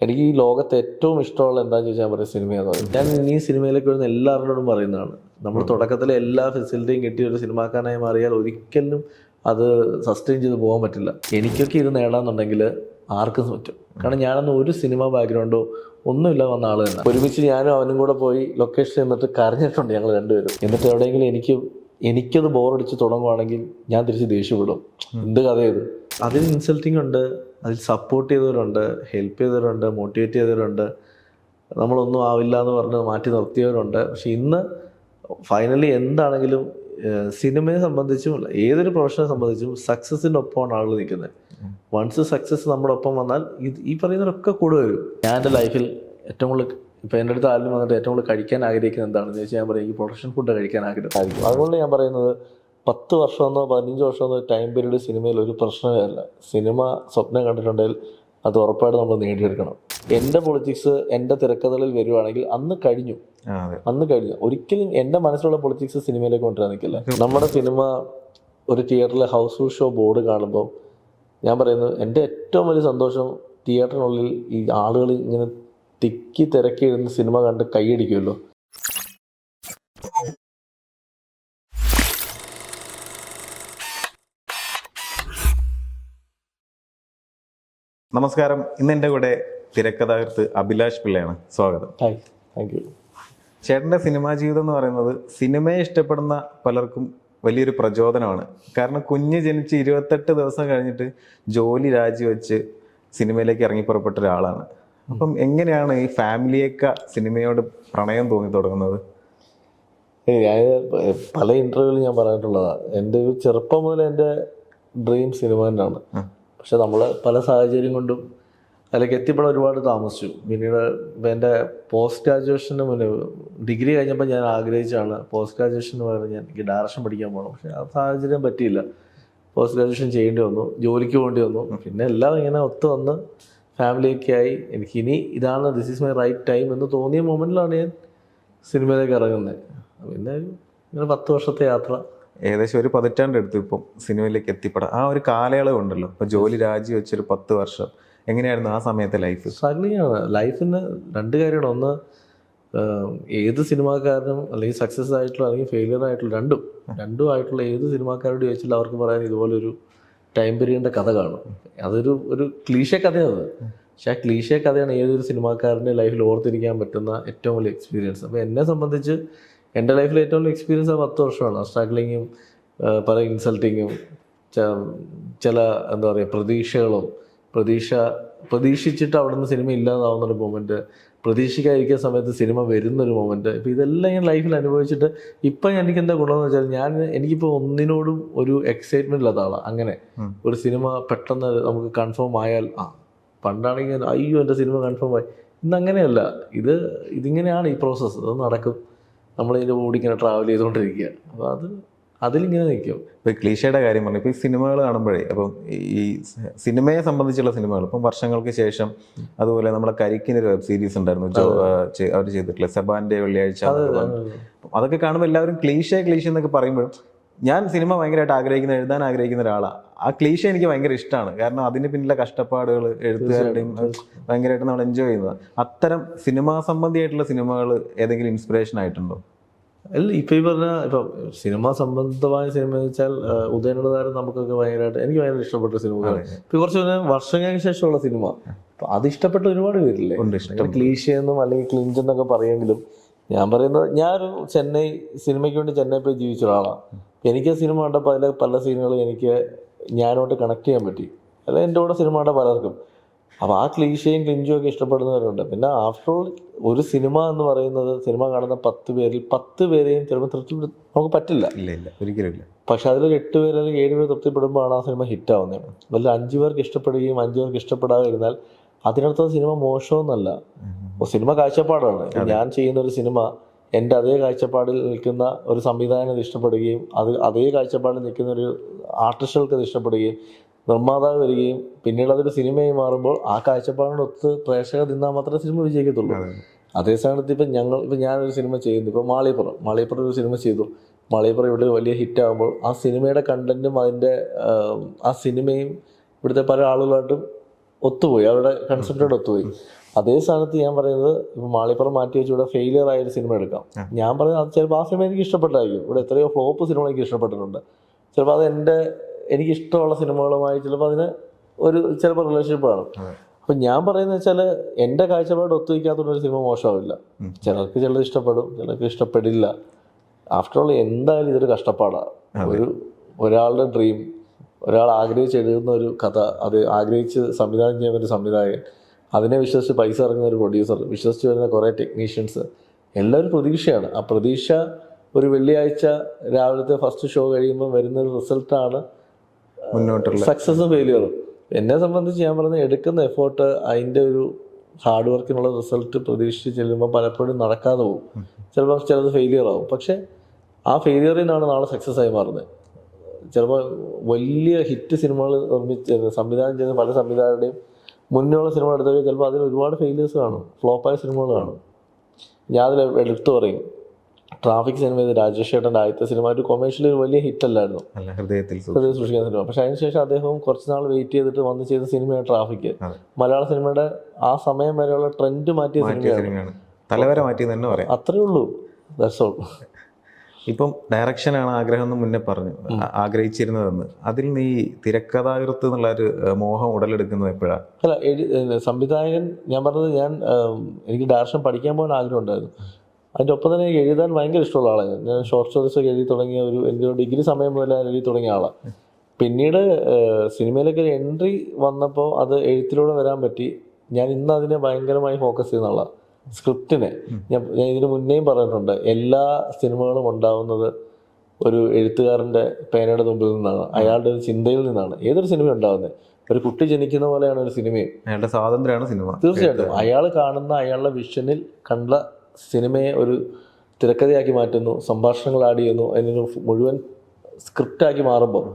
എനിക്ക് ഈ ലോകത്ത് ഏറ്റവും ഇഷ്ടമുള്ള എന്താണെന്ന് ചോദിച്ചാൽ ഞാൻ പറയും സിനിമയെന്ന് പറയും. ഞാൻ ഈ സിനിമയിലേക്ക് വരുന്ന എല്ലാവരോടും പറയുന്നതാണ്, നമ്മൾ തുടക്കത്തിലെ എല്ലാ ഫെസിലിറ്റിയും കിട്ടിയ ഒരു സിനിമാക്കാരനായി മാറിയാൽ ഒരിക്കലും അത് സസ്റ്റെയിൻ ചെയ്ത് പോകാൻ പറ്റില്ല. എനിക്കൊക്കെ ഇത് നേടാന്നുണ്ടെങ്കിൽ ആർക്കും പറ്റും. കാരണം ഞാനൊന്നും ഒരു സിനിമ ബാക്ക്ഗ്രൗണ്ടോ ഒന്നുമില്ല വന്ന ആൾ തന്നെ. ഒരുമിച്ച് ഞാനും അവനും കൂടെ പോയി ലൊക്കേഷൻ എന്നിട്ട് കരഞ്ഞിട്ടുണ്ട് ഞങ്ങൾ രണ്ടുപേരും. എന്നിട്ട് എവിടെയെങ്കിലും എനിക്കത് ബോറടിച്ച് തുടങ്ങുവാണെങ്കിൽ ഞാൻ തിരിച്ച് ദേഷ്യപ്പെടും. എന്ത് കഥയത്? അതിൽ ഇൻസൾട്ടിങ് ഉണ്ട്, അതിൽ സപ്പോർട്ട് ചെയ്തവരുണ്ട്, ഹെൽപ്പ് ചെയ്തവരുണ്ട്, മോട്ടിവേറ്റ് ചെയ്തവരുണ്ട്, നമ്മളൊന്നും ആവില്ല എന്ന് പറഞ്ഞ് മാറ്റി നിർത്തിയവരുണ്ട്. പക്ഷെ ഇന്ന് ഫൈനലി എന്താണെങ്കിലും സിനിമയെ സംബന്ധിച്ചും ഏതൊരു പ്രൊഫഷനെ സംബന്ധിച്ചും സക്സസിൻ്റെ ഒപ്പമാണ് ആളുകൾ നിൽക്കുന്നത്. വൺസ് സക്സസ് നമ്മുടെ ഒപ്പം വന്നാൽ ഈ പറയുന്നവരൊക്കെ കൂടെ വരും. ഞാൻ എൻ്റെ ലൈഫിൽ ഏറ്റവും കൂടുതൽ ഇപ്പോൾ എൻ്റെ അടുത്ത് ആരും വന്നിട്ട് ഏറ്റവും കൂടുതൽ കഴിക്കാൻ ആഗ്രഹിക്കുന്നത് എന്താണെന്ന് ചോദിച്ചാൽ ഞാൻ പറയും എനിക്ക് പ്രൊഫഷണൽ ഫുഡ് കഴിക്കാൻ ആഗ്രഹിക്കും. അതുകൊണ്ട് ഞാൻ പറയുന്നത് 10 വർഷമെന്നോ 15 വർഷമെന്നോ ടൈം പീരീഡ് സിനിമയിൽ ഒരു പ്രശ്നമേ അല്ല. സിനിമ സ്വപ്നം കണ്ടിട്ടുണ്ടെങ്കിൽ അത് ഉറപ്പായിട്ട് നമ്മൾ നേടിയെടുക്കണം. എൻ്റെ പൊളിറ്റിക്സ് എൻ്റെ തിരക്കഥകളിൽ വരുവാണെങ്കിൽ അന്ന് കഴിഞ്ഞു. ഒരിക്കലും എൻ്റെ മനസ്സിലുള്ള പൊളിറ്റിക്സ് സിനിമയിലേക്ക് കൊണ്ടുവരാൻ നിൽക്കില്ല. നമ്മുടെ സിനിമ ഒരു തിയേറ്ററിലെ ഹൗസ്ഫുൾ ഷോ ബോർഡ് കാണുമ്പോൾ ഞാൻ പറയുന്നത് എൻ്റെ ഏറ്റവും വലിയ സന്തോഷം തിയേറ്ററിനുള്ളിൽ ഈ ആളുകൾ ഇങ്ങനെ തിക്കി തിരക്കി ഇരുന്ന് സിനിമ കണ്ട് കൈയടിക്കുമല്ലോ. നമസ്കാരം. ഇന്ന് എൻ്റെ കൂടെ തിരക്കഥാകൃത്ത് അഭിലാഷ് പിള്ളയാണ്. സ്വാഗതം. Thank you. ചേട്ടൻ്റെ സിനിമാ ജീവിതം എന്ന് പറയുന്നത് സിനിമയെ ഇഷ്ടപ്പെടുന്ന പലർക്കും വലിയൊരു പ്രചോദനമാണ്. കാരണം കുഞ്ഞ് ജനിച്ച് 28 ദിവസം കഴിഞ്ഞിട്ട് ജോലി രാജിവെച്ച് സിനിമയിലേക്ക് ഇറങ്ങി പുറപ്പെട്ട ഒരാളാണ്. അപ്പം എങ്ങനെയാണ് ഈ ഫാമിലിയൊക്കെ സിനിമയോട് പ്രണയം തോന്നി തുടങ്ങുന്നത്? ഞാൻ പല ഇൻ്റർവ്യൂവിലും ഞാൻ പറഞ്ഞിട്ടുള്ളതാണ്, എൻ്റെ ഒരു ചെറുപ്പം മുതൽ എൻ്റെ ഡ്രീം സിനിമ തന്നെയാണ്. പക്ഷെ നമ്മൾ പല സാഹചര്യം കൊണ്ടും അതിലേക്ക് എത്തിപ്പെടാൻ ഒരുപാട് താമസിച്ചു. പിന്നീട് എൻ്റെ പോസ്റ്റ് ഗ്രാജുവേഷന് മുന്നേ ഡിഗ്രി കഴിഞ്ഞപ്പോൾ ഞാൻ ആഗ്രഹിച്ചാണ് പോസ്റ്റ് ഗ്രാജുവേഷന് പകരം എനിക്ക് ഡയറക്ഷൻ പഠിക്കാൻ പോകണം. പക്ഷേ ആ സാഹചര്യം പറ്റിയില്ല. പോസ്റ്റ് ഗ്രാജുവേഷൻ ചെയ്യേണ്ടി വന്നു, ജോലിക്ക് പോകേണ്ടി വന്നു. പിന്നെ എല്ലാം ഇങ്ങനെ ഒത്തു വന്ന് ഫാമിലിയൊക്കെ ആയി എനിക്കിനി ഇതാണ് this is my right time എന്ന് തോന്നിയ മൊമെൻറ്റിലാണ് ഞാൻ സിനിമയിലേക്ക് ഇറങ്ങുന്നത്. പിന്നെ ഇങ്ങനെ 10 വർഷത്തെ യാത്ര, ഏകദേശം ഒരു 10 പതിറ്റാണ്ടെടുത്തു ഇപ്പം സിനിമയിലേക്ക് എത്തിപ്പെടാം. ആ ഒരു കാലയളവ് ഉണ്ടല്ലോ, ഇപ്പോൾ ജോലി രാജിവെച്ചൊരു 10 വർഷം, എങ്ങനെയായിരുന്നു ആ സമയത്തെ ലൈഫ്? സ്ട്രഗ്ലിംഗ് ആണ്. ലൈഫിന് 2 കാര്യമാണ്. ഒന്ന്, ഏത് സിനിമാക്കാരനും അല്ലെങ്കിൽ സക്സസ് ആയിട്ടുള്ള അല്ലെങ്കിൽ ഫെയിലിയർ ആയിട്ടുള്ള രണ്ടും ആയിട്ടുള്ള ഏത് സിനിമാക്കാരോട് ചോദിച്ചാൽ അവർക്ക് പറയാൻ ഇതുപോലൊരു ടൈം പീരീഡിൻ്റെ കഥ കാണും. ഒരു ക്ലീഷേ കഥയാണ്. പക്ഷെ ആ ക്ലീഷേ കഥയാണ് ഏതൊരു സിനിമാക്കാരൻ്റെ ലൈഫിൽ ഓർത്തിരിക്കാൻ പറ്റുന്ന ഏറ്റവും വലിയ എക്സ്പീരിയൻസ്. അപ്പോൾ എന്നെ സംബന്ധിച്ച് എൻ്റെ ലൈഫിൽ ഏറ്റവും വലിയ എക്സ്പീരിയൻസ് ആ 10 വർഷമാണ്. സ്ട്രഗ്ലിങ്ങും പല ഇൻസൾട്ടിങ്ങും ചില എന്താ പറയുക പ്രതീക്ഷകളും പ്രതീക്ഷിച്ചിട്ട് അവിടെ നിന്ന് സിനിമ ഇല്ലാതാവുന്നൊരു മൊമെൻറ്റ്, പ്രതീക്ഷിക്കാതിരിക്കുന്ന സമയത്ത് സിനിമ വരുന്നൊരു മൊമെൻറ്റ്. ഇപ്പോൾ ഇതെല്ലാം ഞാൻ ലൈഫിൽ അനുഭവിച്ചിട്ട് ഇപ്പം എനിക്ക് എന്താ ഗുണമെന്ന് വെച്ചാൽ എനിക്കിപ്പോൾ ഒന്നിനോടും ഒരു എക്സൈറ്റ്മെൻ്റ് ഇല്ലാത്ത ആളാണ്. അങ്ങനെ ഒരു സിനിമ പെട്ടെന്ന് നമുക്ക് കൺഫേം ആയാൽ പണ്ടാണെങ്കിൽ അയ്യോ എൻ്റെ സിനിമ കൺഫേം ആയി. ഇന്നങ്ങനെയല്ല. ഇതിങ്ങനെയാണ് ഈ പ്രോസസ്സ്. അത് നടക്കും. നമ്മളിതിൻ്റെ കൂടി ഇങ്ങനെ ട്രാവൽ ചെയ്തുകൊണ്ടിരിക്കുക. അപ്പോൾ അതിലിങ്ങനെ നിൽക്കും. ഇപ്പോൾ ക്ലീഷയുടെ കാര്യം പറഞ്ഞു, ഇപ്പോൾ ഈ സിനിമകൾ കാണുമ്പോഴേ, അപ്പം ഈ സിനിമയെ സംബന്ധിച്ചുള്ള സിനിമകൾ ഇപ്പം വർഷങ്ങൾക്ക് ശേഷം, അതുപോലെ നമ്മളെ കരിക്കിൻ്റെ ഒരു വെബ് സീരീസ് ഉണ്ടായിരുന്നു, അവർ ചെയ്തിട്ടില്ല, സെബാൻ്റെ വെള്ളിയാഴ്ച. അതൊക്കെ കാണുമ്പോൾ എല്ലാവരും ക്ലീഷ എന്നൊക്കെ പറയുമ്പോഴും ഞാൻ സിനിമ ഭയങ്കരമായിട്ട് എഴുതാൻ ആഗ്രഹിക്കുന്ന ഒരാളാണ്. ആ ക്ലീഷ എനിക്ക് ഭയങ്കര ഇഷ്ടമാണ്. കാരണം അതിന് പിന്നിലെ കഷ്ടപ്പാടുകൾ എഴുത്തുകാരുടെയും ഭയങ്കരമായിട്ട് നമ്മൾ എൻജോയ് ചെയ്യുന്നത്. അത്തരം സിനിമാ സംബന്ധിയായിട്ടുള്ള സിനിമകൾ ഏതെങ്കിലും ഇൻസ്പിറേഷൻ ആയിട്ടുണ്ടോ? അല്ല, ഇപ്പം ഈ സിനിമ സംബന്ധമായ സിനിമ എന്ന് വെച്ചാൽ ഉദയനതാരം നമുക്കൊക്കെ എനിക്ക് ഭയങ്കര ഇഷ്ടപ്പെട്ട സിനിമകളാണ്. ഇപ്പം കുറച്ച് വർഷങ്ങൾക്ക് ശേഷമുള്ള സിനിമ അത് ഇഷ്ടപ്പെട്ട ഒരുപാട് പേരില്ലേ. ക്ലീഷയെന്നും അല്ലെങ്കിൽ ക്ലിഞ്ച് എന്നൊക്കെ പറയുമെങ്കിലും ഞാൻ പറയുന്നത്, ഞാനൊരു സിനിമയ്ക്ക് വേണ്ടി ചെന്നൈ പോയി ജീവിച്ച ഒരാളാണ്. എനിക്ക് സിനിമ കണ്ടപ്പോൾ അതിലെ പല സീനുകളും ഞാനോട്ട് കണക്ട് ചെയ്യാൻ പറ്റി. അല്ലെങ്കിൽ എൻ്റെ കൂടെ സിനിമ കണ്ട പലർക്കും. അപ്പോൾ ആ ക്ലീഷയും ക്ലിഞ്ചും ഒക്കെ ഇഷ്ടപ്പെടുന്നവരുണ്ട്. പിന്നെ ആഫ്റ്റർ ഓൾ ഒരു സിനിമ എന്ന് പറയുന്നത്, സിനിമ കാണുന്ന 10 പേരിൽ 10 പേരെയും ചിലപ്പോൾ തൃപ്തിപ്പെടുത്താൻ നമുക്ക് പറ്റില്ല. ഇല്ല, ഒരിക്കലും ഇല്ല. പക്ഷെ അതിലൊരു 8 പേര് അല്ലെങ്കിൽ 7 പേര് തൃപ്തിപ്പെടുമ്പോഴാണ് ആ സിനിമ ഹിറ്റാവുന്നത്. അതിൽ 5 പേർക്ക് ഇഷ്ടപ്പെടുകയും 5 പേർക്ക് ഇഷ്ടപ്പെടാതെ ഇരുന്നാൽ അതിനർത്ഥം സിനിമ മോശമെന്നല്ല, സിനിമ കാഴ്ചപ്പാടാണ്. ഞാൻ ചെയ്യുന്ന ഒരു സിനിമ എൻ്റെ അതേ കാഴ്ചപ്പാടിൽ നിൽക്കുന്ന ഒരു സംവിധായകന് അത് ഇഷ്ടപ്പെടുകയും അതേ കാഴ്ചപ്പാടിൽ നിൽക്കുന്ന ഒരു ആർട്ടിസ്റ്റുകൾക്ക് അത് ഇഷ്ടപ്പെടുകയും നിർമ്മാതാവ് വരികയും പിന്നീട് അതൊരു സിനിമയായി മാറുമ്പോൾ ആ കാഴ്ചപ്പാടിനൊത്ത് പ്രേക്ഷകർ നിന്നാൽ മാത്രമേ സിനിമ വിജയിക്കത്തുള്ളൂ. അതേ സ്ഥാനത്ത് ഇപ്പം ഞാനൊരു സിനിമ ചെയ്യുന്നു. ഇപ്പോൾ മാളിയപ്പുറം ഒരു സിനിമ ചെയ്തു. മാളിയപ്പുറം ഇവിടെ വലിയ ഹിറ്റാകുമ്പോൾ ആ സിനിമയുടെ കണ്ടന്റും ആ സിനിമയും ഇവിടുത്തെ പല ആളുകളായിട്ടും ഒത്തുപോയി, അവരുടെ കൺസെപ്റ്റോട് ഒത്തുപോയി. അതേ സ്ഥാനത്ത് ഞാൻ പറയുന്നത് ഇപ്പോൾ മാളിപ്പുറം മാറ്റി വെച്ച് ഇവിടെ ഫെയിലിയർ ആയ ഒരു സിനിമ എടുക്കാം. ഞാൻ പറയുന്നത് അത് ചിലപ്പോൾ ആ സിനിമ എനിക്ക് ഇഷ്ടപ്പെട്ടായിരിക്കും. ഇവിടെ എത്രയോ ഫ്ലോപ്പ് സിനിമ എനിക്ക് ഇഷ്ടപ്പെട്ടിട്ടുണ്ട്. ചിലപ്പോൾ അത് എനിക്ക് ഇഷ്ടമുള്ള സിനിമകളുമായി ചിലപ്പോൾ അതിന് ചിലപ്പോൾ റിലേഷൻഷിപ്പ് കാണും. അപ്പം ഞാൻ പറയുന്നത് വെച്ചാൽ എൻ്റെ കാഴ്ചപ്പാട് ഒത്തുവയ്ക്കാത്തൊരു സിനിമ മോശമാവില്ല. ചിലർക്ക് ഇഷ്ടപ്പെടും, ചിലർക്ക് ഇഷ്ടപ്പെടില്ല. ആഫ്റ്റർ ഓൾ എന്തായാലും ഇതൊരു കഷ്ടപ്പാടാണ്. ഒരാളുടെ ഡ്രീം, ഒരാൾ ആഗ്രഹിച്ച് എഴുതുന്ന ഒരു കഥ, അത് ആഗ്രഹിച്ച് സംവിധാനം ചെയ്യുന്ന ഒരു സംവിധായകൻ, അതിനെ വിശ്വസിച്ച് പൈസ ഇറങ്ങുന്ന ഒരു പ്രൊഡ്യൂസർ, വിശ്വസിച്ച് വരുന്ന കുറേ ടെക്നീഷ്യൻസ്, എല്ലാവരും പ്രതീക്ഷയാണ്. ആ പ്രതീക്ഷ ഒരു വെള്ളിയാഴ്ച രാവിലത്തെ ഫസ്റ്റ് ഷോ കഴിയുമ്പോൾ വരുന്നൊരു റിസൾട്ടാണ് മുന്നോട്ടുള്ള സക്സസും ഫെയിലിയറും. എന്നെ സംബന്ധിച്ച് ഞാൻ പറയുന്നത് എടുക്കുന്ന എഫേർട്ട്, അതിൻ്റെ ഒരു ഹാർഡ് വർക്കിനുള്ള റിസൾട്ട് പ്രതീക്ഷിച്ച് ചെല്ലുമ്പോൾ പലപ്പോഴും നടക്കാതെ പോകും. ചിലപ്പോൾ ചിലത് ഫെയിലിയർ ആവും. പക്ഷേ ആ ഫെയിലിയറിൽ നിന്നാണ് നാളെ സക്സസ് ആയി മാറുന്നത്. ചിലപ്പോൾ വലിയ ഹിറ്റ് സിനിമകൾ സംവിധാനം ചെയ്യുന്ന പല സംവിധായകരുടെയും മുന്നേയുള്ള സിനിമ എടുത്തവർ ചിലപ്പോൾ അതിൽ ഒരുപാട് ഫെയിലിയേഴ്സ് കാണും, ഫ്ലോപ്പായ സിനിമകൾ കാണും. ഞാൻ അതിൽ എടുത്തു പറയും, ട്രാഫിക് സിനിമ ചെയ്ത് രാജേഷ് ചേട്ടൻ്റെ ആദ്യത്തെ സിനിമ ഒരു കൊമേഴ്ഷ്യലി ഒരു വലിയ ഹിറ്റ് അല്ലായിരുന്നു, ഹൃദയത്തിൽ സൂക്ഷിക്കുന്ന സിനിമ. പക്ഷെ അതിനുശേഷം അദ്ദേഹം കുറച്ച് നാൾ വെയിറ്റ് ചെയ്തിട്ട് വന്ന് ചെയ്ത സിനിമയാണ് ട്രാഫിക്. മലയാള സിനിമയുടെ ആ സമയം വരെയുള്ള ട്രെൻഡ് മാറ്റിയ സിനിമയാണ്, തലവരെ മാറ്റി തന്നെ പറയാം. അത്രേ ഉള്ളൂ. That's all. ഇപ്പം ഡയറക്ഷനാണ് ആഗ്രഹം എന്ന് മുന്നേ പറഞ്ഞു, ആഗ്രഹിച്ചിരുന്നതെന്ന്. അതിൽ നീ തിരക്കഥാകൃത്ത് എന്നുള്ളൊരു മോഹം ഉടലെടുക്കുന്നത് എപ്പോഴാണ്? അല്ല, സംവിധായകൻ ഞാൻ പറഞ്ഞത്, എനിക്ക് ഡയറക്ഷൻ പഠിക്കാൻ പോകാൻ ആഗ്രഹം ഉണ്ടായിരുന്നു. അതിൻ്റെ ഒപ്പം തന്നെ എനിക്ക് എഴുതാൻ ഭയങ്കര ഇഷ്ടമുള്ള ആളാണ്. ഞാൻ ഷോർട്ട് സ്റ്റോറീസൊക്കെ എഴുതി തുടങ്ങിയ എൻ്റെ ഒരു ഡിഗ്രി സമയം മുതൽ എഴുതി തുടങ്ങിയ ആളാണ്. പിന്നീട് സിനിമയിലൊക്കെ ഒരു എൻട്രി വന്നപ്പോൾ അത് എഴുത്തിലൂടെ വരാൻ പറ്റി. ഞാൻ ഇന്ന് അതിനെ ഭയങ്കരമായി ഫോക്കസ് ചെയ്യുന്ന ആളാണ്. സ്ക്രിപ്റ്റിനെ ഞാൻ ഇതിന് മുന്നേയും പറഞ്ഞിട്ടുണ്ട്, എല്ലാ സിനിമകളും ഉണ്ടാവുന്നത് ഒരു എഴുത്തുകാരൻ്റെ പേനയുടെ മുമ്പിൽ നിന്നാണ്, അയാളുടെ ഒരു ചിന്തയിൽ നിന്നാണ് ഏതൊരു സിനിമ ഉണ്ടാകുന്നത്. ഒരു കുട്ടി ജനിക്കുന്ന പോലെയാണ് ഒരു സിനിമയും. അയാളുടെ സ്വാതന്ത്ര്യമാണ് സിനിമ. തീർച്ചയായിട്ടും അയാൾ കാണുന്ന, അയാളുടെ വിഷനിൽ കണ്ട സിനിമയെ ഒരു തിരക്കഥയാക്കി മാറ്റുന്നു, സംഭാഷണങ്ങൾ ആഡ് ചെയ്യുന്നു, അതിനൊരു മുഴുവൻ സ്ക്രിപ്റ്റാക്കി മാറുമ്പോൾ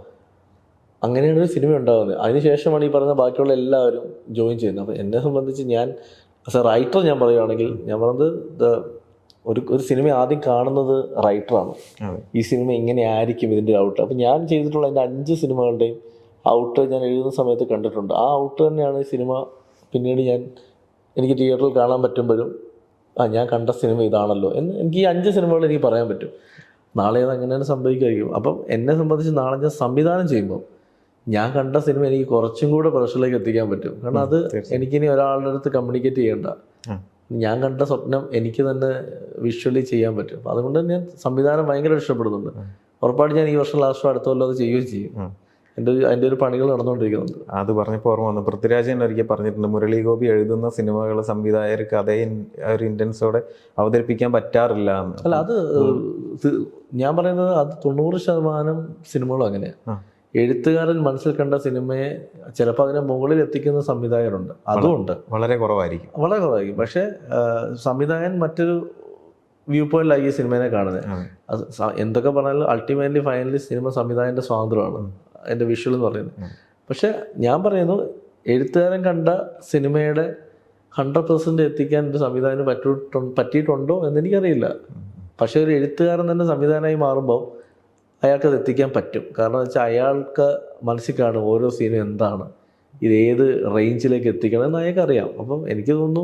അങ്ങനെയാണ് ഒരു സിനിമ ഉണ്ടാകുന്നത്. അതിനുശേഷമാണ് ഈ പറയുന്ന ബാക്കിയുള്ള എല്ലാവരും ജോയിൻ ചെയ്യുന്നത്. അപ്പോൾ എന്നെ സംബന്ധിച്ച് ഞാൻ ആസ് എ റൈറ്റർ ഞാൻ പറയുകയാണെങ്കിൽ, ഞാൻ പറഞ്ഞത് ഒരു സിനിമ ആദ്യം കാണുന്നത് റൈറ്ററാണ്. ഈ സിനിമ എങ്ങനെ ആയിരിക്കും ഇതിൻ്റെ ഔട്ട്. അപ്പം ഞാൻ ചെയ്തിട്ടുള്ള എൻ്റെ 5 സിനിമകളുടെയും ഔട്ട് ഞാൻ എഴുതുന്ന സമയത്ത് കണ്ടിട്ടുണ്ട്. ആ ഔട്ട് തന്നെയാണ് ഈ സിനിമ പിന്നീട് എനിക്ക് തിയേറ്ററിൽ കാണാൻ പറ്റുമ്പോഴും ഞാൻ കണ്ട സിനിമ ഇതാണല്ലോ എന്ന് എനിക്ക് ഈ 5 സിനിമകൾ എനിക്ക് പറയാൻ പറ്റും. നാളെ അത് അങ്ങനെയാണ് സംഭവിക്കുമായിരിക്കും. അപ്പം എന്നെ സംബന്ധിച്ച് നാളെ ഞാൻ സംവിധാനം ചെയ്യുമ്പോൾ ഞാൻ കണ്ട സിനിമ എനിക്ക് കുറച്ചും കൂടെ പ്രഷറിലേക്ക് എത്തിക്കാൻ പറ്റും. കാരണം അത് എനിക്കിനി ഒരാളുടെ അടുത്ത് കമ്മ്യൂണിക്കേറ്റ് ചെയ്യേണ്ട, ഞാൻ കണ്ട സ്വപ്നം എനിക്ക് തന്നെ വിഷ്വലി ചെയ്യാൻ പറ്റും. അപ്പം അതുകൊണ്ട് ഞാൻ സംവിധാനം ഭയങ്കര ഇഷ്ടപ്പെടുന്നുണ്ട്. ഉറപ്പായിട്ട് ഞാൻ ഈ വർഷം ലാസ്റ്റ് അടുത്ത കൊല്ലം അത് ചെയ്യുകയും ചെയ്യും. അതിൻ്റെ ഒരു പണികൾ നടന്നുകൊണ്ടിരിക്കുന്നുണ്ട്. അത് പറഞ്ഞപ്പോൾ ഓർമ്മ വന്നു, പൃഥ്വിരാജൻ ഒരിക്കൽ പറഞ്ഞിട്ടുണ്ട്, മുരളി ഗോപി എഴുതുന്ന സിനിമകൾ സംവിധായകർക്ക് അതേ ഒരു ഇൻറ്റൻസോടെ അവതരിപ്പിക്കാൻ പറ്റാറില്ല. അല്ല, അത് ഞാൻ പറയുന്നത് അത് 90% സിനിമകളും അങ്ങനെയാണ്. എഴുത്തുകാരൻ മനസ്സിൽ കണ്ട സിനിമയെ ചിലപ്പോൾ അതിനെ മുകളിൽ എത്തിക്കുന്ന സംവിധായകരുണ്ട്, അതുകൊണ്ട് വളരെ കുറവായിരിക്കും. പക്ഷേ സംവിധായകൻ മറ്റൊരു വ്യൂ പോയിന്റിലായി ഈ സിനിമയെ കാണുന്നത്. അത് എന്തൊക്കെ പറഞ്ഞാലും അൾട്ടിമേറ്റ്ലി ഫൈനലി സിനിമ സംവിധായകൻ്റെ സ്വാതന്ത്ര്യമാണ്, എൻ്റെ വിഷ്വൽ എന്ന് പറയുന്നത്. പക്ഷെ ഞാൻ പറയുന്നു, എഴുത്തുകാരൻ കണ്ട സിനിമയുടെ 100% എത്തിക്കാൻ ഒരു സംവിധാനം പറ്റിയിട്ടുണ്ടോ എന്നെനിക്കറിയില്ല. പക്ഷെ ഒരു എഴുത്തുകാരൻ തന്നെ സംവിധാനമായി മാറുമ്പോൾ അയാൾക്കത് എത്തിക്കാൻ പറ്റും. കാരണം എന്ന് വെച്ചാൽ അയാൾക്ക് മനസ്സിൽ കാണും ഓരോ സീനും എന്താണ്, ഇത് ഏത് റേഞ്ചിലേക്ക് എത്തിക്കണം എന്ന് അയാൾക്കറിയാം. അപ്പം എനിക്ക് തോന്നുന്നു,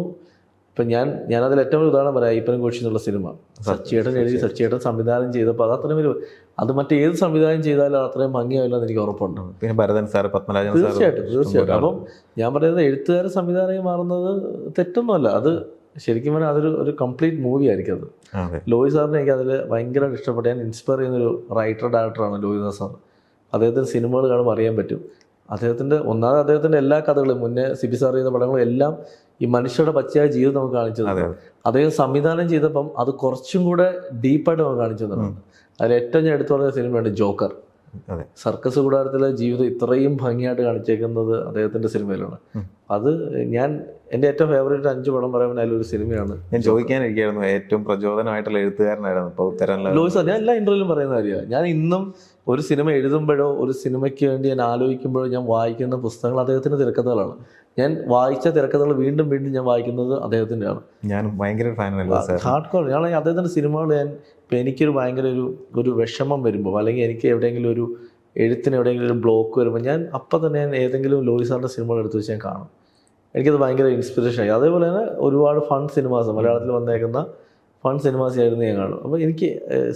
ഇപ്പം ഞാനതിൽ ഏറ്റവും ഉദാഹരണം പറയാം, അയ്യപ്പനും കോശി എന്നുള്ള സിനിമ സച്ചിയേട്ടൻ എഴുതി, സച്ചിയേട്ടൻ സംവിധാനം ചെയ്തപ്പോൾ അത് അത്രയും ഒരു, അത് മറ്റേത് സംവിധാനം ചെയ്താലും അത് അത്രയും ഭംഗിയാവില്ലെന്ന് എനിക്ക് ഉറപ്പുണ്ട്. പിന്നെ ഭരതൻ സാർ, പത്മരാജൻ, തീർച്ചയായിട്ടും. അപ്പം ഞാൻ പറയുന്നത് എഴുത്തുകാരൻ സംവിധാനമായി മാറുന്നത് തെറ്റൊന്നുമല്ല. അത് ശരിക്കും പറഞ്ഞാൽ അതൊരു കംപ്ലീറ്റ് മൂവി ആയിരിക്കും അത്. ലോയി സാറിനെ എനിക്ക് അതിൽ ഭയങ്കര ഇഷ്ടപ്പെട്ട, ഞാൻ ഇൻസ്പയർ ചെയ്യുന്നൊരു റൈറ്റർ ഡയറക്ടറാണ് ലോഹിദാസ് സാർ. അദ്ദേഹത്തിൻ്റെ സിനിമകൾ കാണുമ്പോൾ അറിയാൻ പറ്റും. അദ്ദേഹത്തിൻ്റെ എല്ലാ കഥകളും, മുന്നേ സിബി സാർ ചെയ്ത പടങ്ങളും എല്ലാം ഈ മനുഷ്യരുടെ പച്ചയായ ജീവിതം നമുക്ക് കാണിച്ചു തന്നെ. അദ്ദേഹം സംവിധാനം ചെയ്തപ്പം അത് കുറച്ചും കൂടെ ഡീപ്പായിട്ട് നമുക്ക് കാണിച്ചു തന്നിട്ടുണ്ട്. അതിൽ ഏറ്റവും ഞാൻ എടുത്തു പറഞ്ഞ സിനിമയാണ് ജോക്കർ. സർക്കസ് കൂടാരത്തിലെ ജീവിതം ഇത്രയും ഭംഗിയായിട്ട് കാണിച്ചേക്കുന്നത് അദ്ദേഹത്തിൻ്റെ സിനിമയിലാണ്. അത് എൻ്റെ ഏറ്റവും ഫേവറേറ്റ് 5 പടം പറയാൻ അതിലൊരു സിനിമയാണ്. ഞാൻ ചോദിക്കാനിരിക്കുകയായിരുന്നു, ഏറ്റവും പ്രചോദനമായിട്ടുള്ള എഴുത്തുകാരനായിരുന്നു ഇപ്പോൾ ഉത്തരം ലോയി സാർ. ഞാൻ എല്ലാ ഇൻ്റർവ്യൂവിലും പറയുന്ന കാര്യമാണ്, ഞാൻ ഇന്നും ഒരു സിനിമ എഴുതുമ്പോഴോ ഒരു സിനിമയ്ക്ക് വേണ്ടി ഞാൻ ആലോചിക്കുമ്പോഴോ ഞാൻ വായിക്കുന്ന പുസ്തകങ്ങൾ അദ്ദേഹത്തിൻ്റെ തിരക്കഥകളാണ്. ഞാൻ വായിച്ച തിരക്കഥകൾ വീണ്ടും വീണ്ടും ഞാൻ വായിക്കുന്നത് അദ്ദേഹത്തിൻ്റെയാണ്. ഞാൻ ഭയങ്കര ഹാർഡ് കോർ. ഞാൻ അദ്ദേഹത്തിൻ്റെ സിനിമകൾ ഇപ്പം എനിക്കൊരു ഭയങ്കര ഒരു വിഷമം വരുമ്പോൾ, അല്ലെങ്കിൽ എനിക്ക് എവിടെയെങ്കിലും ഒരു എഴുത്തിന് എവിടെയെങ്കിലും ഒരു ബ്ലോക്ക് വരുമ്പോൾ, ഞാൻ അപ്പം തന്നെ ഏതെങ്കിലും ലോയി സാറിൻ്റെ സിനിമകൾ എടുത്ത് വെച്ച് ഞാൻ കാണും. എനിക്കത് ഭയങ്കര ഇൻസ്പിറേഷൻ ആയി. അതേപോലെ തന്നെ ഒരുപാട് ഫൺ സിനിമാസ് മലയാളത്തിൽ വന്നേക്കുന്ന ഫൺ സിനിമാസ് ആയിരുന്നു ഞാൻ കാണും. അപ്പോൾ എനിക്ക്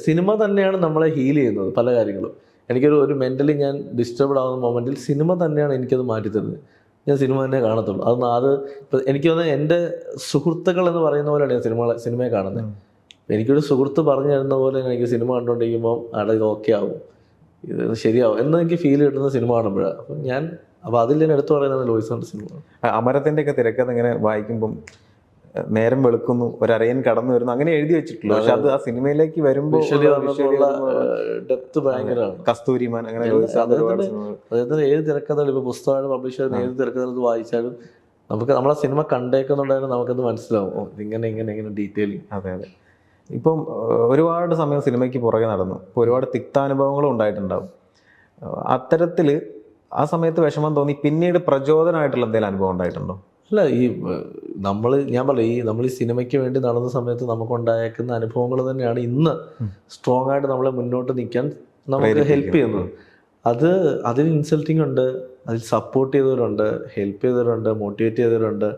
സിനിമ തന്നെയാണ് നമ്മളെ ഹീൽ ചെയ്യുന്നത് പല കാര്യങ്ങളും. എനിക്കൊരു മെൻ്റലി ഞാൻ ഡിസ്റ്റർബ്ഡ് ആവുന്ന മൊമെൻറ്റിൽ സിനിമ തന്നെയാണ് എനിക്കത് മാറ്റിത്തരുന്നത്. ഞാൻ സിനിമ തന്നെ കാണത്തുള്ളൂ. അത് ഇപ്പം എനിക്ക് തോന്നുന്നത് എൻ്റെ സുഹൃത്തുക്കൾ എന്ന് പറയുന്ന പോലെയാണ് ഞാൻ സിനിമയെ കാണുന്നത്. എനിക്കൊരു സുഹൃത്ത് പറഞ്ഞു തരുന്ന പോലെ എനിക്ക് സിനിമ കണ്ടുകൊണ്ടിരിക്കുമ്പോൾ ഇത് ഓക്കെ ആവും, ഇത് ശരിയാവും എന്ന് എനിക്ക് ഫീൽ കിട്ടുന്ന സിനിമ കാണുമ്പോഴാണ്. അപ്പോൾ അതിൽ ഞാൻ എടുത്തു പറയുന്നത് ലോയ്സന്റെ സിനിമ. അമരത്തിൻ്റെ ഒക്കെ തിരക്കഥ ഇങ്ങനെ വായിക്കുമ്പം നേരം വെളുക്കുന്നു, ഒരറിയൻ കടന്നു വരുന്നു, അങ്ങനെ എഴുതി വെച്ചിട്ടുള്ളൂ. പക്ഷെ അത് ആ സിനിമയിലേക്ക് വരുമ്പോൾ ഡെപ്ത് ഭയങ്കരമാണ്. കസ്തൂരിമാൻ, അങ്ങനെ അദ്ദേഹത്തിന് ഏത് തിരക്കഥകൾ ഇപ്പോൾ പുസ്തകമാണ് പബ്ലിഷ് ചെയ്യുന്ന ഏത് തിരക്കഥകൾ വായിച്ചാലും നമ്മളെ സിനിമ കണ്ടേക്കുന്നുണ്ടായാലും നമുക്കത് മനസ്സിലാവും, ഇങ്ങനെ ഇങ്ങനെ ഇങ്ങനെ ഡീറ്റെയിലിങ്. അതെ അതെ. ഇപ്പം ഒരുപാട് സമയം സിനിമയ്ക്ക് പുറകെ നടന്നു, ഇപ്പോൾ ഒരുപാട് തിക്താനുഭവങ്ങളും ഉണ്ടായിട്ടുണ്ടാവും. അത്തരത്തിൽ ആ സമയത്ത് വിഷമം തോന്നി പിന്നീട് പ്രചോദനമായിട്ടുള്ള എന്തെങ്കിലും അനുഭവം ഉണ്ടായിട്ടുണ്ടോ? അല്ല, ഞാൻ പറയും നമ്മൾ ഈ സിനിമയ്ക്ക് വേണ്ടി നടന്ന സമയത്ത് നമുക്കുണ്ടായേക്കുന്ന അനുഭവങ്ങൾ തന്നെയാണ് ഇന്ന് സ്ട്രോങ് ആയിട്ട് നമ്മളെ മുന്നോട്ട് നിൽക്കാൻ നമുക്ക് ഹെൽപ്പ് ചെയ്യുന്നത്. അതിന് ഇൻസൾട്ടിങ് ഉണ്ട്, അതിൽ സപ്പോർട്ട് ചെയ്തവരുണ്ട്, ഹെൽപ്പ് ചെയ്തവരുണ്ട്, മോട്ടിവേറ്റ് ചെയ്തവരുണ്ട്,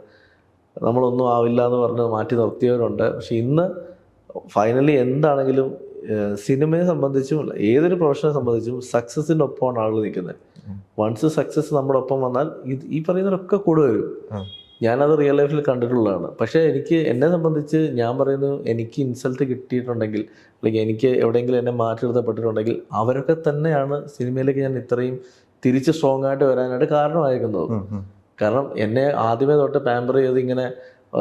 നമ്മളൊന്നും ആവില്ല എന്ന് പറഞ്ഞ് മാറ്റി നിർത്തിയവരുണ്ട്. പക്ഷെ ഇന്ന് ഫൈനലി എന്താണെങ്കിലും സിനിമയെ സംബന്ധിച്ചും ഏതൊരു പ്രൊഫഷനെ സംബന്ധിച്ചും സക്സസിൻ്റെ ഒപ്പമാണ് ആളുകൾ നിൽക്കുന്നത്. വൺസ് സക്സസ് നമ്മുടെ ഒപ്പം വന്നാൽ ഈ പറയുന്നവരൊക്കെ കൂടെ വരും. ഞാനത് റിയൽ ലൈഫിൽ കണ്ടിട്ടുള്ളതാണ്. പക്ഷേ എന്നെ സംബന്ധിച്ച് ഞാൻ പറയുന്നു, എനിക്ക് ഇൻസൾട്ട് കിട്ടിയിട്ടുണ്ടെങ്കിൽ അല്ലെങ്കിൽ എനിക്ക് എവിടെയെങ്കിലും എന്നെ മാറ്റി നിർത്തപ്പെട്ടിട്ടുണ്ടെങ്കിൽ അവരൊക്കെ തന്നെയാണ് സിനിമയിലേക്ക് ഞാൻ ഇത്രയും തിരിച്ച് സ്ട്രോങ് ആയിട്ട് വരാനായിട്ട് കാരണമായിരിക്കുന്നത്. കാരണം എന്നെ ആദ്യമേ തൊട്ട് പാമ്പർ ചെയ്ത് ഇങ്ങനെ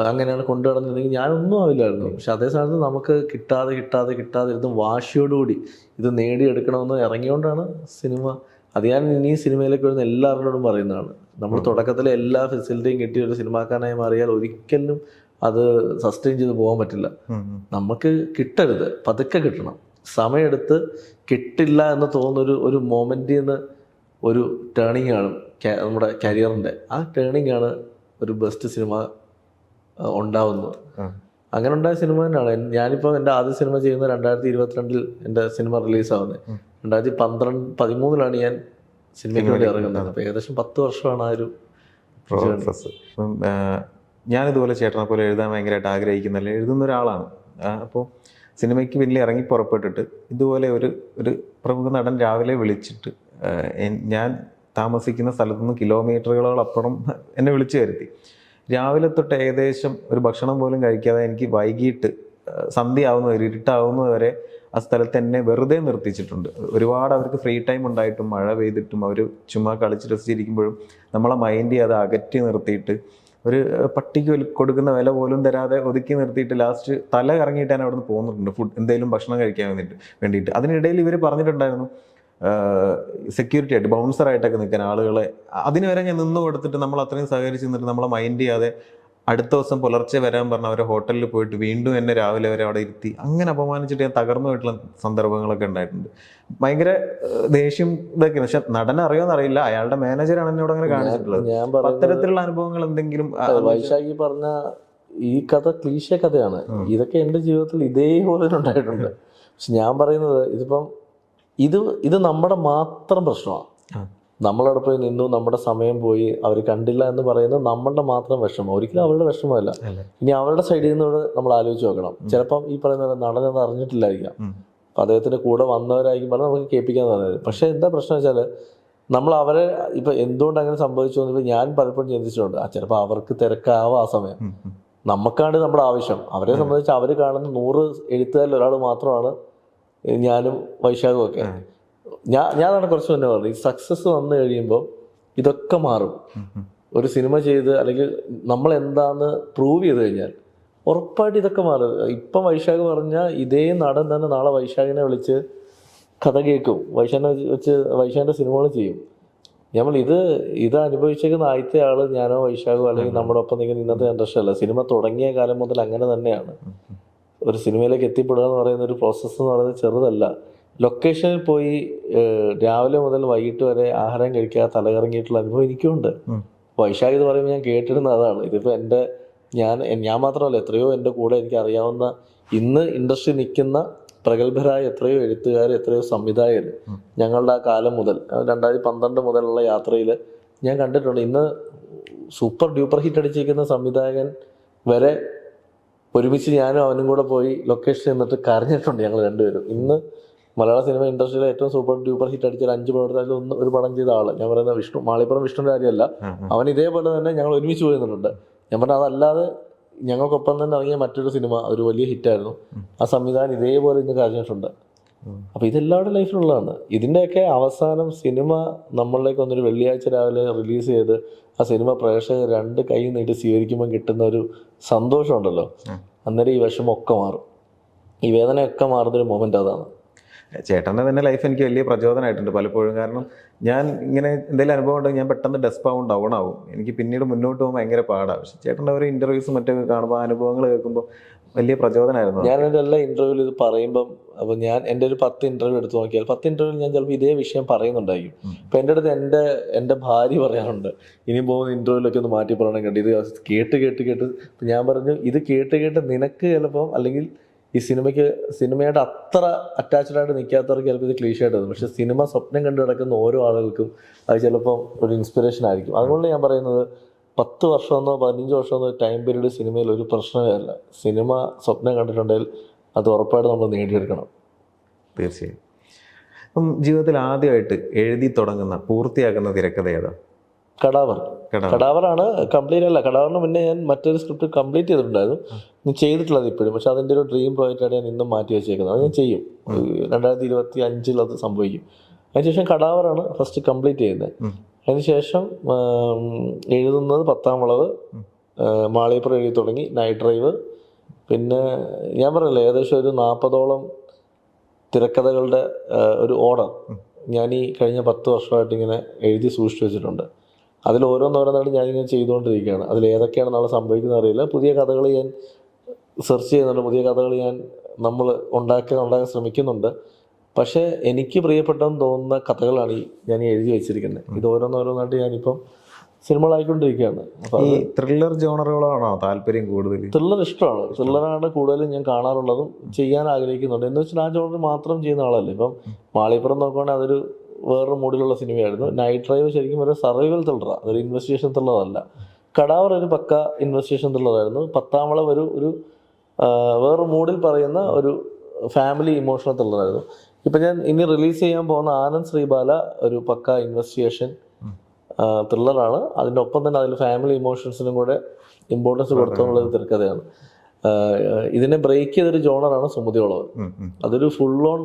അങ്ങനെയാണ് കൊണ്ടു നടന്നിരുന്നെങ്കിൽ ഞാനൊന്നും ആവില്ലായിരുന്നു. പക്ഷെ അതേ സമയത്ത് നമുക്ക് കിട്ടാതെ ഇരുന്ന് വാശിയോടുകൂടി ഇത് നേടിയെടുക്കണമെന്ന് ഇറങ്ങിയോണ്ടാണ് സിനിമ. അത് ഞാൻ ഇനി സിനിമയിലേക്ക് വരുന്ന എല്ലാവരോടും പറയുന്നതാണ്. നമ്മൾ തുടക്കത്തിലെ എല്ലാ ഫെസിലിറ്റിയും കിട്ടിയ ഒരു സിനിമാക്കാരനായി മാറിയാൽ ഒരിക്കലും അത് സസ്റ്റെയിൻ ചെയ്ത് പോകാൻ പറ്റില്ല. നമുക്ക് കിട്ടരുത്, പതുക്കെ കിട്ടണം. സമയമെടുത്ത് കിട്ടില്ല എന്ന് തോന്നുന്നൊരു ഒരു മൊമെൻറ്റിൽ നിന്ന് ഒരു ടേണിംഗ് ആണ് നമ്മുടെ കരിയറിൻ്റെ. ആ ടേണിംഗ് ആണ് ഒരു ബെസ്റ്റ് സിനിമ ഉണ്ടാവുന്നത്. അങ്ങനെ ഉണ്ടായ സിനിമ തന്നെയാണ്. ഞാനിപ്പോൾ എൻ്റെ ആദ്യ സിനിമ ചെയ്യുന്നത് 2022 എൻ്റെ സിനിമ റിലീസാവുന്നത്. 2013 ഞാൻ സിനിമയ്ക്ക് വേണ്ടി ഇറങ്ങുന്നത്. അപ്പോൾ ഏകദേശം 10 വർഷമാണ് ആ ഒരു പ്രോസസ്. ഞാനിതുപോലെ ചേട്ടനെ പോലെ എഴുതാൻ ഭയങ്കരമായിട്ട് ആഗ്രഹിക്കുന്നല്ലേ, എഴുതുന്ന ഒരാളാണ്. അപ്പോൾ സിനിമയ്ക്ക് വലിയ ഇറങ്ങി പുറപ്പെട്ടിട്ട് ഇതുപോലെ ഒരു പ്രമുഖ നടൻ രാവിലെ വിളിച്ചിട്ട് ഞാൻ താമസിക്കുന്ന സ്ഥലത്തു നിന്ന് കിലോമീറ്ററുകളോളപ്പുറം എന്നെ വിളിച്ചു വരുത്തി. രാവിലെ തൊട്ട് ഏകദേശം ഒരു ഭക്ഷണം പോലും കഴിക്കാതെ എനിക്ക് വൈകിട്ട് ഇരുട്ടാവുന്നത് വരെ ആ സ്ഥലത്ത് എന്നെ വെറുതെ നിർത്തിച്ചിട്ടുണ്ട്. ഒരുപാട് അവർക്ക് ഫ്രീ ടൈം ഉണ്ടായിട്ടും മഴ പെയ്തിട്ടും അവർ ചുമ്മാ കളിച്ച് രസിച്ചിരിക്കുമ്പോഴും നമ്മളെ മൈൻഡ് അത് അകറ്റി നിർത്തിയിട്ട് ഒരു പട്ടിക്ക് കൊടുക്കുന്ന വില പോലും തരാതെ ഒതുക്കി നിർത്തിയിട്ട് ലാസ്റ്റ് തല കറങ്ങിയിട്ട് ഞാൻ അവിടെ നിന്ന് പോകുന്നുണ്ട് എന്തെങ്കിലും ഭക്ഷണം കഴിക്കാൻ വേണ്ടിയിട്ട്. അതിനിടയിൽ ഇവർ പറഞ്ഞിട്ടുണ്ടായിരുന്നു സെക്യൂരിറ്റി ആയിട്ട് ബൗൺസറായിട്ടൊക്കെ നിൽക്കാൻ ആളുകളെ. അതിന് വരെ ഞാൻ നിന്ന് കൊടുത്തിട്ട് നമ്മൾ അത്രയും സഹകരിച്ച് നിന്നിട്ട് നമ്മളെ മൈൻഡ് ചെയ്യാതെ അടുത്ത ദിവസം പുലർച്ചെ വരാൻ പറഞ്ഞ അവരെ ഹോട്ടലിൽ പോയിട്ട് വീണ്ടും എന്നെ രാവിലെ വരെ അവിടെ ഇരുത്തി അങ്ങനെ അപമാനിച്ചിട്ട് ഞാൻ തകർന്നു പോയിട്ടുള്ള സന്ദർഭങ്ങളൊക്കെ ഉണ്ടായിട്ടുണ്ട്. ഭയങ്കര ദേഷ്യം ഇതൊക്കെയാണ്. പക്ഷെ നടനെ അറിയുമെന്നറിയില്ല, അയാളുടെ മാനേജറാണ് എന്നോട് അങ്ങനെ കാണിച്ചിട്ടുള്ളത്. അത്തരത്തിലുള്ള അനുഭവങ്ങൾ എന്തെങ്കിലും? വൈശാഖി പറഞ്ഞ ഈ കഥ ക്ലീശ കഥയാണ്. ഇതൊക്കെ എൻ്റെ ജീവിതത്തിൽ ഇതേപോലെ ഉണ്ടായിട്ടുണ്ട്. പക്ഷെ ഞാൻ പറയുന്നത് ഇത് നമ്മുടെ മാത്രം പ്രശ്നമാണ്. നമ്മളവിടെ പോയി നിന്നു, നമ്മുടെ സമയം പോയി, അവർ കണ്ടില്ല എന്ന് പറയുന്നത് നമ്മളുടെ മാത്രം വിഷമം, ഒരിക്കലും അവരുടെ വിഷമമല്ല. ഇനി അവരുടെ സൈഡിൽ നിന്ന് നമ്മൾ ആലോചിച്ച് നോക്കണം. ചിലപ്പം ഈ പറയുന്ന നടനെന്ന് അറിഞ്ഞിട്ടില്ലായിരിക്കാം, അപ്പം അദ്ദേഹത്തിൻ്റെ കൂടെ വന്നവരായിരിക്കും പറഞ്ഞാൽ നമുക്ക് കേൾപ്പിക്കാൻ പറഞ്ഞത്. പക്ഷേ എന്താ പ്രശ്നം വെച്ചാൽ നമ്മൾ അവരെ ഇപ്പം എന്തുകൊണ്ട് അങ്ങനെ സംഭവിച്ചു എന്നിപ്പോൾ ഞാൻ പലപ്പോഴും ചിന്തിച്ചിട്ടുണ്ട്. ചിലപ്പോൾ അവർക്ക് തിരക്കാവാം ആ സമയം, നമുക്കാണ് നമ്മുടെ ആവശ്യം. അവരെ സംബന്ധിച്ച് അവർ കാണുന്ന 100 എഴുത്തുകാരിൽ ഒരാൾ മാത്രമാണ് ഞാനും വൈശാഖും ഒക്കെ. ഞാനാണ് കുറച്ച് മുന്നേ പറഞ്ഞത്, ഈ സക്സസ് വന്നു കഴിയുമ്പോൾ ഇതൊക്കെ മാറും. ഒരു സിനിമ ചെയ്ത് അല്ലെങ്കിൽ നമ്മൾ എന്താന്ന് പ്രൂവ് ചെയ്ത് കഴിഞ്ഞാൽ ഉറപ്പായിട്ട് ഇതൊക്കെ മാറും. ഇപ്പം വൈശാഖ് പറഞ്ഞാൽ ഇതേ നടൻ തന്നെ നാളെ വൈശാഖിനെ വിളിച്ച് കഥ കേൾക്കും, വൈശാഖിൻ്റെ സിനിമകൾ ചെയ്യും. നമ്മൾ ഇത് അനുഭവിച്ചേക്കുന്ന ആദ്യത്തെ ആൾ ഞാനോ വൈശാഖോ അല്ലെങ്കിൽ നമ്മുടെ ഒപ്പം നിൽക്കുന്ന ഇന്നത്തെ ജനറേഷൻ അല്ല. സിനിമ തുടങ്ങിയ കാലം മുതൽ അങ്ങനെ തന്നെയാണ്. ഒരു സിനിമയിലേക്ക് എത്തിപ്പെടുക എന്ന് പറയുന്ന ഒരു പ്രോസസ്സ് എന്ന് പറയുന്നത് ചെറുതല്ല. ലൊക്കേഷനിൽ പോയി രാവിലെ മുതൽ വൈകിട്ട് വരെ ആഹാരം കഴിക്കാതെ തലകറങ്ങിയിട്ടുള്ള അനുഭവം എനിക്കുണ്ട്. വൈശാഖ് ഇത് പറയുമ്പോൾ ഞാൻ കേട്ടിരുന്ന അതാണ്. ഇതിപ്പോൾ ഞാൻ മാത്രമല്ല, എത്രയോ എൻ്റെ കൂടെ എനിക്ക് അറിയാവുന്ന ഇന്ന് ഇൻഡസ്ട്രി നിൽക്കുന്ന പ്രഗത്ഭരായ എത്രയോ എഴുത്തുകാർ, എത്രയോ സംവിധായകർ ഞങ്ങളുടെ ആ കാലം മുതൽ 2012 മുതലുള്ള യാത്രയിൽ ഞാൻ കണ്ടിട്ടുണ്ട്. ഇന്ന് സൂപ്പർ ഡ്യൂപ്പർ ഹിറ്റ് അടിച്ചിരിക്കുന്ന സംവിധായകൻ വരെ ഒരുമിച്ച് ഞാനും അവനും കൂടെ പോയി ലൊക്കേഷനിൽ നിന്നിട്ട് കരഞ്ഞിട്ടുണ്ട് ഞങ്ങൾ രണ്ടുപേരും. ഇന്ന് മലയാള സിനിമ ഇൻഡസ്ട്രിയിലെ ഏറ്റവും സൂപ്പർ ഡ്യൂപ്പർ ഹിറ്റ് അടിച്ച 5 പടത്തിൽ ഒരു പടം ചെയ്ത ആള് ഞാൻ പറയുന്നത് വിഷ്ണു, മാളിപ്പുറം വിഷ്ണുവിൻ്റെ കാര്യമല്ല, അവൻ ഇതേപോലെ തന്നെ ഞങ്ങൾ ഒരുമിച്ച് പോയി നിന്നിട്ടുണ്ട്. ഞാൻ പറഞ്ഞത് അതല്ലാതെ ഞങ്ങൾക്കൊപ്പം തന്നെ ഇറങ്ങിയ മറ്റൊരു സിനിമ ഒരു വലിയ ഹിറ്റായിരുന്നു. ആ സംവിധാനം ഇതേപോലെ ഇന്ന് കരഞ്ഞിട്ടുണ്ട്. അപ്പോൾ ഇതെല്ലാവരുടെ ലൈഫിലുള്ളതാണ്. ഇതിൻ്റെയൊക്കെ അവസാനം സിനിമ നമ്മളിലേക്ക് വന്നൊരു വെള്ളിയാഴ്ച രാവിലെ റിലീസ് ചെയ്ത് ആ സിനിമ പ്രേക്ഷകർ 2 കൈ നീട്ടി സ്വീകരിക്കുമ്പോൾ കിട്ടുന്ന ഒരു സന്തോഷമുണ്ടല്ലോ, അന്നേരം ഈ വിഷമമൊക്കെ മാറും, ഈ വേദനയൊക്കെ മാറുന്നൊരു മൊമെൻ്റ് അതാണ്. ചേട്ടൻ്റെ തന്നെ ലൈഫ് എനിക്ക് വലിയ പ്രചോദനമായിട്ടുണ്ട് പലപ്പോഴും. കാരണം ഞാൻ ഇങ്ങനെ എന്തെങ്കിലും അനുഭവം ഉണ്ടെങ്കിൽ ഞാൻ പെട്ടെന്ന് ഡെസ്പ് ആവും, ഡൗൺ ആവും, എനിക്ക് പിന്നീട് മുന്നോട്ട് പോകാൻ ഭയങ്കര പാടാണ്. പക്ഷേ ചേട്ടൻ്റെ ഓരോ ഇൻ്റർവ്യൂസും മറ്റൊക്കെ കാണുമ്പോൾ അനുഭവങ്ങൾ കേൾക്കുമ്പോൾ വലിയ പ്രചോദനമായിരുന്നു. ഞാൻ എൻ്റെ എല്ലാ ഇൻ്റർവ്യൂവിൽ ഇത് പറയുമ്പം, അപ്പോൾ ഞാൻ എൻ്റെ ഒരു 10 ഇൻ്റർവ്യൂ എടുത്ത് നോക്കിയാൽ 10 ഇൻ്റർവ്യൂവിൽ ഞാൻ ചിലപ്പോൾ ഇതേ വിഷയം പറയുന്നുണ്ടായിരിക്കും. അപ്പോൾ എൻ്റെ അടുത്ത് എൻ്റെ ഭാര്യ പറയാറുണ്ട്, ഇനി പോകുന്ന ഇൻ്റർവ്യൂവിലൊക്കെ ഒന്ന് മാറ്റി പറയണം കേട്ടോ, ഇത് കേട്ട് ഞാൻ പറഞ്ഞു, ഇത് കേട്ട് നിനക്ക് ചിലപ്പം അല്ലെങ്കിൽ ഈ സിനിമയുടെ അത്ര അറ്റാച്ച്ഡ് ആയിട്ട് നിൽക്കാത്തവർക്ക് ചിലപ്പോൾ ഇത് ക്ലീഷായിട്ട് തോന്നും. പക്ഷേ സിനിമ സ്വപ്നം കണ്ടു കിടക്കുന്ന ഓരോ ആളുകൾക്കും അത് ചിലപ്പം ഒരു ഇൻസ്പിറേഷൻ ആയിരിക്കും. അതുകൊണ്ട് ഞാൻ പറയുന്നത് 10 വർഷമെന്നോ 15 വർഷമെന്നോ ടൈം പീരീഡ് സിനിമയിൽ ഒരു പ്രശ്നമേ അല്ല. സിനിമ സ്വപ്നം കണ്ടിട്ടുണ്ടെങ്കിൽ അത് ഉറപ്പായിട്ട് നമ്മൾ നേടിയെടുക്കണം. തീർച്ചയായും. അപ്പം ജീവിതത്തിൽ ആദ്യമായിട്ട് എഴുതി തുടങ്ങുന്ന പൂർത്തിയാക്കുന്ന തിരക്കഥ ഏതാ? കടാവറാണ്. കംപ്ലീറ്റ് അല്ല, കടാവറിന് മുന്നേ ഞാൻ മറ്റൊരു സ്ക്രിപ്റ്റ് കംപ്ലീറ്റ് ചെയ്തിട്ടുണ്ടായിരുന്നു. ഞാൻ ചെയ്തിട്ടുള്ളത് ഇപ്പോഴും, പക്ഷെ അതിൻ്റെ ഒരു ഡ്രീം പ്രോജക്റ്റാണ് ഞാൻ ഇന്നും മാറ്റി വെച്ചേക്കുന്നത്. അത് ഞാൻ ചെയ്യും, 2025 അത് സംഭവിക്കും. അതിനുശേഷം കടാവറാണ് ഫസ്റ്റ് കംപ്ലീറ്റ് ചെയ്യുന്നത്. അതിനുശേഷം എഴുതുന്നത് 10-ാം വളവ്, മാളികപ്പുറം എഴുതി തുടങ്ങി, നൈറ്റ് ഡ്രൈവ്, പിന്നെ ഞാൻ പറഞ്ഞില്ലേ ഏകദേശം ഒരു 40ഓളം തിരക്കഥകളുടെ ഒരു ഓർഡർ ഞാൻ ഈ കഴിഞ്ഞ 10 വർഷമായിട്ട് ഇങ്ങനെ എഴുതി സൂക്ഷിച്ചു വെച്ചിട്ടുണ്ട്. അതിൽ ഓരോന്നോരോന്നായിട്ട് ഞാനിങ്ങനെ ചെയ്തുകൊണ്ടിരിക്കുകയാണ്. അതിൽ ഏതൊക്കെയാണ് നാളെ സംഭവിക്കുന്നത് അറിയില്ല. പുതിയ കഥകൾ ഞാൻ സെർച്ച് ചെയ്യുന്നുണ്ട്, പുതിയ കഥകൾ നമ്മൾ ഉണ്ടാക്കാൻ ശ്രമിക്കുന്നുണ്ട്. പക്ഷേ എനിക്ക് പ്രിയപ്പെട്ടെന്ന് തോന്നുന്ന കഥകളാണ് ഞാൻ എഴുതി വെച്ചിരിക്കുന്നത്. ഇത് ഓരോന്നോരോന്നായിട്ട് ഞാനിപ്പം സിനിമകളായിക്കൊണ്ടിരിക്കുകയാണ്. അപ്പോൾ ഈ ത്രില്ലർ ജോണറുകളാണോ താല്പര്യം കൂടുതൽ? ത്രില്ലർ ഇഷ്ടമാണ്. ത്രില്ലറാണ് കൂടുതലും ഞാൻ കാണാറുള്ളതും ചെയ്യാൻ ആഗ്രഹിക്കുന്നുണ്ട്. എന്ന് വെച്ചാൽ ആ ജോണർ മാത്രം ചെയ്യുന്ന ആളല്ലേ. ഇപ്പം മാളികപ്പുറം നോക്കുകയാണെങ്കിൽ അതൊരു വേറൊരു മൂഡിലുള്ള സിനിമയായിരുന്നു. നൈറ്റ് ഡ്രൈവ് ശരിക്കും ഒരു സർവൈവൽ ത്രില്ലറാണ്, അതൊരു ഇൻവെസ്റ്റിഗേഷൻ ത്രില്ലറല്ല. കടാവർ ഒരു പക്ക ഇൻവെസ്റ്റിഗേഷൻ ത്രില്ലറായിരുന്നു. 10-ാം വളവ് ഒരു വേറൊരു മൂഡിൽ പറയുന്ന ഒരു ഫാമിലി ഇമോഷണൽ ത്രില്ലറായിരുന്നു. ഇപ്പം ഞാൻ ഇനി റിലീസ് ചെയ്യാൻ പോകുന്ന ആനന്ദ് ശ്രീബാല ഒരു പക്ക ഇൻവെസ്റ്റിഗേഷൻ ത്രില്ലറാണ്. അതിൻ്റെ ഒപ്പം തന്നെ അതിൽ ഫാമിലി ഇമോഷൻസിനും കൂടെ ഇമ്പോർട്ടൻസ് കൊടുത്തുള്ളൊരു തിരക്കഥയാണ്. ഇതിനെ ബ്രേക്ക് ചെയ്തൊരു ജോണറാണ് സുമതി വളവ്. അതൊരു ഫുൾ ഓൺ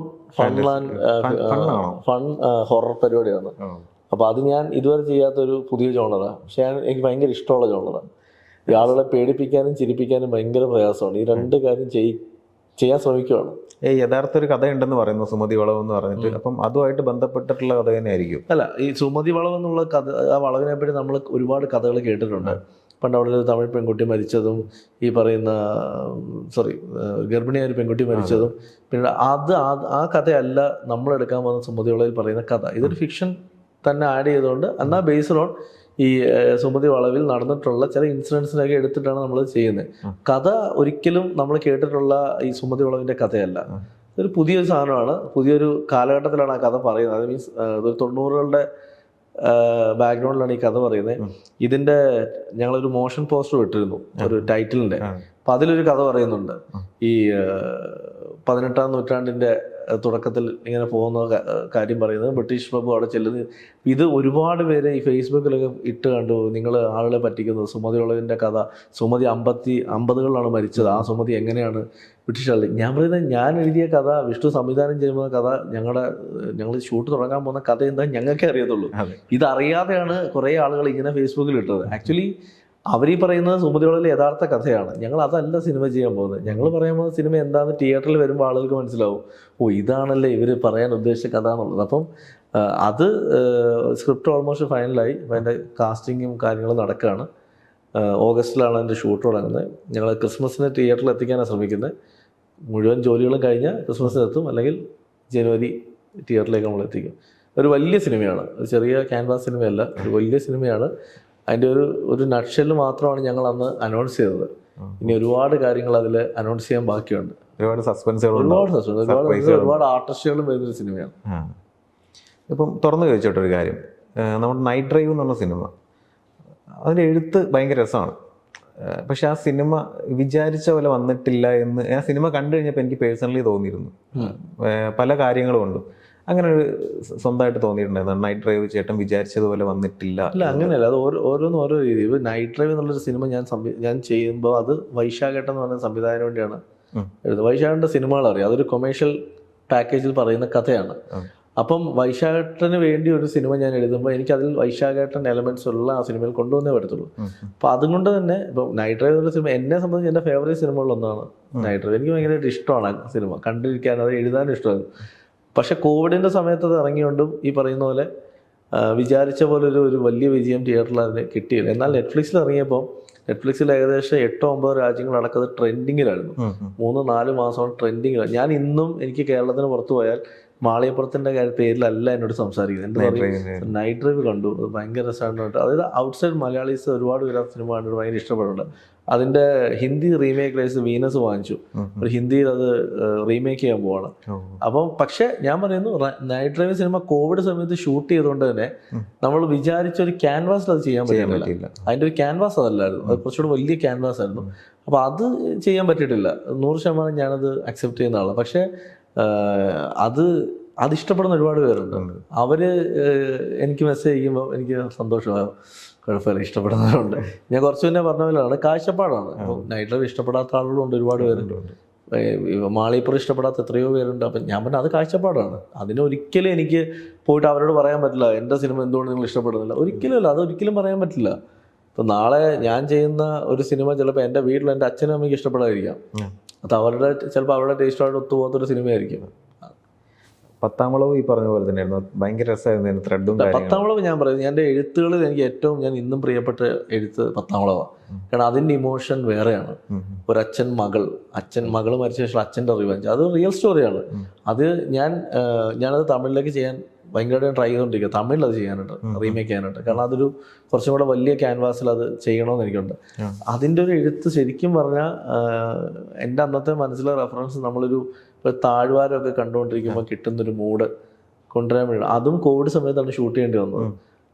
ഫൺ ഹൊറർ പരിപാടിയാണ്. അപ്പോൾ അത് ഞാൻ ഇതുവരെ ചെയ്യാത്തൊരു പുതിയ ജോണറാണ്. പക്ഷേ എനിക്ക് ഭയങ്കര ഇഷ്ടമുള്ള ജോണറാണ്. ഈ ആളുകളെ പേടിപ്പിക്കാനും ചിരിപ്പിക്കാനും ഭയങ്കര പ്രയാസമാണ്. ഈ 2 കാര്യം ചെയ്യാൻ ശ്രമിക്കുകയാണ്. യഥാർത്ഥ ഒരു കഥയുണ്ടെന്ന് പറയുന്നു സുമതി വളവ് എന്ന് പറഞ്ഞിട്ട്. അപ്പം അതുമായിട്ട് ബന്ധപ്പെട്ടിട്ടുള്ള കഥ തന്നെയായിരിക്കും? അല്ല, ഈ സുമതി വളവ് എന്നുള്ള കഥ, ആ വളവിനെ പറ്റി നമ്മൾ ഒരുപാട് കഥകൾ കേട്ടിട്ടുണ്ട്. പണ്ട് അവിടെ ഒരു തമിഴ് പെൺകുട്ടി മരിച്ചതും, ഈ പറയുന്ന ഗർഭിണിയായ ഒരു പെൺകുട്ടി മരിച്ചതും, പിന്നെ ആ കഥയല്ല നമ്മളെടുക്കാൻ പോകുന്ന സുമതി വളവിൽ പറയുന്ന കഥ. ഇതൊരു ഫിക്ഷൻ തന്നെ ആഡ് ചെയ്തുകൊണ്ട് എന്നാൽ ബേസ്ഡ് ഓൺ ഈ സുമതി വളവിൽ നടന്നിട്ടുള്ള ചില ഇൻസിഡൻസിനൊക്കെ എടുത്തിട്ടാണ് നമ്മൾ ചെയ്യുന്നത്. കഥ ഒരിക്കലും നമ്മൾ കേട്ടിട്ടുള്ള ഈ സുമതി വളവിൻ്റെ കഥയല്ല. ഇതൊരു പുതിയൊരു സാധനമാണ്, പുതിയൊരു കാലഘട്ടത്തിലാണ് ആ കഥ പറയുന്നത്. അത് മീൻസ് ഒരു 90കളുടെ ബാക്ക്ഗ്രൗണ്ടിലാണ് ഈ കഥ പറയുന്നത്. ഇതിൻ്റെ ഞങ്ങളൊരു മോഷൻ പോസ്റ്റർ വിട്ടിരുന്നു ഒരു ടൈറ്റിലിൻ്റെ. അപ്പം അതിലൊരു കഥ പറയുന്നുണ്ട്. ഈ 18-ാം നൂറ്റാണ്ടിൻ്റെ തുടക്കത്തിൽ ഇങ്ങനെ പോകുന്ന കാര്യം പറയുന്നത്, ബ്രിട്ടീഷ് പ്രഭു അവിടെ ചെല്ലുന്നത്. ഇത് ഒരുപാട് പേര് ഈ ഫേസ്ബുക്കിലൊക്കെ ഇട്ട് കണ്ടു, നിങ്ങൾ ആളുകളെ പറ്റിക്കുന്നത്. സുമതി വളവിൻ്റെ കഥ, സുമതി 50കളിലാണ് മരിച്ചത്, ആ സുമതി എങ്ങനെയാണ് ബ്രിട്ടീഷ് ആൾ. ഞാൻ പറയുന്നത്, ഞാൻ എഴുതിയ കഥ, വിഷ്ണു സംവിധാനം ചെയ്യുന്ന കഥ, ഞങ്ങൾ ഷൂട്ട് തുടങ്ങാൻ പോകുന്ന കഥ എന്താ ഞങ്ങൾക്കേ അറിയത്തുള്ളൂ. ഇതറിയാതെയാണ് കുറേ ആളുകൾ ഇങ്ങനെ ഫേസ്ബുക്കിൽ ഇട്ടത്. ആക്ച്വലി അവരീ പറയുന്നത് സുമതി വളവിലെ യഥാർത്ഥ കഥയാണ്. ഞങ്ങൾ അതല്ല സിനിമ ചെയ്യാൻ പോകുന്നത്. ഞങ്ങൾ പറയാൻ പോകുന്ന സിനിമ എന്താണെന്ന് തിയേറ്ററിൽ വരുമ്പോൾ ആളുകൾക്ക് മനസ്സിലാവും, ഇതാണല്ലേ ഇവർ പറയാൻ ഉദ്ദേശിച്ച കഥ എന്നുള്ളത്. അപ്പം അത് സ്ക്രിപ്റ്റ് ഓൾമോസ്റ്റ് ഫൈനലായി. അപ്പം അതിൻ്റെ കാസ്റ്റിങ്ങും കാര്യങ്ങളും നടക്കുകയാണ്. ഓഗസ്റ്റിലാണ് അതിൻ്റെ ഷൂട്ട് തുടങ്ങുന്നത്. ഞങ്ങൾ ക്രിസ്മസിന് തിയേറ്ററിൽ എത്തിക്കാനാണ് ശ്രമിക്കുന്നത്. മുഴുവൻ ജോലികളും കഴിഞ്ഞാൽ ക്രിസ്മസിനെത്തും, അല്ലെങ്കിൽ ജനുവരി തിയേറ്ററിലേക്ക് നമ്മൾ എത്തിക്കും. ഒരു വലിയ സിനിമയാണ്, ഒരു ചെറിയ ക്യാൻവാസ് സിനിമയല്ല, ഒരു വലിയ സിനിമയാണ്. അതിൻ്റെ ഒരു നട്ട്ഷെല്ല് മാത്രമാണ് ഞങ്ങൾ അന്ന് അനൗൺസ് ചെയ്തത്. ഇനി ഒരുപാട് കാര്യങ്ങൾ അതിൽ അനൗൺസ് ചെയ്യാൻ ബാക്കിയുണ്ട്. ഒരുപാട് ഒരുപാട് ആർട്ടിസ്റ്റുകളും വരുന്നൊരു സിനിമയാണ്. ഇപ്പം തുറന്നു ചോദിച്ചോട്ടൊരു കാര്യം, നമ്മുടെ നൈറ്റ് ഡ്രൈവ് എന്ന് പറഞ്ഞ സിനിമ, അതിൻ്റെ എഴുത്ത് ഭയങ്കര രസമാണ്. പക്ഷെ ആ സിനിമ വിചാരിച്ച പോലെ വന്നിട്ടില്ല എന്ന് ആ സിനിമ കണ്ടു കഴിഞ്ഞപ്പോൾ എനിക്ക് പേഴ്സണലി തോന്നിയിരുന്നു. പല കാര്യങ്ങളും ഉണ്ട്. അങ്ങനെ ഒരു സ്വന്തമായിട്ട് തോന്നിയിട്ടുണ്ടായിരുന്നു, നൈറ്റ് ഡ്രൈവ് ചേട്ടൻ വിചാരിച്ചതുപോലെ വന്നിട്ടില്ല. അല്ല, അങ്ങനെയല്ല, അത് ഓരോന്നും ഓരോ രീതി. ഇപ്പോൾ നൈറ്റ് ഡ്രൈവ് എന്നുള്ളൊരു സിനിമ ഞാൻ ചെയ്യുമ്പോൾ അത് വൈശാഖേട്ടൻ എന്ന് പറഞ്ഞ സംവിധായകന് വേണ്ടിയാണ് എഴുതുന്നത്. വൈശാഖേട്ടൻ്റെ സിനിമകൾ അറിയാം, അതൊരു കൊമേഴ്ഷ്യൽ പാക്കേജിൽ പറയുന്ന കഥയാണ്. അപ്പം വൈശാഖേട്ടന് വേണ്ടി ഒരു സിനിമ ഞാൻ എഴുതുമ്പോൾ എനിക്കതിൽ വൈശാഖേട്ടൻ എലമെന്റ്സ് ഉള്ള ആ സിനിമയിൽ കൊണ്ടുവന്നേ പറ്റത്തുള്ളൂ. അപ്പം അതുകൊണ്ട് തന്നെ ഇപ്പം നൈറ്റ് ഡ്രൈവ് എന്നുള്ള സിനിമ എന്നെ സംബന്ധിച്ച് എൻ്റെ ഫേവറേറ്റ് സിനിമകളിലൊന്നാണ് നൈറ്റ് ഡ്രൈവ്. എനിക്ക് ഭയങ്കരമായിട്ട് ഇഷ്ടമാണ് ആ സിനിമ, കണ്ടിരിക്കാനും അത് എഴുതാനും ഇഷ്ടമാണ്. പക്ഷെ കോവിഡിൻ്റെ സമയത്ത് അത് ഇറങ്ങിയോണ്ടും ഈ പറയുന്ന പോലെ വിചാരിച്ച പോലെ ഒരു വലിയ വിജയം തിയേറ്ററിൽ അതിന് കിട്ടിയില്ല. എന്നാൽ നെറ്റ്ഫ്ലിക്സിൽ ഇറങ്ങിയപ്പോൾ നെറ്റ്ഫ്ലിക്സിൽ ഏകദേശം 8-9 രാജ്യങ്ങളടക്കത് ട്രെൻഡിങ്ങിലായിരുന്നു. 3-4 മാസമാണ് ട്രെൻഡിങ്ങിലാണ്. ഞാൻ ഇന്നും എനിക്ക് കേരളത്തിന് പുറത്തു പോയാൽ മാളികപ്പുറത്തിൻ്റെ പേരിലല്ല എന്നോട് സംസാരിക്കുന്നത്. എന്ത് പറയും, നൈറ്റ് ഡ്രൈവ് കണ്ടു, അത് ഭയങ്കര രസമാണ്. അതായത് ഔട്ട്സൈഡ് മലയാളീസ് ഒരുപാട് പേര് ആ സിനിമ കണ്ടിട്ട് ഭയങ്കര ഇഷ്ടപ്പെടുന്നുണ്ട്. അതിൻ്റെ ഹിന്ദി റീമേക്ക് റൈസ് വീനസ് വാങ്ങിച്ചു, ഒരു ഹിന്ദിയിൽ അത് റീമേക്ക് ചെയ്യാൻ പോവാണ്. അപ്പം പക്ഷെ ഞാൻ പറയുന്നു, നൈറ്റ് ഡ്രൈവ് സിനിമ കോവിഡ് സമയത്ത് ഷൂട്ട് ചെയ്തുകൊണ്ട് തന്നെ നമ്മൾ വിചാരിച്ച ഒരു ക്യാൻവാസിൽ അത് ചെയ്യാൻ പറ്റില്ല. അതിൻ്റെ ഒരു ക്യാൻവാസ് അതല്ലായിരുന്നു, അത് കുറച്ചുകൂടി വലിയ ക്യാൻവാസ് ആയിരുന്നു. അപ്പോൾ അത് ചെയ്യാൻ പറ്റിയിട്ടില്ല. 100% ഞാനത് അക്സെപ്റ്റ് ചെയ്യുന്ന ആളാണ്. പക്ഷേ അത് ഇഷ്ടപ്പെടുന്ന ഒരുപാട് പേരുണ്ട്. അവർ എനിക്ക് മെസ്സേജ് ചെയ്യുമ്പോൾ എനിക്ക് സന്തോഷമാകും. കുഴപ്പമില്ല, ഇഷ്ടപ്പെടുന്നവരുണ്ട്. ഞാൻ കുറച്ച് മുന്നേ പറഞ്ഞ പോലെയാണ്, കാഴ്ചപ്പാടാണ്. അപ്പോൾ നൈറ്റ് ഡ്രൈവ് ഇഷ്ടപ്പെടാത്ത ആളുകളുണ്ട്, ഒരുപാട് പേരുണ്ട്. മാളികപ്പുറം ഇഷ്ടപ്പെടാത്ത എത്രയോ പേരുണ്ട്. അപ്പം ഞാൻ പറഞ്ഞ അത് കാഴ്ചപ്പാടാണ്. അതിനൊരിക്കലും എനിക്ക് പോയിട്ട് അവരോട് പറയാൻ പറ്റില്ല എൻ്റെ സിനിമ എന്തുകൊണ്ട് നിങ്ങൾ ഇഷ്ടപ്പെടുന്നില്ല. ഒരിക്കലും അല്ല, അതൊരിക്കലും പറയാൻ പറ്റില്ല. ഇപ്പം നാളെ ഞാൻ ചെയ്യുന്ന ഒരു സിനിമ ചിലപ്പോൾ എൻ്റെ വീട്ടിൽ എൻ്റെ അച്ഛനും അമ്മയ്ക്ക് ഇഷ്ടപ്പെടാതിരിക്കാം. അത് ചിലപ്പോൾ അവരുടെ ടേസ്റ്റുമായിട്ട് ഒത്തുപോകാത്തൊരു സിനിമയായിരിക്കും. പത്താംവളവ് ഈ പറഞ്ഞ പോലെ തന്നെയായിരുന്നു, ഭയങ്കര രസമായിരുന്നു ത്രെഡും. പത്താംവളവ് ഞാൻ പറയുന്നത് എൻ്റെ എഴുത്തുകളിൽ എനിക്ക് ഏറ്റവും ഞാൻ ഇന്നും പ്രിയപ്പെട്ട എഴുത്ത് പത്താംവളവാണ്. കാരണം അതിൻ്റെ ഇമോഷൻ വേറെയാണ്. ഒരു അച്ഛൻ മകൾ മരിച്ച ശേഷം അച്ഛൻ്റെ റിവെഞ്ച്, അത് റിയൽ സ്റ്റോറിയാണ്. അത് ഞാനത് തമിഴിലേക്ക് ചെയ്യാൻ ഭയങ്കരമായിട്ട് ട്രൈ ചെയ്തുകൊണ്ടിരിക്കുക, തമിഴിൽ അത് ചെയ്യാനായിട്ട്, റീമേക്ക് ചെയ്യാനായിട്ട്. കാരണം അതൊരു കുറച്ചും കൂടെ വലിയ ക്യാൻവാസിൽ അത് ചെയ്യണമെന്ന് എനിക്കുണ്ട്. അതിൻ്റെ ഒരു എഴുത്ത് ശരിക്കും പറഞ്ഞാൽ എൻ്റെ അന്നത്തെ മനസ്സിലെ റെഫറൻസ് നമ്മളൊരു ഇപ്പോൾ താഴ്വാരമൊക്കെ കണ്ടുകൊണ്ടിരിക്കുമ്പോൾ കിട്ടുന്നൊരു മൂഡ് കൊണ്ടുവരാൻ വേണ്ടി, അതും കോവിഡ് സമയത്താണ് ഷൂട്ട് ചെയ്യേണ്ടി വന്നത്.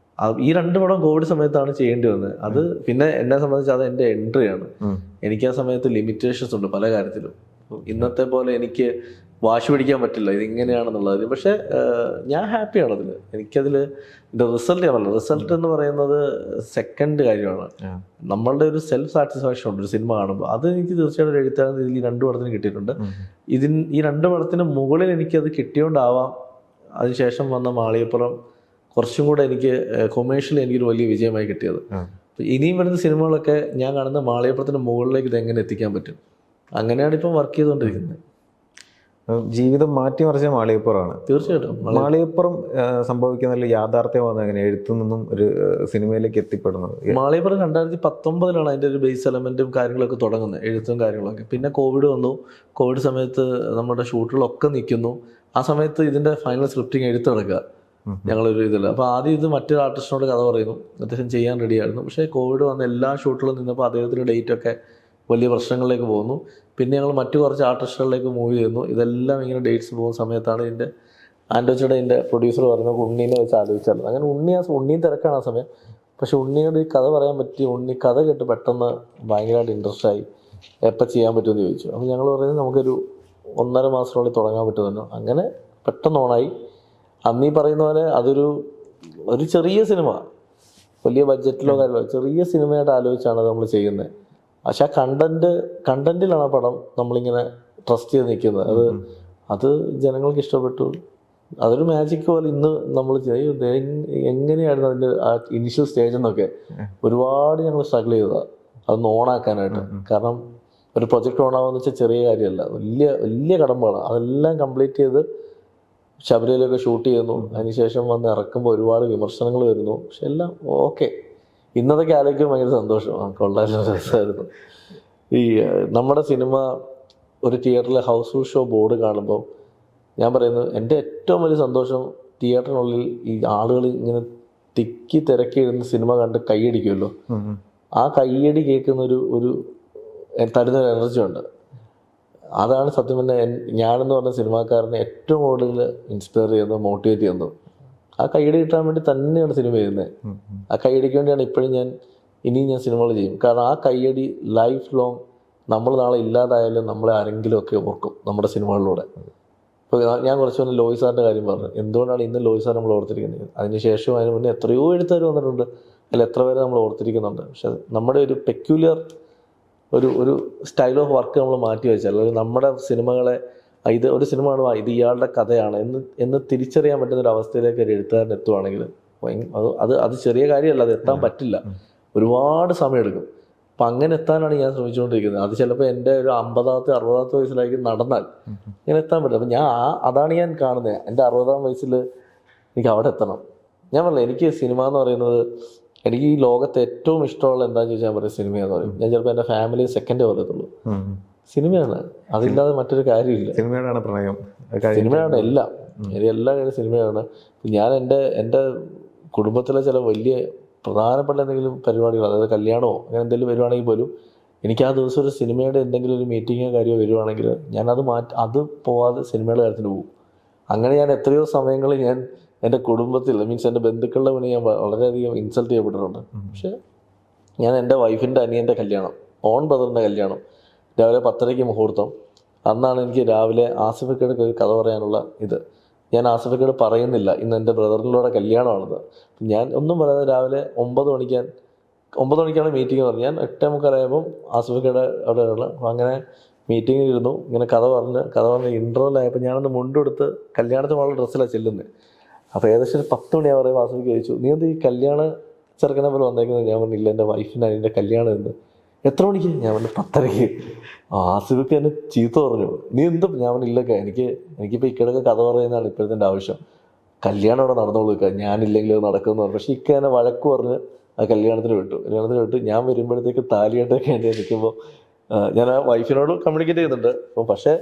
ഈ 2 പടം കോവിഡ് സമയത്താണ് ചെയ്യേണ്ടി വന്നത്. അത് പിന്നെ എന്നെ സംബന്ധിച്ച് അത് എൻ്റെ എൻട്രിയാണ്. എനിക്ക് ആ സമയത്ത് ലിമിറ്റേഷൻസ് ഉണ്ട് പല കാര്യത്തിലും. ഇന്നത്തെ പോലെ എനിക്ക് വാശി പിടിക്കാൻ പറ്റില്ല ഇതിങ്ങനെയാണെന്നുള്ളത്. പക്ഷേ ഞാൻ ഹാപ്പിയാണ് അതിൽ. എനിക്കതിൽ റിസൾട്ട് എന്ന് പറയുന്നത് സെക്കൻഡ് കാര്യമാണ്. നമ്മളുടെ ഒരു സെൽഫ് സാറ്റിസ്ഫാക്ഷൻ ഉണ്ട് ഒരു സിനിമ കാണുമ്പോൾ. അത് എനിക്ക് തീർച്ചയായിട്ടും ഒരു എഴുത്താണെന്ന് ഇതിൽ ഈ 2 പടത്തിന് കിട്ടിയിട്ടുണ്ട്. ഈ 2 പടത്തിന് മുകളിൽ എനിക്കത് കിട്ടിയോണ്ടാവാം അതിനുശേഷം വന്ന മാളികപ്പുറം കുറച്ചും കൂടെ എനിക്ക് കൊമേഴ്ഷ്യലി എനിക്കൊരു വലിയ വിജയമായി കിട്ടിയത്. ഇനിയും വരുന്ന സിനിമകളൊക്കെ ഞാൻ കാണുന്ന മാളികപ്പുറത്തിൻ്റെ മുകളിലേക്ക് ഇത് എങ്ങനെ എത്തിക്കാൻ പറ്റും, അങ്ങനെയാണ് ഇപ്പം വർക്ക് ചെയ്തുകൊണ്ടിരിക്കുന്നത്. ജീവിതം മാറ്റിമറിച്ച മാളികപ്പുറമാണ്. തീർച്ചയായിട്ടും മാളികപ്പുറം സംഭവിക്കുന്ന യാഥാർത്ഥ്യമാണ് എങ്ങനെ എഴുത്തു നിന്നും ഒരു സിനിമയിലേക്ക് എത്തിപ്പെടുന്നത്. മാളികപ്പുറം 2019 അതിൻ്റെ ഒരു ബേസ് എലമെൻറ്റും കാര്യങ്ങളൊക്കെ തുടങ്ങുന്നത്, എഴുത്തും കാര്യങ്ങളൊക്കെ. പിന്നെ കോവിഡ് വന്നു. കോവിഡ് സമയത്ത് നമ്മുടെ ഷൂട്ടുകളൊക്കെ നിൽക്കുന്നു. ആ സമയത്ത് ഇതിൻ്റെ ഫൈനൽ സ്ക്രിപ്റ്റിംഗ് എഴുത്ത് നടക്കുക ഞങ്ങളൊരു ഇതില്ല. അപ്പോൾ ആദ്യം ഇത് മറ്റൊരു ആർട്ടിസ്റ്റിനോട് കഥ പറയുന്നു, അദ്ദേഹം ചെയ്യാൻ റെഡിയായിരുന്നു. പക്ഷേ കോവിഡ് വന്ന് എല്ലാ ഷൂട്ടുകളും നിന്നപ്പോൾ അദ്ദേഹത്തിൻ്റെ ഡേറ്റൊക്കെ വലിയ പ്രശ്നങ്ങളിലേക്ക് പോകുന്നു. പിന്നെ ഞങ്ങൾ മറ്റു കുറച്ച് ആർട്ടിസ്റ്റുകളിലേക്ക് മൂവ് ചെയ്യുന്നു. ഇതെല്ലാം ഇങ്ങനെ ഡേറ്റ്സ് പോകുന്ന സമയത്താണ് ഇതിൻ്റെ ആൻഡോച്ചയുടെ ഇതിൻ്റെ പ്രൊഡ്യൂസർ പറയുന്നത് ഉണ്ണീനെ വെച്ച് ആലോചിച്ചാൽ. അങ്ങനെ ഉണ്ണിയും തിരക്കാണ് ആ സമയം. പക്ഷെ ഉണ്ണിയോട് ഈ കഥ പറയാൻ പറ്റി. ഉണ്ണി കഥ കേട്ട് പെട്ടെന്ന് ഭയങ്കരമായിട്ട് ഇൻട്രസ്റ്റ് ആയി, എപ്പോൾ ചെയ്യാൻ പറ്റുമെന്ന് ചോദിച്ചു. അപ്പോൾ ഞങ്ങൾ പറയുന്നത് നമുക്കൊരു 1.5 മാസത്തിനുള്ളിൽ തുടങ്ങാൻ പറ്റുമല്ലോ. അങ്ങനെ പെട്ടെന്ന് ഓണായി. അന്നീ പറയുന്ന പോലെ ഒരു ചെറിയ സിനിമ, വലിയ ബഡ്ജറ്റിലോ കാര്യമോ ചെറിയ സിനിമയായിട്ട് ആലോചിച്ചാണ് അത് നമ്മൾ ചെയ്യുന്നത്. പക്ഷെ ആ കണ്ടന്റിലാണ് ആ പടം നമ്മളിങ്ങനെ ട്രസ്റ്റ് ചെയ്ത് നിൽക്കുന്നത്. അത് ജനങ്ങൾക്ക് ഇഷ്ടപ്പെട്ടു. അതൊരു മാജിക് പോലെ ഇന്ന് നമ്മൾ എങ്ങനെയായിരുന്നു അതിൻ്റെ ആ ഇനിഷ്യൽ സ്റ്റേജ് എന്നൊക്കെ ഒരുപാട് ഞങ്ങൾ സ്ട്രഗിൾ ചെയ്തതാണ് അതൊന്ന് ഓണാക്കാനായിട്ട്. കാരണം ഒരു പ്രൊജക്റ്റ് ഓണാവുമെന്ന് വെച്ചാൽ ചെറിയ കാര്യമല്ല, വലിയ കടമ്പകളാണ്. അതെല്ലാം കംപ്ലീറ്റ് ചെയ്ത് ശബരിമലയൊക്കെ ഷൂട്ട് ചെയ്യുന്നു. അതിനുശേഷം വന്ന് ഇറക്കുമ്പോൾ ഒരുപാട് വിമർശനങ്ങൾ വരുന്നു. പക്ഷെ എല്ലാം ഓക്കെ. ഇന്നതൊക്കെ ആലോചിക്കുമ്പോൾ ഭയങ്കര സന്തോഷം. കൊള്ളാനുള്ള രസമായിരുന്നു. ഈ നമ്മുടെ സിനിമ ഒരു തിയേറ്ററിലെ ഹൗസ്ഫുൾ ഷോ ബോർഡ് കാണുമ്പോൾ ഞാൻ പറയുന്നു, എൻ്റെ ഏറ്റവും വലിയ സന്തോഷം തിയേറ്ററിനുള്ളിൽ ഈ ആളുകൾ ഇങ്ങനെ തിക്കി തിരക്കി ഇരുന്ന് സിനിമ കണ്ട് കൈയടിക്കുമല്ലോ, ആ കൈയടി കേൾക്കുന്ന ഒരു തരുന്നൊരു എനർജി ഉണ്ട്. അതാണ് സത്യം പറഞ്ഞാൽ ഞാനെന്ന് പറഞ്ഞ സിനിമാക്കാരനെ ഏറ്റവും കൂടുതൽ ഇൻസ്പയർ ചെയ്യുന്നത്, മോട്ടിവേറ്റ് ചെയ്യുന്നത്. ആ കൈയടി കിട്ടാൻ വേണ്ടി തന്നെയാണ് സിനിമ ചെയ്യുന്നത്. ആ കൈയടിക്ക് വേണ്ടിയാണ് ഇപ്പോഴും ഇനിയും ഞാൻ സിനിമകൾ ചെയ്യും. കാരണം ആ കൈയടി ലൈഫ് ലോങ് നമ്മൾ നാളെ ഇല്ലാതായാലും നമ്മളെ ആരെങ്കിലും ഒക്കെ ഓർക്കും നമ്മുടെ സിനിമകളിലൂടെ. ഇപ്പോൾ ഞാൻ കുറച്ച് മുന്നേ ലോയി സാറിൻ്റെ കാര്യം പറഞ്ഞു. എന്തുകൊണ്ടാണ് ഇന്ന് ലോയി സാർ നമ്മൾ ഓർത്തിരിക്കുന്നത്? അതിനുശേഷം അതിന് മുന്നേ എത്രയോ എഴുത്തുകാർ വന്നിട്ടുണ്ട്, അതിൽ എത്ര പേരെ നമ്മൾ ഓർത്തിരിക്കുന്നുണ്ട്. പക്ഷെ നമ്മുടെ ഒരു പെക്യുലർ ഒരു സ്റ്റൈൽ ഓഫ് വർക്ക് നമ്മൾ മാറ്റി വെച്ചാൽ, അല്ലെങ്കിൽ നമ്മുടെ സിനിമകളെ ഇത് ഒരു സിനിമ ആണ്, ഇത് ഇയാളുടെ കഥയാണ് എന്ന് തിരിച്ചറിയാൻ പറ്റുന്ന ഒരു അവസ്ഥയിലേക്ക് ഒരു എഴുത്തുകാരൻ എത്തുവാണെങ്കിൽ അത് ചെറിയ കാര്യമല്ല, അത് എത്താൻ പറ്റില്ല, ഒരുപാട് സമയമെടുക്കും. അപ്പം അങ്ങനെ എത്താനാണ് ഞാൻ ശ്രമിച്ചുകൊണ്ടിരിക്കുന്നത്. അത് ചിലപ്പോൾ എൻ്റെ ഒരു 50ാമത്തെ 60ാമത്തെ വയസ്സിലായിരിക്കും നടന്നാൽ ഇങ്ങനെ എത്താൻ പറ്റില്ല. അപ്പം അതാണ് ഞാൻ കാണുന്നത്. എൻ്റെ 60ാം വയസ്സിൽ എനിക്ക് അവിടെ എത്തണം. ഞാൻ പറഞ്ഞില്ല, എനിക്ക് സിനിമ എന്ന് പറയുന്നത്, എനിക്ക് ഈ ലോകത്ത് ഏറ്റവും ഇഷ്ടമുള്ള എന്താണെന്ന് ചോദിച്ചാൽ പറയും സിനിമയെന്ന് പറയും. ഞാൻ ചിലപ്പോൾ എൻ്റെ ഫാമിലി സെക്കൻഡേ പറയത്തുള്ളൂ. സിനിമയാണ്, അതില്ലാതെ മറ്റൊരു കാര്യമില്ല. സിനിമയോടാണ് പ്രണയം, സിനിമയാണ് എല്ലാം, എല്ലാ കാര്യം സിനിമയാണ്. ഞാൻ എൻ്റെ കുടുംബത്തിലെ ചില വലിയ പ്രധാനപ്പെട്ട എന്തെങ്കിലും പരിപാടികൾ, അതായത് കല്യാണമോ അങ്ങനെ എന്തെങ്കിലും വരുവാണെങ്കിൽ പോലും എനിക്ക് ആ ദിവസം ഒരു സിനിമയുടെ എന്തെങ്കിലും ഒരു മീറ്റിങ്ങോ കാര്യമോ വരുവാണെങ്കിൽ ഞാനത് അത് പോവാതെ സിനിമയുടെ കാര്യത്തിന് പോകും. അങ്ങനെ ഞാൻ എത്രയോ സമയങ്ങളിൽ ഞാൻ എൻ്റെ കുടുംബത്തിൽ, മീൻസ് എൻ്റെ ബന്ധുക്കളുടെ മുന്നിൽ ഞാൻ വളരെയധികം ഇൻസൾട്ട് ചെയ്യപ്പെട്ടിട്ടുണ്ട്. പക്ഷേ ഞാൻ എൻ്റെ വൈഫിൻ്റെ അനിയൻ്റെ കല്യാണം, ഓൺ ബ്രദറിൻ്റെ കല്യാണം, രാവിലെ 10:30 മുഹൂർത്തം. അന്നാണ് എനിക്ക് രാവിലെ ആസിഫിക്കയുടെ ഒരു കഥ പറയാനുള്ള ഇത്. ഞാൻ ആസിഫിക്കയോട് പറയുന്നില്ല ഇന്ന് എൻ്റെ ബ്രദറിലൂടെ കല്യാണമാണെന്ന്. ഞാൻ ഒന്നും പറയാതെ രാവിലെ 9 മണിക്കാണ് മീറ്റിംഗ് പറഞ്ഞു. ഞാൻ 8:45 ആസിഫിക്കയുടെ അവിടെയുള്ള. അപ്പോൾ അങ്ങനെ മീറ്റിങ്ങിൽ ഇരുന്നു, ഇങ്ങനെ കഥ പറഞ്ഞ് ഇൻട്രോലായപ്പോൾ ഞാനൊന്ന് മുണ്ടെടുത്ത് കല്യാണത്തിന് വളരെ ഡ്രസ്സിലാണ് ചെല്ലുന്നത്. അപ്പോൾ ഏകദേശം 10 മണിയാ പറയുമ്പോൾ ആസിഫിക്ക് ചോദിച്ചു, നീ എന്ത് ഈ കല്യാണ ചെറുക്കനെ പോലെ വന്നേക്കുന്നത്? ഞാൻ പറഞ്ഞില്ല, എൻ്റെ വൈഫിന് അതിൻ്റെ കല്യാണം എന്ത്. എത്ര മണിക്ക്? ഞാൻ പറഞ്ഞു 10:30. ആസിഫിക്ക് എന്നെ ചീത്ത പറഞ്ഞു, നീ എന്തും. ഞാൻ പറഞ്ഞില്ലൊക്കെ, എനിക്കിപ്പോൾ ഇക്കടൊക്കെ കഥ പറയുന്നതാണ് ഇപ്പോഴത്തെ എൻ്റെ ആവശ്യം. കല്യാണം അവിടെ നടന്നോളൂ, ഞാനില്ലെങ്കിലും നടക്കുമെന്ന് പറഞ്ഞു. പക്ഷേ ഇക്ക എന്നെ വഴക്ക് പറഞ്ഞ് ആ കല്യാണത്തിന് വിട്ടു. ഞാൻ വരുമ്പോഴത്തേക്ക് താലിയായിട്ടൊക്കെ വേണ്ടി നിൽക്കുമ്പോൾ ഞാൻ ആ വൈഫിനോട് കമ്മ്യൂണിക്കേറ്റ് ചെയ്യുന്നുണ്ട്. അപ്പം പക്ഷേ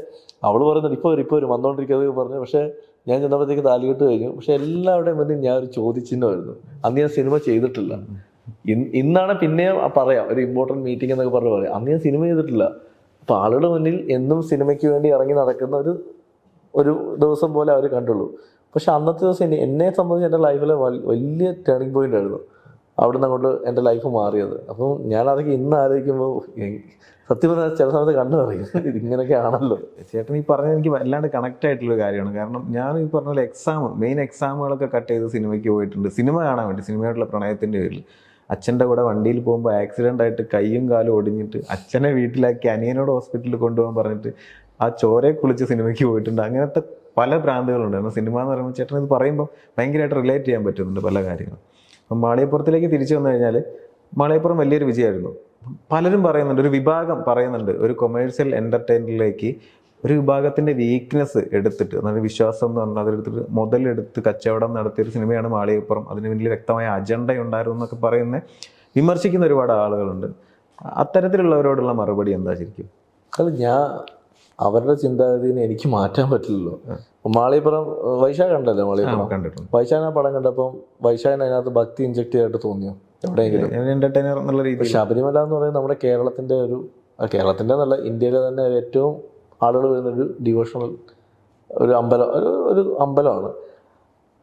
അവൾ പറയുന്നുണ്ട് ഇപ്പോൾ വരും വന്നുകൊണ്ടിരിക്കുന്നത് പറഞ്ഞു. പക്ഷേ ഞാൻ ചെന്നപ്പോഴത്തേക്ക് താലികെട്ട് കഴിഞ്ഞു. പക്ഷെ എല്ലാവരുടെയും മുന്നിൽ ഞാൻ ഒരു ചോദ്യചിഹ്നമായിരുന്നു. അന്ന് ഞാൻ സിനിമ ചെയ്തിട്ടില്ല. ഇന്നാണ് പിന്നെ പറയാം, ഒരു ഇമ്പോർട്ടൻറ്റ് മീറ്റിംഗ് എന്നൊക്കെ പറഞ്ഞ് പറയാം. അന്ന് ഞാൻ സിനിമ ചെയ്തിട്ടില്ല. അപ്പോൾ ആളുകളുടെ മുന്നിൽ എന്നും സിനിമയ്ക്ക് വേണ്ടി ഇറങ്ങി നടക്കുന്ന ഒരു ദിവസം പോലെ അവർ കണ്ടുള്ളൂ. പക്ഷെ അന്നത്തെ ദിവസം എന്നെ സംബന്ധിച്ച് എൻ്റെ ലൈഫിലെ വലിയ ടേണിംഗ് പോയിന്റ് ആയിരുന്നു. അവിടെ നിന്ന് അങ്ങോട്ട് എൻ്റെ ലൈഫ് മാറിയത്. അപ്പം ഞാനതൊക്കെ ഇന്ന് ആലോചിക്കുമ്പോൾ സത്യം പറഞ്ഞാൽ ചില സമയത്ത് കണ്ടു പറയും, ഇതിങ്ങനെയൊക്കെ ആണല്ലോ. ചേട്ടൻ ഈ പറഞ്ഞത് എനിക്ക് വല്ലാണ്ട് കണക്റ്റ് ആയിട്ടുള്ളൊരു കാര്യമാണ്. കാരണം ഞാൻ ഈ പറഞ്ഞ പോലെ മെയിൻ എക്സാമുകളൊക്കെ കട്ട് ചെയ്ത് സിനിമയ്ക്ക് പോയിട്ടുണ്ട്, സിനിമ കാണാൻ വേണ്ടി, സിനിമയോടുള്ള പ്രണയത്തിൻ്റെ പേരിൽ. അച്ഛൻ്റെ കൂടെ വണ്ടിയിൽ പോകുമ്പോൾ ആക്സിഡൻ്റ് ആയിട്ട് കൈയും കാലും ഒടിഞ്ഞിട്ട് അച്ഛനെ വീട്ടിലാക്കി അനിയനോട് ഹോസ്പിറ്റലിൽ കൊണ്ടുപോകാൻ പറഞ്ഞിട്ട് ആ ചോരയെ കുളിച്ച് സിനിമയ്ക്ക് പോയിട്ടുണ്ട്. അങ്ങനത്തെ പല ഭ്രാന്തുകളുണ്ട്. എന്നാൽ സിനിമ എന്ന് പറയുമ്പോൾ ചേട്ടൻ ഇത് പറയുമ്പോൾ ഭയങ്കരമായിട്ട് റിലേറ്റ് ചെയ്യാൻ പറ്റുന്നുണ്ട് പല കാര്യങ്ങളും. അപ്പം മാളികപ്പുറത്തിലേക്ക് തിരിച്ചു വന്നു കഴിഞ്ഞാൽ മാളികപ്പുറം വലിയൊരു വിജയമായിരുന്നു. പലരും പറയുന്നുണ്ട്, ഒരു വിഭാഗം പറയുന്നുണ്ട്, ഒരു കൊമേഴ്സ്യൽ എൻ്റർടൈനറിലേക്ക് ഒരു വിഭാഗത്തിൻ്റെ വീക്ക്നെസ് എടുത്തിട്ട്, അതായത് വിശ്വാസം എന്ന് പറഞ്ഞാൽ അതെടുത്തിട്ട് മുതലെടുത്ത് കച്ചവടം നടത്തിയൊരു സിനിമയാണ് മാളികപ്പുറം. അതിന് വലിയ വ്യക്തമായ അജണ്ട ഉണ്ടായിരുന്നു എന്നൊക്കെ പറയുന്ന വിമർശിക്കുന്ന ഒരുപാട് ആളുകളുണ്ട്. അത്തരത്തിലുള്ളവരോടുള്ള മറുപടി എന്താ ശരിക്കും? അത് അവരുടെ ചിന്താഗതിനെ എനിക്ക് മാറ്റാൻ പറ്റില്ലല്ലോ. മാളികപ്പുറം വൈശാഖ് കണ്ടല്ലേ? മാളികപ്പുറം കണ്ടിട്ടുണ്ട്. വൈശാഖിനെ പടം കണ്ടപ്പം വൈശാഖിന് അതിനകത്ത് ഭക്തി ഇൻജക്ട് ചെയ്തിട്ട് തോന്നിയോ എവിടെയെങ്കിലും? എന്റർടൈനർ എന്നുള്ള രീതിയിൽ ശബരിമല എന്ന് പറയുന്നത് നമ്മുടെ കേരളത്തിൻ്റെ എന്നല്ല, ഇന്ത്യയിലെ തന്നെ ഏറ്റവും ആളുകൾ വരുന്നൊരു ഡിവോഷണൽ ഒരു അമ്പലമാണ്.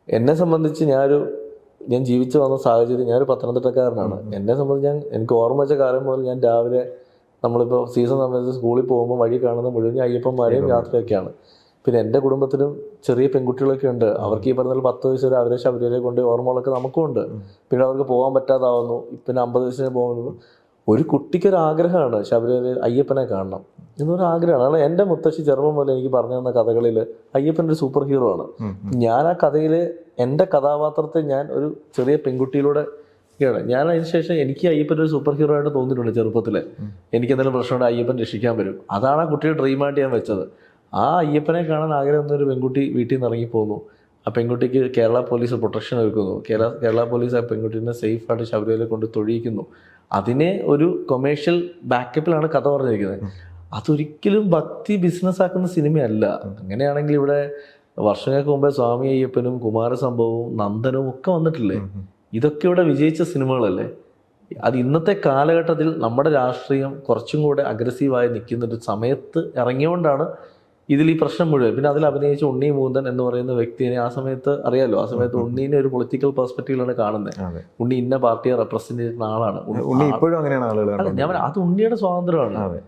എന്നെ സംബന്ധിച്ച് ഞാൻ ജീവിച്ചു വന്ന സാഹചര്യം, ഞാനൊരു പത്തനംതിട്ടക്കാരനാണ്. എന്നെ സംബന്ധിച്ച് എനിക്ക് ഓർമ്മ വെച്ച കാലം മുതൽ ഞാൻ രാവിലെ നമ്മളിപ്പോൾ സീസൺ സമയത്ത് സ്കൂളിൽ പോകുമ്പോൾ വഴി കാണുന്ന മുഴുവൻ അയ്യപ്പന്മാരെയും യാത്രയൊക്കെയാണ്. പിന്നെ എൻ്റെ കുടുംബത്തിലും ചെറിയ പെൺകുട്ടികളൊക്കെ ഉണ്ട്. അവർക്ക് ഈ പറഞ്ഞാൽ 10 വയസ്സ് വരെ അവരെ ശബരിമലയിൽ കൊണ്ട് ഓർമ്മകളൊക്കെ നമുക്കും ഉണ്ട്. പിന്നെ അവർക്ക് പോകാൻ പറ്റാതാവുന്നു. പിന്നെ 50 വയസ്സിന് പോകുന്നു. ഒരു കുട്ടിക്കൊരാഗ്രഹമാണ് ശബരിമലയിൽ അയ്യപ്പനെ കാണണം എന്നൊരു ആഗ്രഹമാണ്. എൻ്റെ മുത്തശ്ശി ചെറുപ്പം മുതൽ എനിക്ക് പറഞ്ഞു തന്ന കഥകളിൽ അയ്യപ്പൻ ഒരു സൂപ്പർ ഹീറോ ആണ്. ഞാൻ ആ കഥയിൽ എൻ്റെ കഥാപാത്രത്തെ ഞാൻ ഒരു ചെറിയ പെൺകുട്ടിയിലൂടെ ഞാൻ അതിനുശേഷം എനിക്ക് അയ്യപ്പൻ ഒരു സൂപ്പർ ഹീറോ ആയിട്ട് തോന്നിയിട്ടുണ്ട് ചെറുപ്പത്തിൽ. എനിക്ക് എന്തെങ്കിലും പ്രശ്നമുണ്ട് അയ്യപ്പൻ രക്ഷിക്കാൻ വരും. അതാണ് ആ കുട്ടിയുടെ ഡ്രീമായിട്ട് ഞാൻ വെച്ചത്. ആ അയ്യപ്പനെ കാണാൻ ആഗ്രഹം എന്നൊരു പെൺകുട്ടി വീട്ടിൽ നിന്ന് ഇറങ്ങിപ്പോകുന്നു. ആ പെൺകുട്ടിക്ക് കേരള പോലീസ് പ്രൊട്ടക്ഷൻ ഒരുക്കുന്നു. കേരള പോലീസ് ആ പെൺകുട്ടീനെ സേഫായിട്ട് ശബരിമലയിൽ കൊണ്ട് തൊഴിയിക്കുന്നു. അതിനെ ഒരു കൊമേഴ്ഷ്യൽ ബാക്കപ്പിലാണ് കഥ പറഞ്ഞിരിക്കുന്നത്. അതൊരിക്കലും ഭക്തി ബിസിനസ് ആക്കുന്ന സിനിമയല്ല. അങ്ങനെയാണെങ്കിൽ ഇവിടെ വർഷങ്ങൾക്ക് മുമ്പേ സ്വാമി അയ്യപ്പനും കുമാരസംഭവവും നന്ദനും ഒക്കെ വന്നിട്ടില്ലേ? ഇതൊക്കെ ഇവിടെ വിജയിച്ച സിനിമകളല്ലേ? അത് ഇന്നത്തെ കാലഘട്ടത്തിൽ നമ്മുടെ രാഷ്ട്രീയം കുറച്ചും കൂടെ അഗ്രസീവായി നിൽക്കുന്നൊരു സമയത്ത് ഇറങ്ങിയോണ്ടാണ് ഇതിൽ ഈ പ്രശ്നം മുഴുവൻ. പിന്നെ അതിൽ അഭിനയിച്ച ഉണ്ണി മൂന്തൻ എന്ന് പറയുന്ന വ്യക്തിയെ ആ സമയത്ത് അറിയാലോ, ആ സമയത്ത് ഉണ്ണീനെ ഒരു പൊളിറ്റിക്കൽ പെർസ്പെക്റ്റീവിലാണ് കാണുന്നത്. ഉണ്ണി ഇന്ന പാർട്ടിയെ റെപ്രസെന്റ് ചെയ്യുന്ന ആളാണ്. ഉണ്ണി ഇപ്പോഴും അങ്ങനെയാണ് ആളുകൾ. ഞാൻ അത് ഉണ്ണിയുടെ സ്വാതന്ത്ര്യമാണ്.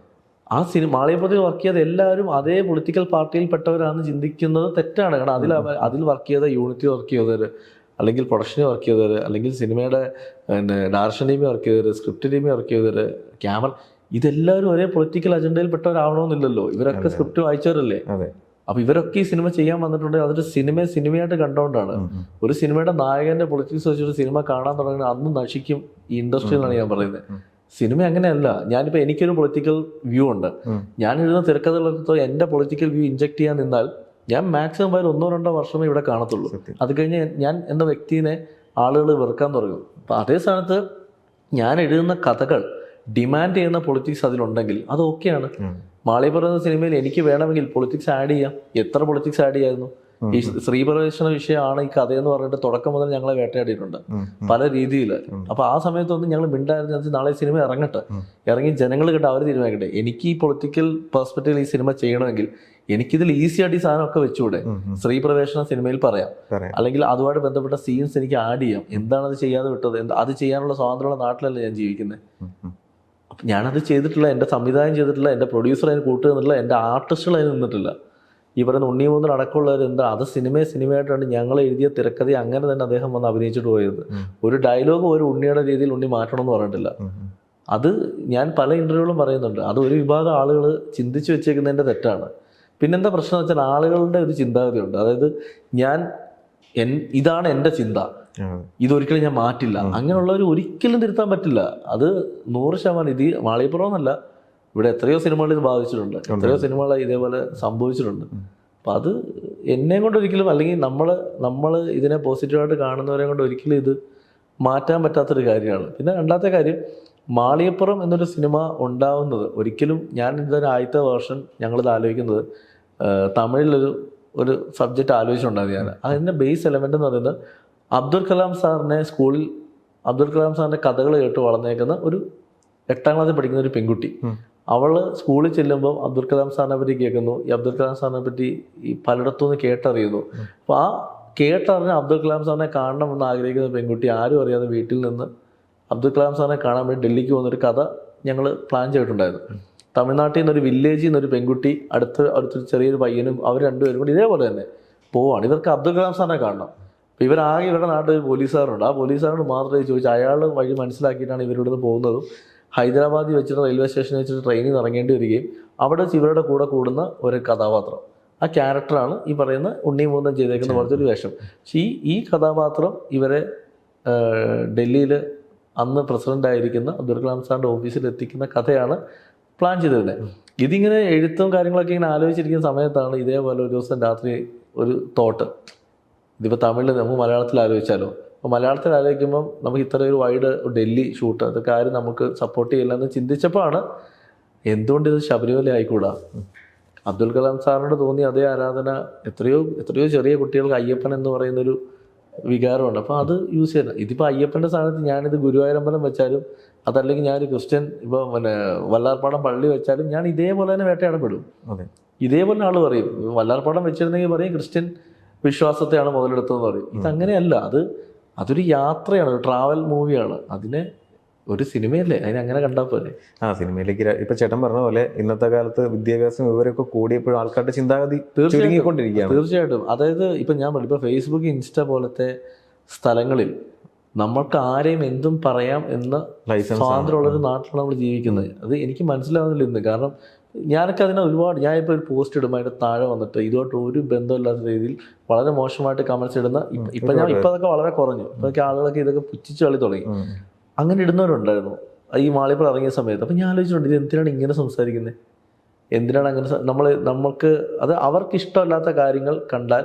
ആ മാളികപ്പുറത്തിൽ വർക്ക് ചെയ്ത എല്ലാവരും അതേ പൊളിറ്റിക്കൽ പാർട്ടിയിൽ പെട്ടവരാണെന്ന് ചിന്തിക്കുന്നത് തെറ്റാണ്. കാരണം അതിൽ വർക്ക് ചെയ്ത യൂണിറ്റ് വർക്ക് ചെയ്തവർ, അല്ലെങ്കിൽ പ്രൊഡക്ഷനിൽ വർക്ക് ചെയ്തവർ, അല്ലെങ്കിൽ സിനിമയുടെ ഡയറക്ഷൻ ടീമിൽ വർക്ക് ചെയ്തവർ, സ്ക്രിപ്റ്റ് ടീമിൽ വർക്ക് ചെയ്തവർ, ക്യാമറ, ഇതെല്ലാവരും ഒരേ പൊളിറ്റിക്കൽ അജണ്ടയിൽ പെട്ടവരാവണമെന്നില്ലല്ലോ. ഇവരൊക്കെ സ്ക്രിപ്റ്റ് വായിച്ചവരല്ലേ. അപ്പൊ ഇവരൊക്കെ ഈ സിനിമ ചെയ്യാൻ വന്നിട്ടുണ്ടെങ്കിൽ അതൊരു സിനിമയായിട്ട് കണ്ടുകൊണ്ടാണ്. ഒരു സിനിമയുടെ നായകന്റെ പൊളിറ്റിക്സ് വെച്ചൊരു സിനിമ കാണാൻ തുടങ്ങുന്നത് അന്ന് നശിക്കും ഈ ഇൻഡസ്ട്രി എന്നാണ് ഞാൻ പറയുന്നത്. സിനിമ അങ്ങനെയല്ല. ഞാനിപ്പോൾ എനിക്കൊരു പൊളിറ്റിക്കൽ വ്യൂ ഉണ്ട്. ഞാൻ എഴുതുന്ന തിരക്കഥകളൊക്കെ എൻ്റെ പൊളിറ്റിക്കൽ വ്യൂ ഇൻജെക്ട് ചെയ്യാൻ നിന്നാൽ ഞാൻ മാക്സിമം പോയാൽ 1-2 വർഷമേ ഇവിടെ കാണത്തുള്ളൂ. അത് കഴിഞ്ഞ് ഞാൻ എന്ന വ്യക്തിനെ ആളുകൾ വെറുക്കാൻ തുടങ്ങും. അപ്പം അതേ സ്ഥാനത്ത് ഞാൻ എഴുതുന്ന കഥകൾ ഡിമാൻഡ് ചെയ്യുന്ന പൊളിറ്റിക്സ് അതിലുണ്ടെങ്കിൽ അത് ഓക്കെയാണ്. മാളികപ്പുറം എന്ന സിനിമയിൽ എനിക്ക് വേണമെങ്കിൽ പൊളിറ്റിക്സ് ആഡ് ചെയ്യാം. എത്ര പൊളിറ്റിക്സ് ആഡ് ചെയ്യായിരുന്നു. ഈ സ്ത്രീപ്രവേശന വിഷയമാണ് ഈ കഥയെന്ന് പറഞ്ഞിട്ട് തുടക്കം മുതൽ ഞങ്ങളെ വേട്ടയാടിയിട്ടുണ്ട് പല രീതിയിൽ. അപ്പൊ ആ സമയത്തൊന്നും ഞങ്ങൾ മിണ്ടായിരുന്നു, നാളെ സിനിമ ഇറങ്ങി ജനങ്ങൾ കേട്ട് അവർ തീരുമാനിക്കട്ടെ. എനിക്ക് ഈ പൊളിറ്റിക്കൽ പെർസ്പെക്റ്റീവിൽ ഈ സിനിമ ചെയ്യണമെങ്കിൽ എനിക്കിതിൽ ഈസി ആയിട്ട് ഈ സാധനമൊക്കെ വെച്ചുകൂടെ. സ്ത്രീ പ്രവേശന സിനിമയിൽ പറയാം, അല്ലെങ്കിൽ അതുമായിട്ട് ബന്ധപ്പെട്ട സീൻസ് എനിക്ക് ആഡ് ചെയ്യാം. എന്താണ് അത് ചെയ്യാതെ വിട്ടത്? അത് ചെയ്യാനുള്ള സ്വാതന്ത്ര്യമുള്ള നാട്ടിലല്ല ഞാൻ ജീവിക്കുന്നത്. അപ്പം ഞാനത് ചെയ്തിട്ടില്ല, എൻ്റെ സംവിധാനം ചെയ്തിട്ടില്ല, എൻ്റെ പ്രൊഡ്യൂസർ അതിന് കൂട്ടുന്നില്ല, എൻ്റെ ആർട്ടിസ്റ്റുകൾ അതിന് നിന്നിട്ടില്ല. ഈ പറയുന്ന ഉണ്ണി മൂന്നൻ അടക്കമുള്ളവർ എന്താ അത് സിനിമയായിട്ടാണ് ഞങ്ങൾ എഴുതിയ തിരക്കഥ അങ്ങനെ തന്നെ അദ്ദേഹം വന്ന് അഭിനയിച്ചിട്ട് പോയത്. ഒരു ഡയലോഗ് ഒരു ഉണ്ണിയുടെ രീതിയിൽ ഉണ്ണി മാറ്റണമെന്ന് പറഞ്ഞിട്ടില്ല. അത് ഞാൻ പല ഇൻ്റർവ്യൂകളും പറയുന്നുണ്ട്. അത് ഒരു വിഭാഗം ആളുകൾ ചിന്തിച്ച് വെച്ചേക്കുന്നതിൻ്റെ തെറ്റാണ്. പിന്നെന്താ പ്രശ്നം എന്ന് വെച്ചാൽ ആളുകളുടെ ഒരു ചിന്താഗതിയുണ്ട്. അതായത് ഇതാണ് എൻ്റെ ചിന്ത, ഇതൊരിക്കലും ഞാൻ മാറ്റില്ല. അങ്ങനെയുള്ളവർ ഒരിക്കലും തിരുത്താൻ പറ്റില്ല. അത് 100%. ഇത് മാളികപ്പുറം എന്നല്ല, ഇവിടെ എത്രയോ സിനിമകൾ ഇത് ബാധിച്ചിട്ടുണ്ട്, എത്രയോ സിനിമകൾ ഇതേപോലെ സംഭവിച്ചിട്ടുണ്ട്. അപ്പം അത് എന്നെ കൊണ്ട് ഒരിക്കലും, അല്ലെങ്കിൽ നമ്മൾ ഇതിനെ പോസിറ്റീവായിട്ട് കാണുന്നവരെ കൊണ്ട് ഒരിക്കലും ഇത് മാറ്റാൻ പറ്റാത്തൊരു കാര്യമാണ്. പിന്നെ രണ്ടാമത്തെ കാര്യം, മാളികപ്പുറം എന്നൊരു സിനിമ ഉണ്ടാവുന്നത് ഒരിക്കലും, ഞാൻ ഇതൊരു ആദ്യത്തെ വേർഷൻ ഞങ്ങളിത് ആലോചിക്കുന്നത് തമിഴിലൊരു സബ്ജക്റ്റ് ആലോചിച്ചിട്ടുണ്ടായിരുന്നു ഞാൻ. അതിൻ്റെ ബേസ് എലമെൻ്റ് എന്ന് പറയുന്നത് അബ്ദുൽ കലാം സാറിനെ സ്കൂളിൽ അബ്ദുൽ കലാം സാറിൻ്റെ കഥകൾ കേട്ട് വളർന്നേക്കുന്ന ഒരു 8ാം ക്ലാസ്സിൽ പഠിക്കുന്ന ഒരു പെൺകുട്ടി. അവൾ സ്കൂളിൽ ചെല്ലുമ്പോൾ അബ്ദുൽ കലാം സാറിനെ പറ്റി കേൾക്കുന്നു, ഈ അബ്ദുൽ കലാം സാറിനെ പറ്റി ഈ പലയിടത്തുനിന്ന് കേട്ടറിയുന്നു. അപ്പോൾ ആ കേട്ടറിഞ്ഞ അബ്ദുൽ കലാം സാറിനെ കാണണമെന്ന് ആഗ്രഹിക്കുന്ന പെൺകുട്ടി ആരും അറിയാതെ വീട്ടിൽ നിന്ന് അബ്ദുൽ കലാം സാറിനെ കാണാൻ വേണ്ടി ഡൽഹിക്ക് പോകുന്നൊരു കഥ ഞങ്ങൾ പ്ലാൻ ചെയ്തിട്ടുണ്ടായിരുന്നു. തമിഴ്നാട്ടിൽ നിന്നൊരു വില്ലേജിൽ നിന്നൊരു പെൺകുട്ടി അടുത്തൊരു ചെറിയൊരു പയ്യനും അവർ രണ്ടുപേരും കൂടി ഇതേപോലെ തന്നെ പോവാണ്. ഇവർക്ക് അബ്ദുൽ കലാം സാറിനെ കാണണം. അപ്പോൾ ഇവരാകെ ഇവരുടെ നാട്ടിൽ ഒരു പോലീസുകാരുണ്ട്. ആ പോലീസുകാരോട് മാത്രമേ ചോദിച്ചു, അയാൾ വഴി മനസ്സിലാക്കിയിട്ടാണ് ഇവരിവിടുന്ന് പോകുന്നതും. ഹൈദരാബാദിൽ വെച്ചിട്ട് റെയിൽവേ സ്റ്റേഷനിൽ വെച്ചിട്ട് ട്രെയിനിൽ നിന്ന് ഇറങ്ങേണ്ടി വരികയും അവിടെ ഇവരുടെ കൂടെ കൂടുന്ന ഒരു കഥാപാത്രം, ആ ക്യാരക്ടറാണ് ഈ പറയുന്ന ഉണ്ണി മൂന്നൻ ചെയ്തേക്കുന്ന പോലത്തെ വേഷം. പക്ഷേ ഈ കഥാപാത്രം ഇവരെ ഡൽഹിയിൽ അന്ന് പ്രസിഡൻ്റായിരിക്കുന്ന അബ്ദുൽ കലാം സാറിൻ്റെ ഓഫീസിൽ എത്തിക്കുന്ന കഥയാണ് പ്ലാൻ ചെയ്തിരുന്നത്. ഇതിങ്ങനെ എഴുത്തും കാര്യങ്ങളൊക്കെ ഇങ്ങനെ ആലോചിച്ചിരിക്കുന്ന സമയത്താണ് ഇതേപോലെ ഒരു ദിവസം രാത്രി ഒരു തോട്ട്, ഇതിപ്പോൾ തമിഴിൽ നമുക്ക് മലയാളത്തിൽ ആലോചിച്ചാലോ. അപ്പോൾ മലയാളത്തിൽ ആലോചിക്കുമ്പം നമുക്ക് ഇത്ര ഒരു വൈഡ് ഡൽഹി ഷൂട്ട്, അതൊക്കെ ആരും നമുക്ക് സപ്പോർട്ട് ചെയ്യില്ലെന്ന് ചിന്തിച്ചപ്പോഴാണ് എന്തുകൊണ്ട് ഇത് ശബരിമല ആയിക്കൂടാ. അബ്ദുൽ കലാം സാറിനോട് തോന്നിയ അതേ ആരാധന എത്രയോ ചെറിയ കുട്ടികൾക്ക് അയ്യപ്പൻ എന്ന് പറയുന്നൊരു വികാരമുണ്ട്. അപ്പോൾ അത് യൂസ് ചെയ്യണം. ഇതിപ്പോൾ അയ്യപ്പൻ്റെ സ്ഥാനത്ത് ഞാനിത് ഗുരുവായൂരമ്പലം വെച്ചാലും, അതല്ലെങ്കിൽ ഞാനൊരു ക്രിസ്ത്യൻ ഇപ്പോൾ വല്ലാർപ്പാടം പള്ളി വെച്ചാലും ഞാൻ ഇതേപോലെ തന്നെ വേട്ടയാടപ്പെടും. ഇതേപോലെ ആൾ പറയും, വല്ലാർപ്പാടം വെച്ചിരുന്നെങ്കിൽ പറയും ക്രിസ്ത്യൻ വിശ്വാസത്തെയാണ് മുതലെടുത്തതെന്ന് പറയും. ഇതങ്ങനെയല്ല. അതൊരു യാത്രയാണ്, ഒരു ട്രാവൽ മൂവിയാണ്. അതിനെ ഒരു സിനിമയല്ലേ, അതിനങ്ങനെ കണ്ടാൽ പോലെ. സിനിമയിലേക്ക് ഇപ്പൊ ചേട്ടൻ പറഞ്ഞ പോലെ ഇന്നത്തെ കാലത്ത് വിദ്യാഭ്യാസം ഇവരൊക്കെ കൂടിയപ്പോഴും ആൾക്കാരുടെ ചിന്താഗതി ചുരുങ്ങിക്കൊണ്ടിരിക്കുകയാണ്. തീർച്ചയായിട്ടും. അതായത് ഇപ്പം ഞാൻ പറഞ്ഞു, ഇപ്പോൾ ഫേസ്ബുക്ക്, ഇൻസ്റ്റ പോലത്തെ സ്ഥലങ്ങളിൽ നമ്മൾക്ക് ആരെയും എന്തും പറയാം എന്ന സ്വാതന്ത്ര്യമുള്ളൊരു നാട്ടിലാണ് നമ്മൾ ജീവിക്കുന്നത്. അത് എനിക്ക് മനസ്സിലാവുന്നില്ല ഇന്ന്. കാരണം ഞാനൊക്കെ അതിനെ ഞാനിപ്പോൾ ഒരു പോസ്റ്റ് ഇടുമ്പോൾ അതിൻ്റെ താഴെ വന്നിട്ട് ഇതുമായിട്ട് ഒരു ബന്ധമില്ലാത്ത രീതിയിൽ വളരെ മോശമായിട്ട് കമൻസ് ഇടുന്ന ഇപ്പം അതൊക്കെ വളരെ കുറഞ്ഞു. ഇപ്പോഴൊക്കെ ആളുകളൊക്കെ ഇതൊക്കെ പുച്ഛിച്ച് കളി തുടങ്ങി. അങ്ങനെ ഇടുന്നവരുണ്ടായിരുന്നു ഈ മാളികപ്പുറം ഇറങ്ങിയ സമയത്ത്. അപ്പം ഞാൻ ആലോചിച്ചിട്ടുണ്ട്, ഇത് എന്തിനാണ് ഇങ്ങനെ സംസാരിക്കുന്നത്, എന്തിനാണ് അങ്ങനെ നമുക്ക് അത് അവർക്ക് ഇഷ്ടമല്ലാത്ത കാര്യങ്ങൾ കണ്ടാൽ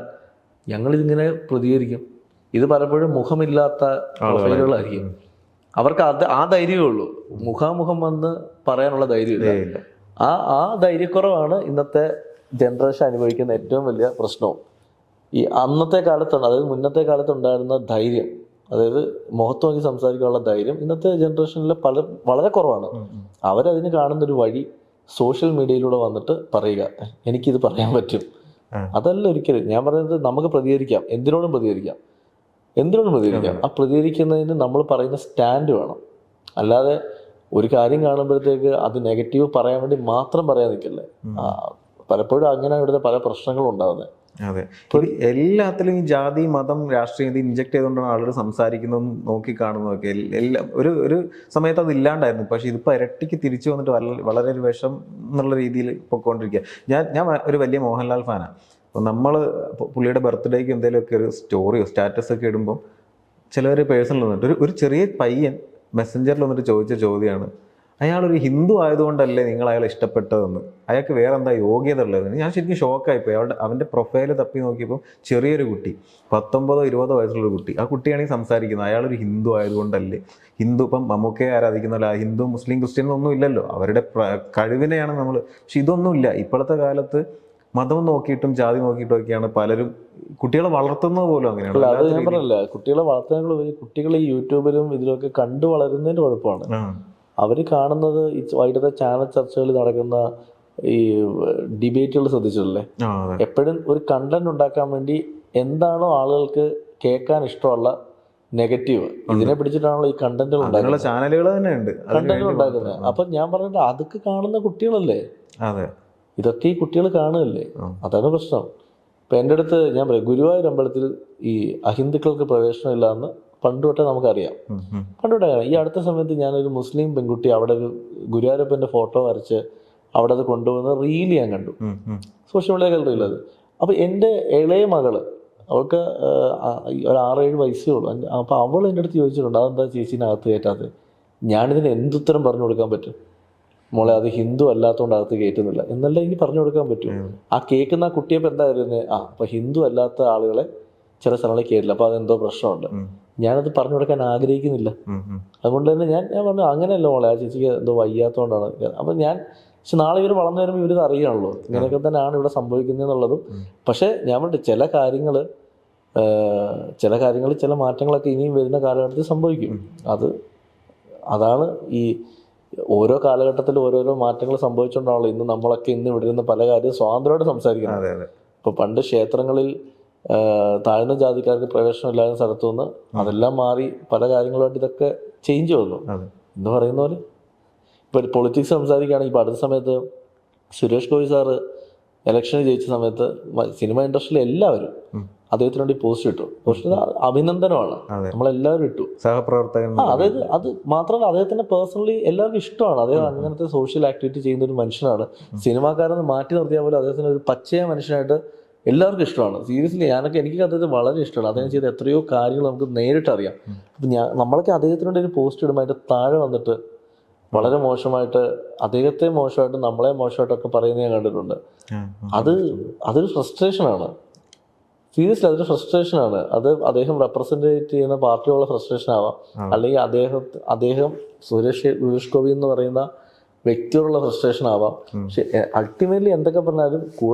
ഞങ്ങളിതിങ്ങനെ പ്രതികരിക്കും. ഇത് പലപ്പോഴും മുഖമില്ലാത്ത പ്രൊഫൈലുകളായിരിക്കും. അവർക്ക് ആ ധൈര്യമേ ഉള്ളൂ, മുഖാമുഖം വന്ന് പറയാനുള്ള ധൈര്യമില്ല. ആ ധൈര്യക്കുറവാണ് ഇന്നത്തെ ജനറേഷൻ അനുഭവിക്കുന്ന ഏറ്റവും വലിയ പ്രശ്നവും. ഈ അന്നത്തെ കാലത്താണ്, അതായത് മുന്നത്തെ കാലത്തുണ്ടായിരുന്ന ധൈര്യം, അതായത് മുഖത്ത് നോക്കി സംസാരിക്കാനുള്ള ധൈര്യം ഇന്നത്തെ ജനറേഷനിൽ വളരെ കുറവാണ്. അവരതിന് കാണുന്നൊരു വഴി സോഷ്യൽ മീഡിയയിലൂടെ വന്നിട്ട് പറയുക എനിക്കിത് പറയാൻ പറ്റും. അതല്ല ഒരിക്കലും ഞാൻ പറയുന്നത്. നമുക്ക് പ്രതികരിക്കാം, എന്തിനോടും പ്രതികരിക്കാം. ആ പ്രതികരിക്കുന്നതിന് നമ്മൾ പറയുന്ന സ്റ്റാൻഡ് വേണം. അല്ലാതെ ഒരു കാര്യം കാണുമ്പോഴത്തേക്ക് അത് നെഗറ്റീവ് പറയാൻ വേണ്ടി മാത്രം പറയാൻ നിൽക്കില്ലേ. പലപ്പോഴും അങ്ങനെ ഇവിടുത്തെ പല പ്രശ്നങ്ങളും ഉണ്ടാകുന്നത്. അതെ, എല്ലാത്തിലും ഈ ജാതി മതം രാഷ്ട്രീയം ഇത് ഇൻജക്ട് ചെയ്തുകൊണ്ടാണ് ആളുകൾ സംസാരിക്കുന്നതും നോക്കി കാണുന്നതൊക്കെ. എല്ലാം ഒരു സമയത്ത് അത് ഇല്ലാണ്ടായിരുന്നു. പക്ഷെ ഇതിപ്പോൾ ഇരട്ടിക്ക് തിരിച്ചു വന്നിട്ട് വളരെ ഒരു വിഷം എന്നുള്ള രീതിയിൽ പൊയ്ക്കൊണ്ടിരിക്കുക. ഞാൻ ഒരു വലിയ മോഹൻലാൽ ഫാനാണ്. അപ്പോൾ നമ്മൾ പുള്ളിയുടെ ബർത്ത്ഡേക്ക് എന്തെങ്കിലുമൊക്കെ ഒരു സ്റ്റോറിയോ സ്റ്റാറ്റസ് ഒക്കെ ഇടുമ്പം ചിലവർ പേഴ്സണൽ വന്നിട്ട് ഒരു ചെറിയ പയ്യൻ മെസ്സഞ്ചറിൽ വന്നിട്ട് ചോദിച്ച ചോദ്യമാണ്, അയാളൊരു ഹിന്ദു ആയതുകൊണ്ടല്ലേ നിങ്ങൾ അയാളെ ഇഷ്ടപ്പെട്ടതെന്ന്, അയാൾക്ക് വേറെ എന്താ യോഗ്യത ഉള്ളതെന്ന്. ഞാൻ ശരിക്കും ഷോക്കായിപ്പോയി. അവൻ്റെ പ്രൊഫൈല് തപ്പി നോക്കിയപ്പോൾ ചെറിയൊരു കുട്ടി, 19-20 വയസ്സുള്ളൊരു കുട്ടി. ആ കുട്ടിയാണ് ഈ സംസാരിക്കുന്നത്, അയാളൊരു ഹിന്ദു ആയതുകൊണ്ടല്ലേ. ഹിന്ദു ഇപ്പം മമ്മൂക്കയെ ആരാധിക്കുന്നല്ല, ഹിന്ദു മുസ്ലിം ക്രിസ്ത്യൻ ഒന്നും ഇല്ലല്ലോ, അവരുടെ കഴിവിനെയാണ് നമ്മൾ. പക്ഷെ ഇതൊന്നുമില്ല. ഇപ്പോഴത്തെ കാലത്ത് മതം നോക്കിയിട്ടും ജാതി നോക്കിയിട്ടും ഒക്കെയാണ് പലരും കുട്ടികളെ വളർത്തുന്നത് പോലും അങ്ങനെയാണ്. അത് ഞാൻ പറഞ്ഞില്ല, കുട്ടികളെ വളർത്താനുള്ള കുട്ടികൾ ഈ യൂട്യൂബിലും ഇതിലൊക്കെ കണ്ടു വളരുന്നതിൻ്റെ കുഴപ്പമാണ്. അവർ കാണുന്നത് ഈ വൈകിട്ടത്തെ ചാനൽ ചർച്ചകളിൽ നടക്കുന്ന ഈ ഡിബേറ്റുകൾ ശ്രദ്ധിച്ചിട്ടില്ലേ. എപ്പോഴും ഒരു കണ്ടന്റ് ഉണ്ടാക്കാൻ വേണ്ടി എന്താണോ ആളുകൾക്ക് കേൾക്കാൻ ഇഷ്ടമുള്ള നെഗറ്റീവ് ഇതിനെ പിടിച്ചിട്ടാണല്ലോ ഈ കണ്ടന്റുകൾ ഉണ്ടാക്കുന്നത്, ചാനലുകൾ തന്നെ ഉണ്ട് കണ്ടന്റുകൾ ഉണ്ടാക്കുന്നത്. അപ്പൊ ഞാൻ പറഞ്ഞിട്ട് അതൊക്കെ കാണുന്ന കുട്ടികളല്ലേ, ഇതൊക്കെ ഈ കുട്ടികൾ കാണുകയല്ലേ, അതാണ് പ്രശ്നം. ഇപ്പം എൻ്റെ അടുത്ത് ഞാൻ പറയാം, ഗുരുവായൂർ അമ്പലത്തിൽ ഈ അഹിന്ദുക്കൾക്ക് പ്രവേശനമില്ല എന്ന് പണ്ട് തൊട്ടേ നമുക്കറിയാം. പണ്ട് തൊട്ടേ ഈ അടുത്ത സമയത്ത് ഞാനൊരു മുസ്ലിം പെൺകുട്ടി അവിടെ ഒരു ഗുരുവായൂരപ്പൻ്റെ ഫോട്ടോ വരച്ച് അവിടെ അത് കൊണ്ടുവന്ന് റീൽ ഞാൻ കണ്ടു, സോഷ്യൽ മീഡിയ റീൽ അത്. അപ്പോൾ എൻ്റെ ഇളയ മകള്, അവൾക്ക് ഒരു 6-7 വയസ്സേ ഉള്ളൂ. അപ്പോൾ അവൾ എൻ്റെ അടുത്ത് ചോദിച്ചിട്ടുണ്ട്, അതെന്താ ചേച്ചീനകത്ത് കയറ്റാത്തത്. ഞാനിതിന് എന്തുത്തരം പറഞ്ഞു കൊടുക്കാൻ പറ്റും? മോളെ അത് ഹിന്ദു അല്ലാത്തതുകൊണ്ട് അകത്ത് കയറ്റുന്നില്ല എന്നല്ല എനിക്ക് പറഞ്ഞു കൊടുക്കാൻ പറ്റും. ആ കേൾക്കുന്ന ആ കുട്ടിയപ്പോൾ എന്താ വരുന്നത്, അപ്പോൾ ഹിന്ദു അല്ലാത്ത ആളുകളെ ചില സ്ഥലങ്ങളിൽ കയറ്റില്ല, അപ്പോൾ അതെന്തോ പ്രശ്നമുണ്ട്. ഞാനത് പറഞ്ഞു കൊടുക്കാൻ ആഗ്രഹിക്കുന്നില്ല. അതുകൊണ്ട് തന്നെ ഞാൻ പറഞ്ഞു അങ്ങനെയല്ല മോളെ, ആ ചേച്ചിക്ക് എന്തോ വയ്യാത്തതുകൊണ്ടാണ്. അപ്പം പക്ഷെ നാളെ ഇവർ വളർന്നു വരുമ്പോൾ ഇവരിത് അറിയാണല്ലോ ഇങ്ങനെയൊക്കെ തന്നെയാണ് ഇവിടെ സംഭവിക്കുന്നതെന്നുള്ളതും. പക്ഷേ ഞാൻ പറഞ്ഞിട്ട് ചില കാര്യങ്ങൾ ചില മാറ്റങ്ങളൊക്കെ ഇനിയും വരുന്ന കാലഘട്ടത്തിൽ സംഭവിക്കും. അതാണ് ഈ ഓരോ കാലഘട്ടത്തിലും ഓരോരോ മാറ്റങ്ങൾ സംഭവിച്ചുകൊണ്ടാണല്ലോ ഇന്ന് നമ്മളൊക്കെ ഇവിടെ ഇരുന്ന് പല കാര്യം സ്വാതന്ത്ര്യമായിട്ട് സംസാരിക്കുന്നത്. ഇപ്പോൾ പണ്ട് ക്ഷേത്രങ്ങളിൽ താഴ്ന്ന ജാതിക്കാർക്ക് പ്രവേശനം ഇല്ലാത്ത സ്ഥലത്തു നിന്ന് അതെല്ലാം മാറി പല കാര്യങ്ങളുമായിട്ട് ഇതൊക്കെ ചേഞ്ച് വന്നു എന്ന് പറയുന്ന പോലെ. ഇപ്പോൾ പൊളിറ്റിക്സ് സംസാരിക്കുകയാണെങ്കിൽ ഇപ്പോൾ അടുത്ത സമയത്ത് സുരേഷ് ഗോപി സാറ് ഇലക്ഷന് ജയിച്ച സമയത്ത് സിനിമ ഇൻഡസ്ട്രിയിലെ എല്ലാവരും അദ്ദേഹത്തിന് വേണ്ടി പോസ്റ്റ് ഇട്ടു. പോസ്റ്റ് അഭിനന്ദനമാണ്, നമ്മളെല്ലാവരും ഇട്ടു, സഹപ്രവർത്തകൻ. അതായത് അത് മാത്രമല്ല, അദ്ദേഹത്തിന് പേഴ്സണലി എല്ലാവർക്കും ഇഷ്ടമാണ്. അദ്ദേഹം അങ്ങനത്തെ സോഷ്യൽ ആക്ടിവിറ്റി ചെയ്യുന്ന ഒരു മനുഷ്യനാണ്. സിനിമാക്കാരെന്ന് മാറ്റി നിർത്തിയാൽ പോലും അദ്ദേഹത്തിന് ഒരു പച്ചയ മനുഷ്യനായിട്ട് എല്ലാവർക്കും ഇഷ്ടമാണ്. സീരിയസ്ലി എനിക്ക് അദ്ദേഹത്തെ വളരെ ഇഷ്ടമാണ്. അദ്ദേഹം ചെയ്ത എത്രയോ കാര്യങ്ങൾ നമുക്ക് നേരിട്ട് അറിയാം. അപ്പം നമ്മളൊക്കെ അദ്ദേഹത്തിന് വേണ്ടി ഒരു പോസ്റ്റ് ഇടുമ്പോൾ അതിൻ്റെ താഴെ വന്നിട്ട് വളരെ മോശമായിട്ട് അദ്ദേഹത്തെ മോശമായിട്ട് നമ്മളെ മോശമായിട്ടൊക്കെ പറയുന്നത് ഞാൻ കണ്ടിട്ടുണ്ട്. അതൊരു ഫ്രസ്ട്രേഷനാണ്. സീരിയസ്ലി അതൊരു ഫ്രസ്ട്രേഷനാണ്. അദ്ദേഹം റെപ്രസെൻറ്റേറ്റ് ചെയ്യുന്ന പാർട്ടിയുള്ള ഫ്രസ്ട്രേഷൻ ആവാം, അല്ലെങ്കിൽ അദ്ദേഹം സുരേഷ് ഗോപി എന്ന് പറയുന്ന വ്യക്തിയോടുള്ള ഫ്രസ്ട്രേഷൻ ആവാം. പക്ഷെ അൾട്ടിമേറ്റ്ലി എന്തൊക്കെ പറഞ്ഞാലും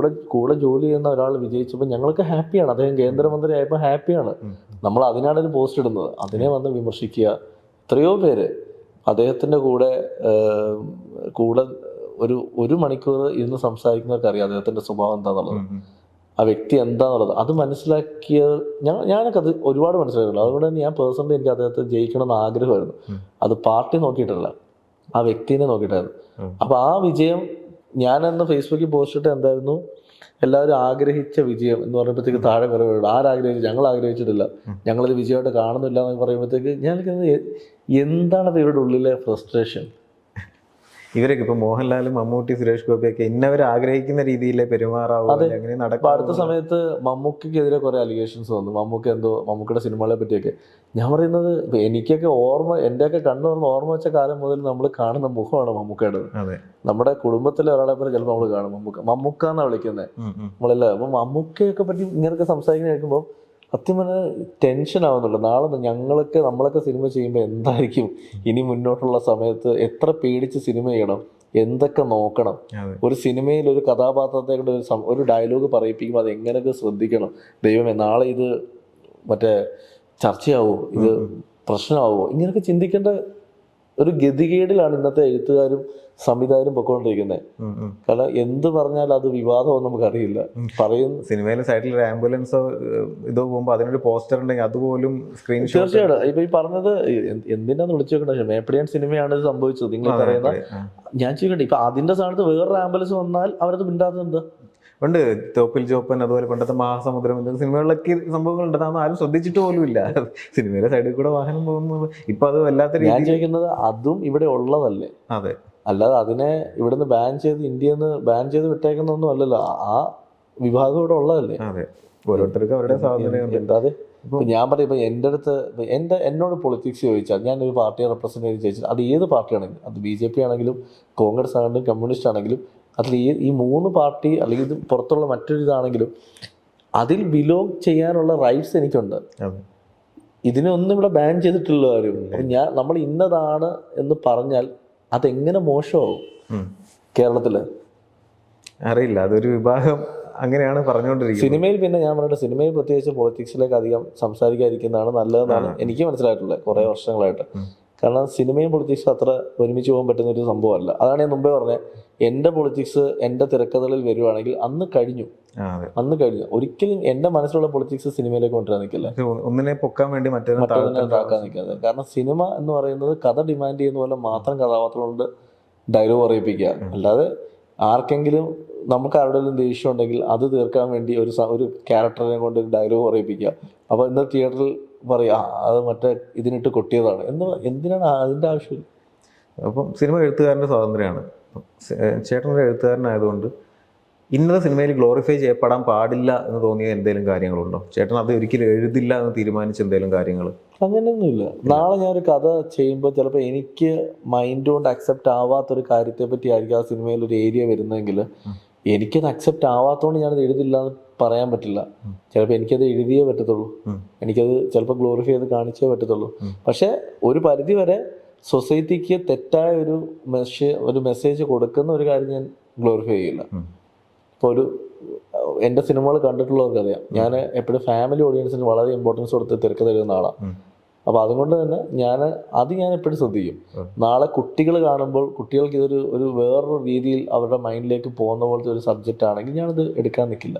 കൂടെ ജോലി ചെയ്യുന്ന ഒരാൾ വിജയിച്ചപ്പോൾ ഞങ്ങൾക്ക് ഹാപ്പിയാണ്. അദ്ദേഹം കേന്ദ്രമന്ത്രി ആയപ്പോൾ ഹാപ്പിയാണ്. നമ്മൾ അതിനാണ് ഒരു പോസ്റ്റ് ഇടുന്നത്. അതിനെ വന്ന് വിമർശിക്കുക. എത്രയോ പേര് അദ്ദേഹത്തിൻ്റെ കൂടെ ഒരു മണിക്കൂർ ഇരുന്ന് സംസാരിക്കുന്നവർക്ക് അറിയാം അദ്ദേഹത്തിൻ്റെ സ്വഭാവം എന്താണെന്നുള്ളത്, ആ വ്യക്തി എന്താണെന്നുള്ളത്. അത് മനസ്സിലാക്കിയ ഞാനൊക്കെ അത് ഒരുപാട് മനസ്സിലാക്കിയിട്ടുണ്ട്. അതുകൊണ്ട് തന്നെ ഞാൻ പേഴ്സണലി എനിക്ക് അദ്ദേഹത്തെ ജയിക്കണമെന്ന് ആഗ്രഹമായിരുന്നു. അത് പാർട്ടി നോക്കിയിട്ടല്ല, ആ വ്യക്തിനെ നോക്കിയിട്ടായിരുന്നു. അപ്പോൾ ആ വിജയം ഞാനെന്ന് ഫേസ്ബുക്കിൽ പോസ്റ്റ് ഇട്ട് എന്തായിരുന്നു, എല്ലാവരും ആഗ്രഹിച്ച വിജയം എന്ന് പറയുമ്പോഴത്തേക്ക് താഴെ കുറവുണ്ട്. ഞങ്ങൾ ആഗ്രഹിച്ചിട്ടില്ല, ഞങ്ങളത് വിജയമായിട്ട് കാണുന്നില്ല എന്ന് പറയുമ്പോഴത്തേക്ക് ഞാൻ എന്താണ് ഇവരുടെ ഉള്ളിലെ ഫ്രസ്ട്രേഷൻ. ഇവരൊക്കെ ഇപ്പൊ മോഹൻലാലും മമ്മൂട്ടി സുരേഷ് ഗോപിയൊക്കെ ഇന്നവർ ആഗ്രഹിക്കുന്ന രീതിയിലെ പെരുമാറാവും. അടുത്ത സമയത്ത് മമ്മൂക്കെതിരെ കുറെ അലിഗേഷൻസ് വന്നു. മമ്മൂക്കിയുടെ സിനിമകളെ പറ്റിയൊക്കെ ഞാൻ പറയുന്നത്, എനിക്കൊക്കെ എന്റെയൊക്കെ കണ്ണു തുറന്ന് ഓർമ്മ വെച്ച കാലം മുതൽ നമ്മൾ കാണുന്ന മുഖമാണ് മമ്മൂക്കയുടെ. നമ്മുടെ കുടുംബത്തിലെ ഒരാളെ പോലെ ചിലപ്പോൾ നമ്മൾ കാണും മമ്മൂക്ക എന്നാ വിളിക്കുന്നത് നമ്മളെല്ലാം. അപ്പൊ മമ്മൂക്കയൊക്കെ പറ്റി ഇങ്ങനെയൊക്കെ സംസാരിക്കുന്ന കേൾക്കുമ്പോൾ സത്യം പറഞ്ഞാൽ ടെൻഷൻ ആവുന്നുണ്ട്. നാളെ നമ്മളൊക്കെ സിനിമ ചെയ്യുമ്പോൾ എന്തായിരിക്കും ഇനി മുന്നോട്ടുള്ള സമയത്ത്, എത്ര പേടിച്ച് സിനിമ ചെയ്യണം, എന്തൊക്കെ നോക്കണം. ഒരു സിനിമയിൽ ഒരു കഥാപാത്രത്തെ കൊണ്ട് ഒരു ഡയലോഗ് പറയിപ്പിക്കുമ്പോൾ അത് എങ്ങനെയൊക്കെ ശ്രദ്ധിക്കണം. ദൈവമേ, നാളെ ഇത് മറ്റേ ചർച്ചയാവോ, ഇത് പ്രശ്നമാവോ, ഇങ്ങനെയൊക്കെ ചിന്തിക്കേണ്ട ഒരു ഗതികേടിലാണ് ഇന്നത്തെ എഴുത്തുകാരും സംവിധായകരും പൊക്കോണ്ടിരിക്കുന്നത്. കാരണം എന്ത് പറഞ്ഞാൽ അത് വിവാദമൊന്നും നമുക്കറിയില്ല. പറയുന്ന സിനിമയിലെ സൈഡിൽ ഒരു ആംബുലൻസോ ഇതോ പോകുമ്പോൾ അതിനൊരു പോസ്റ്റർ ഉണ്ടെങ്കിൽ അതുപോലും സ്ക്രീൻഷോട്ട്. തീർച്ചയായിട്ടും ഇപ്പൊ ഈ പറഞ്ഞത് എന്തിനാന്ന് വിളിച്ചു നോക്കണ്ട, മേപ്പടിയാൻ സിനിമയാണ് ഇത് സംഭവിച്ചത്. നിങ്ങൾ പറയുന്ന ഞാൻ ചോദിക്കട്ടെ, ഇപ്പൊ അതിന്റെ സ്ഥാനത്ത് വേറൊരു ആംബുലൻസ് വന്നാൽ അവരത് മിണ്ടാത്തത് ഉണ്ട്. തോപ്പിൽ ജോപ്പൻ, അതുപോലെ പണ്ടത്തെ മഹാസമുദ്രം, സിനിമകളിലൊക്കെ സംഭവങ്ങൾ ഉണ്ട്, അതൊന്നും ആരും ശ്രദ്ധിച്ചിട്ട് പോലും ഇല്ല. സിനിമയിലെ സൈഡിൽ കൂടെ വാഹനം പോകുന്നത് ഇപ്പൊ അത് വല്ലാത്ത ഞാൻ ചോദിക്കുന്നത്, അതും ഇവിടെ ഉള്ളതല്ലേ? അതെ. അല്ലാതെ അതിനെ ഇവിടുന്ന് ബാൻ ചെയ്ത് ഇന്ത്യയിൽ നിന്ന് ബാൻ ചെയ്ത് വിട്ടേക്കുന്നൊന്നും അല്ലല്ലോ, ആ വിഭാഗം ഇവിടെ ഉള്ളതല്ലേ? അതെ, ഓരോരുത്തർക്കും അവരുടെ സ്വാതന്ത്ര്യം. എന്താ ഇപ്പൊ ഞാൻ പറയും, ഇപ്പൊ എൻ്റെ അടുത്ത് എന്നോട് പൊളിറ്റിക്സ് ചോദിച്ചാൽ ഞാൻ ഒരു പാർട്ടിയെ റെപ്രസെന്റ് ചെയ്ത് ചോദിച്ചാൽ അത് ഏത് പാർട്ടിയാണെങ്കിലും, അത് BJP ആണെങ്കിലും കോൺഗ്രസ് ആണെങ്കിലും കമ്മ്യൂണിസ്റ്റ് ആണെങ്കിലും, അതിൽ ഈ 3 പാർട്ടി അല്ലെങ്കിൽ ഇത് പുറത്തുള്ള മറ്റൊരു ഇതാണെങ്കിലും അതിൽ ബിലോങ് ചെയ്യാനുള്ള റൈറ്റ്സ് എനിക്കുണ്ട്. ഇതിനൊന്നും ഇവിടെ ബാൻ ചെയ്തിട്ടുള്ള കാര്യം. നമ്മൾ ഇന്നതാണ് എന്ന് പറഞ്ഞാൽ അതെങ്ങനെ മോശമാവും കേരളത്തില്? അറിയില്ല, അതൊരു വിഭാഗം അങ്ങനെയാണ് പറഞ്ഞുകൊണ്ടിരിക്കുന്നത്. സിനിമയിൽ പിന്നെ ഞാൻ പറഞ്ഞിട്ട്, സിനിമയിൽ പ്രത്യേകിച്ച് പൊളിറ്റിക്സിലേക്ക് അധികം സംസാരിക്കാതിരിക്കുന്നതാണ് നല്ലതെന്നാണ് എനിക്ക് മനസ്സിലായിട്ടുള്ളത് കുറേ വർഷങ്ങളായിട്ട്. കാരണം സിനിമയും പൊളിറ്റിക്സും അത്ര ഒരുമിച്ച് പോകാൻ പറ്റുന്ന ഒരു സംഭവമല്ല. അതാണ് ഞാൻ മുമ്പേ പറഞ്ഞത്, എൻ്റെ പൊളിറ്റിക്സ് എൻ്റെ തിരക്കഥകളിൽ വരുവാണെങ്കിൽ അന്ന് കഴിഞ്ഞു. ഒരിക്കലും എൻ്റെ മനസ്സിലുള്ള പൊളിറ്റിക്സ് സിനിമയിലേക്ക് കൊണ്ടുവരാൻ നിൽക്കില്ല, ഒന്നിനെ പൊക്കാൻ വേണ്ടി മറ്റൊന്നിനെ താക്കാൻ നിൽക്കാതെ. കാരണം സിനിമ എന്ന് പറയുന്നത് കഥ ഡിമാൻഡ് ചെയ്യുന്ന പോലെ മാത്രം കഥാപാത്രം കൊണ്ട് ഡയലോഗ് പറയിപ്പിക്കുക. അല്ലാതെ ആർക്കെങ്കിലും നമുക്ക് ആരുടെയും ദേഷ്യം ഉണ്ടെങ്കിൽ അത് തീർക്കാൻ വേണ്ടി ഒരു ക്യാരക്ടറിനെ കൊണ്ട് ഒരു ഡയലോഗ് പറയിപ്പിക്കുക. അപ്പോൾ ഇന്ന് തിയേറ്ററിൽ പറയാ അത് മറ്റേ ഇതിനിട്ട് കൊട്ടിയതാണ് എന്തിനാണ് അതിൻ്റെ ആവശ്യം? അപ്പം സിനിമ എഴുത്തുകാരൻ്റെ സ്വാതന്ത്ര്യമാണ്. ചേട്ടനൊരു എഴുത്തുകാരനായതുകൊണ്ട് ഇന്നത് സിനിമയിൽ ഗ്ലോറിഫൈ ചെയ്യപ്പെടാൻ പാടില്ല എന്ന് തോന്നിയ എന്തെങ്കിലും കാര്യങ്ങളുണ്ടോ? ചേട്ടൻ അത് ഒരിക്കലും എഴുതില്ല എന്ന് തീരുമാനിച്ച എന്തെങ്കിലും കാര്യങ്ങൾ? അങ്ങനെയൊന്നുമില്ല. നാളെ ഞാനൊരു കഥ ചെയ്യുമ്പോൾ ചിലപ്പോൾ എനിക്ക് മൈൻഡ് കൊണ്ട് അക്സെപ്റ്റ് ആവാത്തൊരു കാര്യത്തെ പറ്റി ആയിരിക്കും ആ സിനിമയിൽ ഒരു ഏരിയ വരുന്നതെങ്കിൽ എനിക്കത് അക്സെപ്റ്റ് ആവാത്തതുകൊണ്ട് ഞാനത് എഴുതില്ല എന്ന് പറയാൻ പറ്റില്ല. ചിലപ്പോൾ എനിക്കത് എഴുതിയേ പറ്റത്തുള്ളൂ, എനിക്കത് ചിലപ്പോൾ ഗ്ലോറിഫൈ ചെയ്ത് കാണിച്ചേ പറ്റത്തുള്ളൂ. പക്ഷെ ഒരു പരിധി വരെ സൊസൈറ്റിക്ക് തെറ്റായ ഒരു മെസ്സേജ് കൊടുക്കുന്ന ഒരു കാര്യം ഞാൻ ഗ്ലോറിഫൈ ചെയ്യില്ല. ഇപ്പോൾ എൻ്റെ സിനിമകൾ കണ്ടിട്ടുള്ളവർക്ക് അറിയാം, ഞാൻ എപ്പോഴും ഫാമിലി ഓഡിയൻസിന് വളരെ ഇമ്പോർട്ടൻസ് കൊടുത്ത് തിരക്കഥ എഴുതുന്ന ആളാണ്. അപ്പോൾ അതുകൊണ്ട് തന്നെ ഞാൻ എപ്പോഴും ശ്രദ്ധിക്കും. നാളെ കുട്ടികൾ കാണുമ്പോൾ കുട്ടികൾക്ക് ഇതൊരു വേറൊരു രീതിയിൽ അവരുടെ മൈൻഡിലേക്ക് പോകുന്ന പോലത്തെ ഒരു സബ്ജക്റ്റ് ആണെങ്കിൽ ഞാനത് എടുക്കാൻ നിൽക്കില്ല,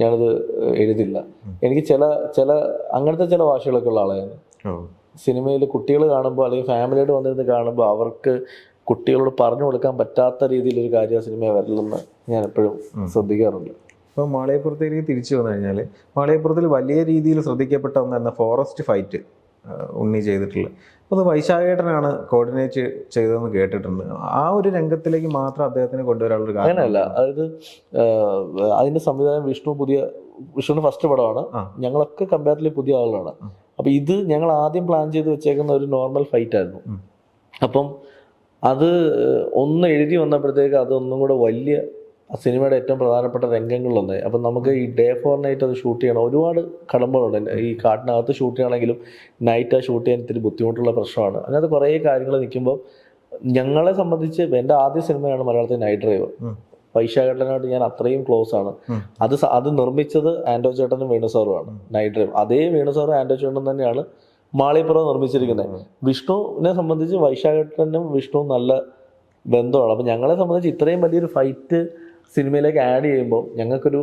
ഞാനത് എഴുതില്ല. എനിക്ക് ചില അങ്ങനത്തെ ചില ഭാഷകളൊക്കെ ഉള്ള ആളാണ്. സിനിമയിൽ കുട്ടികൾ കാണുമ്പോൾ അല്ലെങ്കിൽ ഫാമിലിയായിട്ട് വന്നിരുന്ന് കാണുമ്പോൾ അവർക്ക് കുട്ടികളോട് പറഞ്ഞു കൊടുക്കാൻ പറ്റാത്ത രീതിയിലൊരു കാര്യം സിനിമ വരില്ലെന്ന് ഞാൻ എപ്പോഴും ശ്രദ്ധിക്കാറുണ്ട്. ഇപ്പോൾ മാളികപ്പുറത്തേക്ക് തിരിച്ചു വന്നു കഴിഞ്ഞാൽ, മാളികപ്പുറത്തിൽ വലിയ രീതിയിൽ ശ്രദ്ധിക്കപ്പെട്ട ഒന്നായിരുന്നു ഫോറസ്റ്റ് ഫൈറ്റ് ഉണ്ണി ചെയ്തിട്ടുള്ളത്. അപ്പോൾ അത് വൈശാഖേട്ടനാണ് കോർഡിനേറ്റ് ചെയ്തതെന്ന് കേട്ടിട്ടുണ്ട്. ആ ഒരു രംഗത്തിലേക്ക് മാത്രം അദ്ദേഹത്തിന് കൊണ്ടുവരാനുള്ള ഒരു കാര്യം അങ്ങനെയല്ല. അതായത് അതിൻ്റെ സംവിധാനം വിഷ്ണുവിൻ്റെ ഫസ്റ്റ് പടമാണ്. ഞങ്ങളൊക്കെ കമ്പാരിറ്റീവ്ലി പുതിയ ആളുകളാണ്. അപ്പം ഇത് ഞങ്ങൾ ആദ്യം പ്ലാൻ ചെയ്ത് വെച്ചേക്കുന്ന ഒരു നോർമൽ ഫൈറ്റ് ആയിരുന്നു. അപ്പം അത് ഒന്ന് എഴുതി വന്നപ്പോഴത്തേക്ക് അതൊന്നും കൂടെ വലിയ സിനിമയുടെ ഏറ്റവും പ്രധാനപ്പെട്ട രംഗങ്ങളിലൊന്നായി. അപ്പം നമുക്ക് ഈ ഡേ ഫോർ നൈറ്റ് അത് ഷൂട്ട് ചെയ്യണം, ഒരുപാട് കടമ്പകളുണ്ട്. ഈ കാട്ടിനകത്ത് ഷൂട്ട് ചെയ്യണമെങ്കിലും നൈറ്റ് ഷൂട്ട് ചെയ്യാൻ ഇത്തിരി ബുദ്ധിമുട്ടുള്ള പ്രശ്നമാണ്. അതിനകത്ത് കുറേ കാര്യങ്ങൾ നിൽക്കുമ്പോൾ ഞങ്ങളെ സംബന്ധിച്ച് എൻ്റെ ആദ്യ സിനിമയാണ് മലയാളത്തിൽ നൈറ്റ് ഡ്രൈവ്. വൈശാഖേട്ടനായിട്ട് ഞാൻ അത്രയും ക്ലോസ് ആണ്. അത് നിർമ്മിച്ചത് ആൻഡോ ചേട്ടനും വേണു സാറുമാണ്. നൈറ്റ് ഡ്രൈവ് അതേ വേണു സാറും ആൻഡോ ചേട്ടനും തന്നെയാണ് മാളികപ്പുറം നിർമ്മിച്ചിരിക്കുന്നത്. വിഷ്ണുവിനെ സംബന്ധിച്ച് വൈശാഖേട്ടനും വിഷ്ണുവും നല്ല ബന്ധമാണ്. അപ്പം ഞങ്ങളെ സംബന്ധിച്ച് ഇത്രയും വലിയൊരു ഫൈറ്റ് സിനിമയിലേക്ക് ആഡ് ചെയ്യുമ്പോൾ ഞങ്ങൾക്കൊരു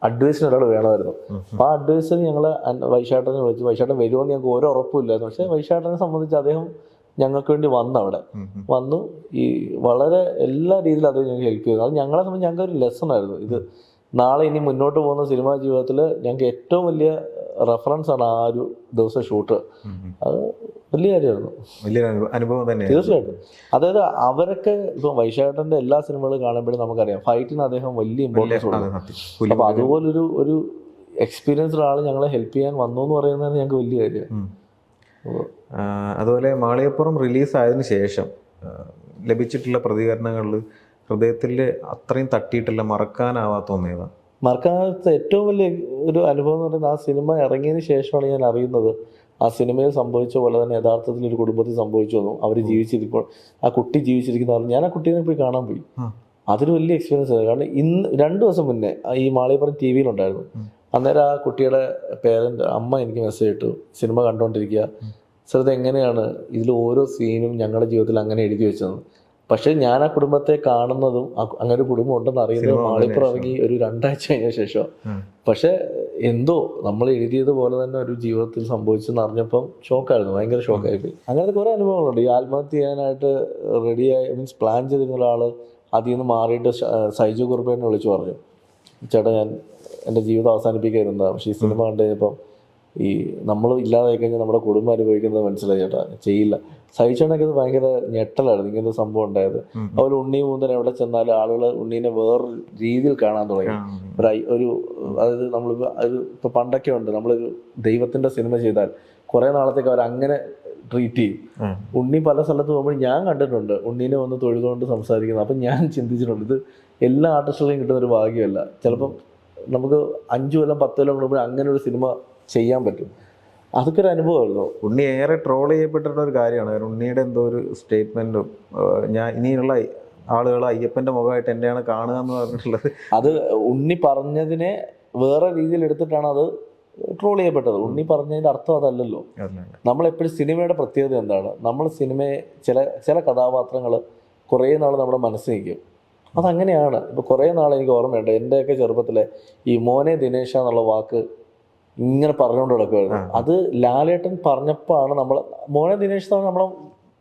അഡ്വൈസിന് ഒരാൾ വേണമായിരുന്നു. അപ്പോൾ ആ അഡ്വൈസിന് ഞങ്ങൾ വൈശാഖേട്ടനെ വിളിച്ചു. വൈശാഖേട്ടൻ വരുമെന്ന് ഞങ്ങൾക്ക് ഒരു ഉറപ്പുമില്ലായിരുന്നു. പക്ഷേ വൈശാഖേട്ടനെ സംബന്ധിച്ച് അദ്ദേഹം ഞങ്ങൾക്ക് വേണ്ടി വന്നു ഈ വളരെ എല്ലാ രീതിയിലും അദ്ദേഹം ഞങ്ങൾക്ക് ഹെൽപ്പ് ചെയ്തു. അത് ഞങ്ങളെ സംബന്ധിച്ച് ഞങ്ങൾക്കൊരു ലെസൺ ആയിരുന്നു. ഇത് നാളെ ഇനി മുന്നോട്ട് പോകുന്ന സിനിമാ ജീവിതത്തിൽ ഞങ്ങൾക്ക് ഏറ്റവും വലിയ റെഫറൻസ് ആണ് ആ ഒരു ദിവസം ഷൂട്ട്. അത് വലിയ കാര്യമായിരുന്നു, വലിയൊരു അനുഭവം തന്നെ തീർച്ചയായിട്ടും. അതായത് അവരൊക്കെ ഇപ്പം വൈശാഖേട്ടൻ്റെ എല്ലാ സിനിമകളും കാണുമ്പോഴും നമുക്കറിയാം ഫൈറ്റിന് അദ്ദേഹം വലിയ ഇമ്പോർട്ടൻസ് കൊടുക്കും. അപ്പം അതുപോലൊരു എക്സ്പീരിയൻസ്ഡ് ആൾ ഞങ്ങളെ ഹെൽപ്പ് ചെയ്യാൻ വന്നു എന്ന് പറയുന്നത് ഞങ്ങൾക്ക് വലിയ കാര്യമാണ്. അതുപോലെ മാളികപ്പുറം റിലീസായതിനു ശേഷം ലഭിച്ചിട്ടുള്ള പ്രതികരണങ്ങളിൽ ഹൃദയത്തിൽ അത്രയും തട്ടിയിട്ടില്ല, മറക്കാനാവാത്ത ഒന്നേതാ? മറക്കാനാവാത്ത ഏറ്റവും വലിയ ഒരു അനുഭവം എന്ന് പറയുന്നത് ആ സിനിമ ഇറങ്ങിയതിന് ശേഷമാണ് ഞാൻ അറിയുന്നത് ആ സിനിമയിൽ സംഭവിച്ച പോലെ തന്നെ യഥാർത്ഥത്തിൽ ഒരു കുടുംബത്തിൽ സംഭവിച്ചു വന്നു. അവർ ജീവിച്ചിരിപ്പോൾ ആ കുട്ടി ജീവിച്ചിരിക്കുന്ന ഞാൻ ആ കുട്ടീനെ പോയി കാണാൻ പോയി. അതൊരു വലിയ എക്സ്പീരിയൻസ് ആയിരുന്നു. കാരണം ഇന്ന് 2 ദിവസം മുന്നേ ഈ മാളികപ്പുറം TV അന്നേരം ആ കുട്ടിയുടെ പേരൻ്റ് അമ്മ എനിക്ക് മെസ്സേജ് ഇട്ടു, സിനിമ കണ്ടുകൊണ്ടിരിക്കുക, ശ്രദ്ധ എങ്ങനെയാണ് ഇതിൽ ഓരോ സീനും ഞങ്ങളുടെ ജീവിതത്തിൽ അങ്ങനെ എഴുതി വെച്ചത്. പക്ഷേ ഞാൻ ആ കുടുംബത്തെ കാണുന്നതും അങ്ങനെ ഒരു കുടുംബം ഉണ്ടെന്ന് അറിയുന്നത് മാളിപ്പുറം ഇറങ്ങി ഒരു 2 ആഴ്ച കഴിഞ്ഞ ശേഷം. പക്ഷെ എന്തോ നമ്മൾ എഴുതിയത് പോലെ തന്നെ ഒരു ജീവിതത്തിൽ സംഭവിച്ചെന്ന് അറിഞ്ഞപ്പം ഷോക്കായിരുന്നു, ഭയങ്കര ഷോക്കായിപ്പോയി. അങ്ങനത്തെ കുറേ അനുഭവങ്ങളുണ്ട്. ഈ ആത്മഹത്യ ചെയ്യാനായിട്ട് റെഡിയായി മീൻസ് പ്ലാൻ ചെയ്തിരുന്ന ഒരാൾ അതിൽ നിന്ന് മാറിയിട്ട് സൈജു കുറുപ്പേനെ വിളിച്ചു പറഞ്ഞു, ചേട്ടാ ഞാൻ എൻ്റെ ജീവിതം അവസാനിപ്പിക്കാതിരുന്നതാണ്, പക്ഷേ ഈ സിനിമ കണ്ടു കഴിഞ്ഞപ്പം ഈ നമ്മൾ ഇല്ലാതായി കഴിഞ്ഞാൽ നമ്മുടെ കുടുംബം അനുഭവിക്കുന്നത് മനസ്സിലായി ചേട്ടാ, ചെയ്യില്ല. സഹിച്ചേണൊക്കെ ഇത് ഭയങ്കര ഞെട്ടലായിരുന്നു ഇങ്ങനൊരു സംഭവം ഉണ്ടായത്. അതുപോലെ ഉണ്ണി മൂന്തൻ എവിടെ ചെന്നാലും ആളുകൾ ഉണ്ണീനെ വേറൊരു രീതിയിൽ കാണാൻ തുടങ്ങി. ഒരു അതായത് നമ്മളിപ്പോൾ അത് ഇപ്പോൾ പണ്ടൊക്കെ ഉണ്ട്, നമ്മളൊരു ദൈവത്തിൻ്റെ സിനിമ ചെയ്താൽ കുറേ നാളത്തേക്ക് അവർ അങ്ങനെ ട്രീറ്റ് ചെയ്യും. ഉണ്ണി പല സ്ഥലത്ത് പോകുമ്പോൾ ഞാൻ കണ്ടിട്ടുണ്ട് ഉണ്ണീനെ വന്ന് തൊഴുതുകൊണ്ട് സംസാരിക്കുന്നത്. അപ്പം ഞാൻ ചിന്തിച്ചിട്ടുണ്ട്, ഇത് എല്ലാ ആർട്ടിസ്റ്റുകളെയും കിട്ടുന്നൊരു ഭാഗ്യമല്ല. ചിലപ്പം നമുക്ക് 5 കൊല്ലം 10 കൊല്ലം കൂടുമ്പോൾ അങ്ങനെ ഒരു സിനിമ ചെയ്യാൻ പറ്റും. അതൊക്കെ ഒരു അനുഭവമായിരുന്നു. ഉണ്ണി ഏറെ ട്രോൾ ചെയ്യപ്പെട്ടിട്ടുള്ള ഒരു കാര്യമാണ്. കാരണം ഉണ്ണിയുടെ എന്തോ ഒരു സ്റ്റേറ്റ്മെൻറ്റും ഞാൻ ഇനിയുള്ള ആളുകൾ അയ്യപ്പൻ്റെ മുഖമായിട്ട് എന്നെയാണ് കാണുക എന്ന് പറഞ്ഞിട്ടുള്ളത്. അത് ഉണ്ണി പറഞ്ഞതിനെ വേറെ രീതിയിൽ എടുത്തിട്ടാണ് അത് ട്രോൾ ചെയ്യപ്പെട്ടത്. ഉണ്ണി പറഞ്ഞതിൻ്റെ അർത്ഥം അതല്ലല്ലോ. നമ്മളെപ്പോഴും സിനിമയുടെ പ്രത്യേകത എന്താണ്, നമ്മൾ സിനിമയെ ചില കഥാപാത്രങ്ങൾ കുറേ നാൾ നമ്മുടെ മനസ്സിൽ നിൽക്കും. അതങ്ങനെയാണ്. ഇപ്പോൾ കുറേ നാൾ എനിക്ക് ഓർമ്മയുണ്ട്, എൻ്റെയൊക്കെ ചെറുപ്പത്തിലെ ഈ മോനെ ദിനേശ എന്നുള്ള വാക്ക് ഇങ്ങനെ പറഞ്ഞുകൊണ്ട് കിടക്കുമായിരുന്നു. അത് ലാലേട്ടൻ പറഞ്ഞപ്പോഴാണ് നമ്മൾ മോനെ ദിനേശ് നമ്മളെ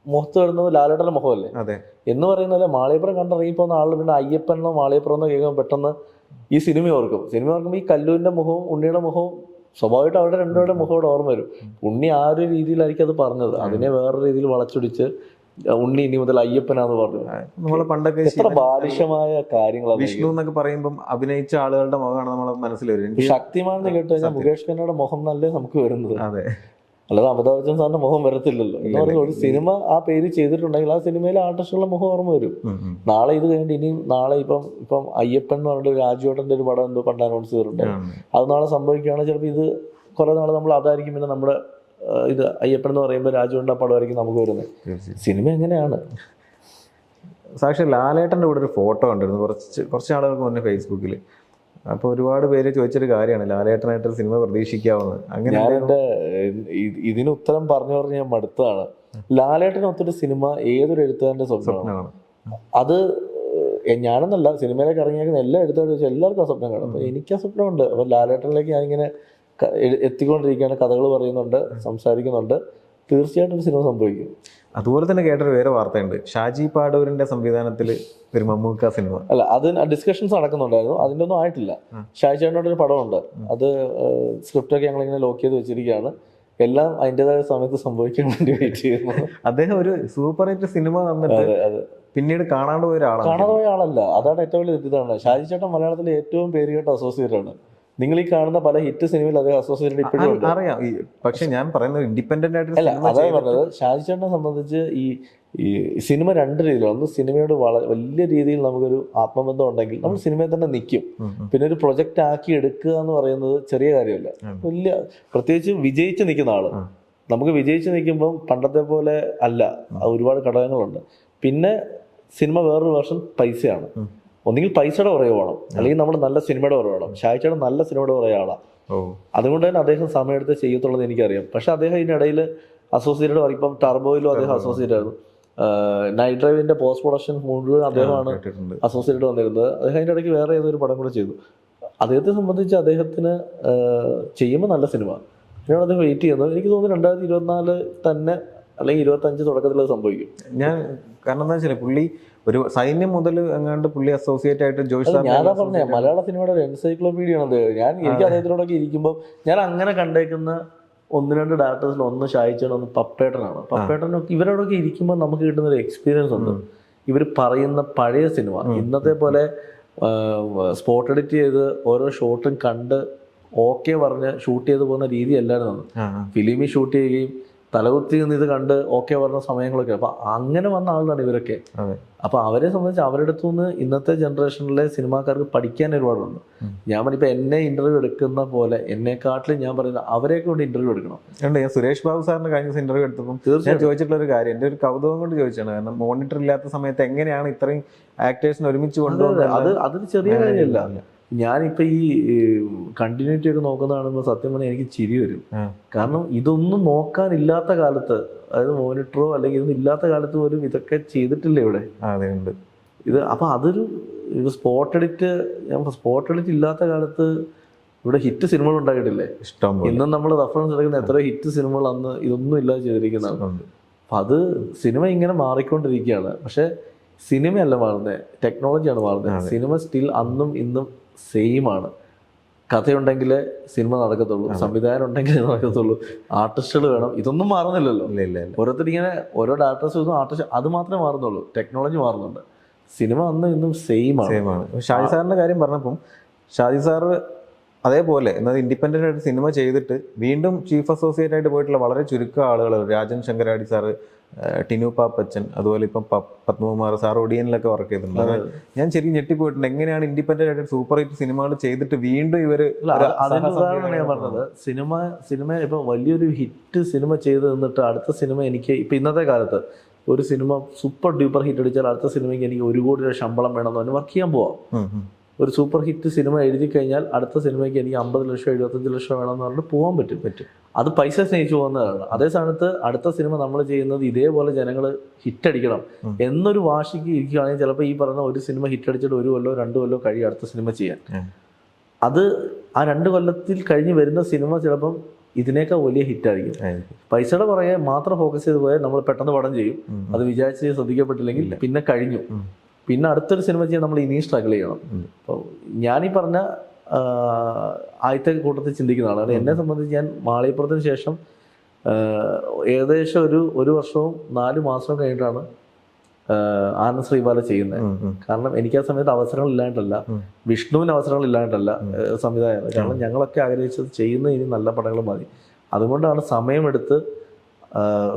മുഖത്ത് വരുന്നത് ലാലേട്ടൻ്റെ മുഖമല്ലേ എന്ന് പറയുന്നത്. മാളികപ്പുറം കണ്ടിറങ്ങിപ്പോകുന്ന ആളുകൾ പിന്നെ അയ്യപ്പനോ മാളികപ്പുറം എന്നോ കേൾക്കുമ്പോൾ പെട്ടെന്ന് ഈ സിനിമ ഓർക്കുമ്പോൾ ഈ കല്ലൂരിൻ്റെ മുഖവും ഉണ്ണിയുടെ മുഖവും സ്വാഭാവികമായിട്ട് അവരുടെ രണ്ടുപേരുടെ മുഖം ഓർമ്മ വരും. ഉണ്ണി ആ ഒരു രീതിയിലായിരിക്കും അത് പറഞ്ഞത്. അതിനെ വേറെ രീതിയിൽ വളച്ചൊടിച്ച് ഉണ്ണി ഇനി മുതൽ അയ്യപ്പനാന്ന് പറഞ്ഞു. നമ്മള് പണ്ടൊക്കെ എത്ര ബാലിശമായ കാര്യങ്ങളാണ്. വിഷ്ണു എന്നൊക്കെ പറയുമ്പോൾ അഭിനയിച്ച ആളുകളുടെ മുഖമാണ് നമ്മളെ മനസ്സിൽ വരുന്നത്. ശക്തിമാൻ എന്ന് കേട്ട് കഴിഞ്ഞാൽ മുകേഷ് ഖന്നയുടെ മുഖം നല്ലേ നമുക്ക് വരുന്നത്, അല്ലാതെ അമിതാഭ് ബച്ചൻ സാറിന്റെ മുഖം വരത്തില്ലല്ലോ. എന്ന് പറഞ്ഞാൽ ഒരു സിനിമ ആ പേര് ചെയ്തിട്ടുണ്ടെങ്കിൽ ആ സിനിമയിലെ ആർട്ടിസ്റ്റുകളുടെ മുഖം ഓർമ്മ വരും. നാളെ ഇത് കഴിഞ്ഞിട്ട് ഇനിയും നാളെ ഇപ്പം അയ്യപ്പൻ എന്ന് പറഞ്ഞിട്ട് രാജുവേട്ടൻ്റെ ഒരു പടം എന്തോ പണ്ട് അനൗൺസ് ചെയ്തിട്ടുണ്ട്. അത് നാളെ സംഭവിക്കുകയാണെങ്കിൽ ചിലപ്പോൾ ഇത് കുറെ നാൾ നമ്മൾ അതായിരിക്കും പിന്നെ നമ്മുടെ ഇത് അയ്യപ്പൻ എന്ന് പറയുമ്പോൾ രാജുവിൻ്റെ ആ പടമായിരിക്കും നമുക്ക് വരുന്നത്. സിനിമ എങ്ങനെയാണ്. സാക്ഷി ലാലേട്ടൻ്റെ കൂടെ ഒരു ഫോട്ടോ കണ്ടിരുന്നു കുറച്ച് നാളുകൾക്ക് മുന്നേ ഫേസ്ബുക്കിൽ. അപ്പോൾ ഒരുപാട് പേര് ചോദിച്ചൊരു കാര്യമാണ് ലാലേട്ടനായിട്ട് സിനിമ പ്രതീക്ഷിക്കാവുന്നത്. അങ്ങനെ ഞാൻ എൻ്റെ ഇതിന് ഉത്തരം പറഞ്ഞു ഞാൻ മടുത്തതാണ്. ലാലേട്ടന് ഒത്തൊരു സിനിമ ഏതൊരു എഴുത്തുകാരൻ്റെ സ്വപ്നമാണ്. അത് ഞാനെന്നല്ല, സിനിമയിലേക്ക് ഇറങ്ങിയേക്കുന്ന എല്ലാ എഴുത്തുകാരും എല്ലാവർക്കും ആ സ്വപ്നം കാണും. അപ്പോൾ എനിക്ക് ആ സ്വപ്നമുണ്ട്. അപ്പോൾ ലാലേട്ടനിലേക്ക് ഞാനിങ്ങനെ എത്തിക്കൊണ്ടിരിക്കുകയാണ്, കഥകൾ പറയുന്നുണ്ട്, സംസാരിക്കുന്നുണ്ട്. തീർച്ചയായിട്ടും ഒരു സിനിമ സംഭവിക്കും. അതുപോലെ തന്നെ കേട്ടൊരു വേറെ വാർത്തയുണ്ട്, ഷാജി പാടൂരിന്റെ സംവിധാനത്തിൽ ഒരു മമ്മൂക്ക സിനിമ. അല്ല, അത് ഡിസ്കഷൻസ് നടക്കുന്നുണ്ടായിരുന്നു, അതിൻ്റെ ഒന്നും ആയിട്ടില്ല. ഷാജി ചേട്ടനോട് ഒരു പടമുണ്ട്, അത് സ്ക്രിപ്റ്റൊക്കെ ഞങ്ങളിങ്ങനെ ലോക്ക് ചെയ്ത് വെച്ചിരിക്കുകയാണ്. എല്ലാം അതിൻ്റെതായ സമയത്ത് സംഭവിക്കാൻ വേണ്ടി വെയിറ്റ് ചെയ്യുന്നു. അദ്ദേഹം ഒരു സൂപ്പർ ഹിറ്റ് സിനിമ തന്നിട്ട് പിന്നീട് കാണാണ്ട് പോയ ആളല്ല. അതാണ് ഏറ്റവും വലിയ തെറ്റിദ്ധാരണ. ഷാജി ചേട്ടൻ മലയാളത്തിലെ ഏറ്റവും പേരുകേട്ട അസോസിയേറ്റ് ആണ്. നിങ്ങൾ ഈ കാണുന്ന പല ഹിറ്റ് സിനിമയിൽ അദ്ദേഹം അസോസിയേറ്റഡ് ഇപ്പോഴും അറിയാം. പക്ഷെ ഞാൻ പറയുന്നത് ഇൻഡിപെൻഡന്റ് ആയിട്ട് അല്ല, അതാണ് പറഞ്ഞത്. ഷാജി ചേട്ടനെ സംബന്ധിച്ച് ഈ സിനിമ 2 രീതിയിലാണ്. ഒന്ന്, സിനിമയോട് വലിയ രീതിയിൽ നമുക്കൊരു ആത്മബന്ധം ഉണ്ടെങ്കിൽ നമ്മൾ സിനിമയിൽ തന്നെ നിൽക്കും. പിന്നെ ഒരു പ്രൊജക്റ്റ് ആക്കി എടുക്കുക എന്ന് പറയുന്നത് ചെറിയ കാര്യമല്ല. വലിയ, പ്രത്യേകിച്ച് വിജയിച്ച് നിൽക്കുന്ന ആള്. നമുക്ക് വിജയിച്ച് നിൽക്കുമ്പം പണ്ടത്തെ പോലെ അല്ല, ഒരുപാട് ഘടകങ്ങളുണ്ട്. പിന്നെ സിനിമ വേറൊരു വേർഷൻ പൈസയാണ്. ഒന്നുകിൽ പൈസയുടെ പുറകെ പോകണം, അല്ലെങ്കിൽ നമ്മൾ നല്ല സിനിമയുടെ പുറകെ പോകണം. ഷാജിച്ചേട്ടൻ നല്ല സിനിമയുടെ പുറകെ ആളാണ്. അതുകൊണ്ട് തന്നെ അദ്ദേഹം സമയമെടുത്ത് ചെയ്യത്തുള്ളത് എനിക്കറിയാം. പക്ഷെ അദ്ദേഹം ഇതിനിടയിൽ അസോസിയേറ്റഡ് പറയും. ഇപ്പം ടർബോയിലും അദ്ദേഹം അസോസിയേറ്റ് ആയിരുന്നു. നൈറ്റ് ഡ്രൈവിന്റെ പോസ്റ്റ് പ്രൊഡക്ഷൻ മുഴുവൻ അദ്ദേഹമാണ് അസോസിയേറ്റഡ് വന്നിരുന്നത്. അദ്ദേഹം അതിൻ്റെ ഇടയ്ക്ക് വേറെ ഏതൊരു പടം കൂടെ ചെയ്തു. അദ്ദേഹത്തെ സംബന്ധിച്ച് അദ്ദേഹത്തിന് ചെയ്യുമ്പോൾ നല്ല സിനിമ ഇതിനാണ് അദ്ദേഹം വെയിറ്റ് ചെയ്യുന്നത്. എനിക്ക് തോന്നുന്നു 2024 തന്നെ അല്ലെങ്കിൽ 25 തുടക്കത്തിൽ അത് സംഭവിക്കും. കാരണം എന്താ വെച്ചാൽ പുള്ളി ഒരു സൈന്യം മുതൽ എങ്ങാണ്ട് പുള്ളി അസോസിയേറ്റ് ആയിട്ട് ഞാനാ പറഞ്ഞ മലയാള സിനിമയുടെ ഒരു എൻസൈക്ലോപീഡിയ ആണ് അദ്ദേഹം. എനിക്ക് അദ്ദേഹത്തിനോടൊക്കെ ഇരിക്കുമ്പോൾ ഞാൻ അങ്ങനെ കണ്ടേക്കുന്ന 1-2 ഡയറക്ടേഴ്സിൽ ഒന്ന് ഷാജിച്ചേട്ടൻ, ഒന്ന് പപ്പേട്ടനാണ്. പപ്പേട്ടനൊക്കെ ഇവരോടൊക്കെ ഇരിക്കുമ്പോൾ നമുക്ക് കിട്ടുന്ന ഒരു എക്സ്പീരിയൻസ് ഉണ്ട്. ഇവർ പറയുന്ന പഴയ സിനിമ ഇന്നത്തെ പോലെ സ്പോട്ട് എഡിറ്റ് ചെയ്ത് ഓരോ ഷോട്ടും കണ്ട് ഓക്കെ പറഞ്ഞ് ഷൂട്ട് ചെയ്ത് പോകുന്ന രീതി എല്ലാവരും ഫിലിമിൽ ഷൂട്ട് ചെയ്യുകയും തലകുത്തി നിന്ന് ഇത് കണ്ട് ഓക്കെ പറഞ്ഞ സമയങ്ങളൊക്കെ. അപ്പൊ അങ്ങനെ വന്ന ആളാണ് ഇവരൊക്കെ. അപ്പൊ അവരെ സംബന്ധിച്ച് അവരുടെ അടുത്തുനിന്ന് ഇന്നത്തെ ജനറേഷനിലെ സിനിമാക്കാർക്ക് പഠിക്കാൻ ഒരുപാടുണ്ട്. ഞാൻ പറഞ്ഞിപ്പോ എന്നെ ഇന്റർവ്യൂ എടുക്കുന്ന പോലെ എന്നെക്കാട്ടിലും ഞാൻ പറയുന്നത് അവരെയൊക്കെ കൊണ്ട് ഇന്റർവ്യൂ എടുക്കണം. ഞാൻ സുരേഷ് ബാബു സാറിന് കഴിഞ്ഞ ദിവസം ഇന്റർവ്യൂ എടുത്തപ്പോൾ തീർച്ചയായും ചോദിച്ചിട്ടുള്ള ഒരു കാര്യം, എൻ്റെ ഒരു കൗതുകം കൊണ്ട് ചോദിച്ചാണ്. കാരണം മോണിറ്റർ ഇല്ലാത്ത സമയത്ത് എങ്ങനെയാണ് ഇത്രയും ആക്ടേഴ്സിന് ഒരുമിച്ച് കൊണ്ടുപോകുന്നത്? അതൊരു ചെറിയ കാര്യമല്ല. ഞാനിപ്പോൾ ഈ കണ്ടിന്യൂറ്റി ഒക്കെ നോക്കുന്ന കാണുമ്പോൾ സത്യം പറഞ്ഞാൽ എനിക്ക് ചിരി വരും. കാരണം ഇതൊന്നും നോക്കാനില്ലാത്ത കാലത്ത്, അതായത് മോണിറ്ററോ അല്ലെങ്കിൽ ഇതൊന്നും ഇല്ലാത്ത കാലത്ത് പോലും ഇതൊക്കെ ചെയ്തിട്ടില്ല ഇവിടെ. ഇത് അപ്പോൾ അതൊരു സ്പോട്ട് എഡിറ്റ് ഇല്ലാത്ത കാലത്ത് ഇവിടെ ഹിറ്റ് സിനിമകൾ ഉണ്ടായിട്ടില്ലേ ഇഷ്ടം. ഇന്നും നമ്മൾ റെഫറൻസ് എടുക്കുന്ന എത്ര ഹിറ്റ് സിനിമകൾ അന്ന് ഇതൊന്നും ഇല്ലാതെ ചെയ്തിരിക്കുന്നതാണ്. അപ്പം അത് സിനിമ ഇങ്ങനെ മാറിക്കൊണ്ടിരിക്കുകയാണ്. പക്ഷേ സിനിമയല്ല മാറുന്നത്, ടെക്നോളജിയാണ് മാറുന്നത്. സിനിമ സ്റ്റിൽ അന്നും ഇന്നും സെയിം ആണ്. കഥയുണ്ടെങ്കിലേ സിനിമ നടക്കത്തുള്ളൂ, സംവിധാനം ഉണ്ടെങ്കിലേ നടക്കത്തുള്ളൂ, ആർട്ടിസ്റ്റുകൾ വേണം. ഇതൊന്നും മാറുന്നില്ലല്ലോ. ഓരോരുത്തർ ഇങ്ങനെ ഓരോ ആർട്ടിസ്റ്റ് അത് മാത്രമേ മാറുന്നുള്ളൂ. ടെക്നോളജി മാറുന്നുണ്ട്. സിനിമ അന്നും ഇന്നും സെയിം ആണ്. ഷാജി സാറിന്റെ കാര്യം പറഞ്ഞപ്പം ഷാജി സാറ് അതേപോലെ എന്നാൽ ഇൻഡിപെൻഡൻ്റ് ആയിട്ട് സിനിമ ചെയ്തിട്ട് വീണ്ടും ചീഫ് അസോസിയേറ്റ് ആയിട്ട് പോയിട്ടുള്ള വളരെ ചുരുക്കം ആളുകൾ, രാജൻ ശങ്കരാടി സാറ്, ടിനു പാപ്പച്ചൻ, അതുപോലെ ഇപ്പം പത്മകുമാർ സാർ ഒടിയനിലൊക്കെ വർക്ക് ചെയ്തിട്ടുണ്ട്. ഞാൻ ശരിക്കും ഞെട്ടിപ്പോയിട്ടുണ്ട്, എങ്ങനെയാണ് ഇൻഡിപെൻഡൻ്റ് ആയിട്ട് സൂപ്പർ ഹിറ്റ് സിനിമകൾ ചെയ്തിട്ട് വീണ്ടും ഇവർ. അതിന് ഉദാഹരണമാണ് ഞാൻ പറഞ്ഞത്. സിനിമ ഇപ്പം വലിയൊരു ഹിറ്റ് സിനിമ ചെയ്ത് നിന്നിട്ട് അടുത്ത സിനിമ എനിക്ക് ഇപ്പം ഇന്നത്തെ കാലത്ത് ഒരു സിനിമ സൂപ്പർ ഡ്യൂപ്പർ ഹിറ്റ് അടിച്ചാൽ അടുത്ത സിനിമയ്ക്ക് എനിക്ക് 1 കോടി രൂപ ശമ്പളം വേണമെന്ന് പറഞ്ഞ് വർക്ക് ചെയ്യാൻ പോവാം. ഒരു സൂപ്പർ ഹിറ്റ് സിനിമ എഴുതി കഴിഞ്ഞാൽ അടുത്ത സിനിമയ്ക്ക് എനിക്ക് 50 ലക്ഷം 75 ലക്ഷം വേണമെന്ന് പറഞ്ഞിട്ട് പോകാൻ പറ്റും. അത് പൈസ സ്നേഹിച്ചു പോകുന്നതാണ്. അതേ സ്ഥാനത്ത് അടുത്ത സിനിമ നമ്മൾ ചെയ്യുന്നത് ഇതേപോലെ ജനങ്ങൾ ഹിറ്റടിക്കണം എന്നൊരു വാശിക്ക് ഇരിക്കുകയാണെങ്കിൽ ചിലപ്പോൾ ഈ പറഞ്ഞ ഒരു സിനിമ ഹിറ്റടിച്ചിട്ട് 1 കൊല്ലോ 2 കൊല്ലോ കഴിയും അടുത്ത സിനിമ ചെയ്യാൻ. അത് ആ 2 കൊല്ലത്തിൽ കഴിഞ്ഞ് വരുന്ന സിനിമ ചിലപ്പം ഇതിനേക്കാൾ വലിയ ഹിറ്റായിരിക്കും. പൈസയുടെ പുറകെ മാത്രം ഫോക്കസ് ചെയ്ത് പോയാൽ നമ്മൾ പെട്ടെന്ന് പടം ചെയ്യും. അത് വിചാരിച്ച് ശ്രദ്ധിക്കപ്പെട്ടില്ലെങ്കിൽ പിന്നെ കഴിഞ്ഞു. പിന്നെ അടുത്തൊരു സിനിമ ചെയ്യാൻ നമ്മൾ ഇനിയും സ്ട്രഗിൾ ചെയ്യണം. അപ്പോൾ ഞാനീ പറഞ്ഞ ആദ്യത്തെ കൂട്ടത്തിൽ ചിന്തിക്കുന്ന ആളാണ്. എന്നെ സംബന്ധിച്ച് ഞാൻ മാളികപ്പുറത്തിന് ശേഷം ഏകദേശം ഒരു വർഷവും 4 മാസവും കഴിഞ്ഞിട്ടാണ് ആനന്ദ് ശ്രീബാല ചെയ്യുന്നത്. കാരണം എനിക്ക് ആ സമയത്ത് അവസരങ്ങൾ ഇല്ലാണ്ടല്ല, വിഷ്ണുവിന് അവസരങ്ങൾ ഇല്ലാണ്ടല്ല സംവിധായകർ. കാരണം ഞങ്ങളൊക്കെ ആഗ്രഹിച്ചത് ചെയ്യുന്ന ഇനി നല്ല പടങ്ങൾ മതി. അതുകൊണ്ടാണ് സമയമെടുത്ത്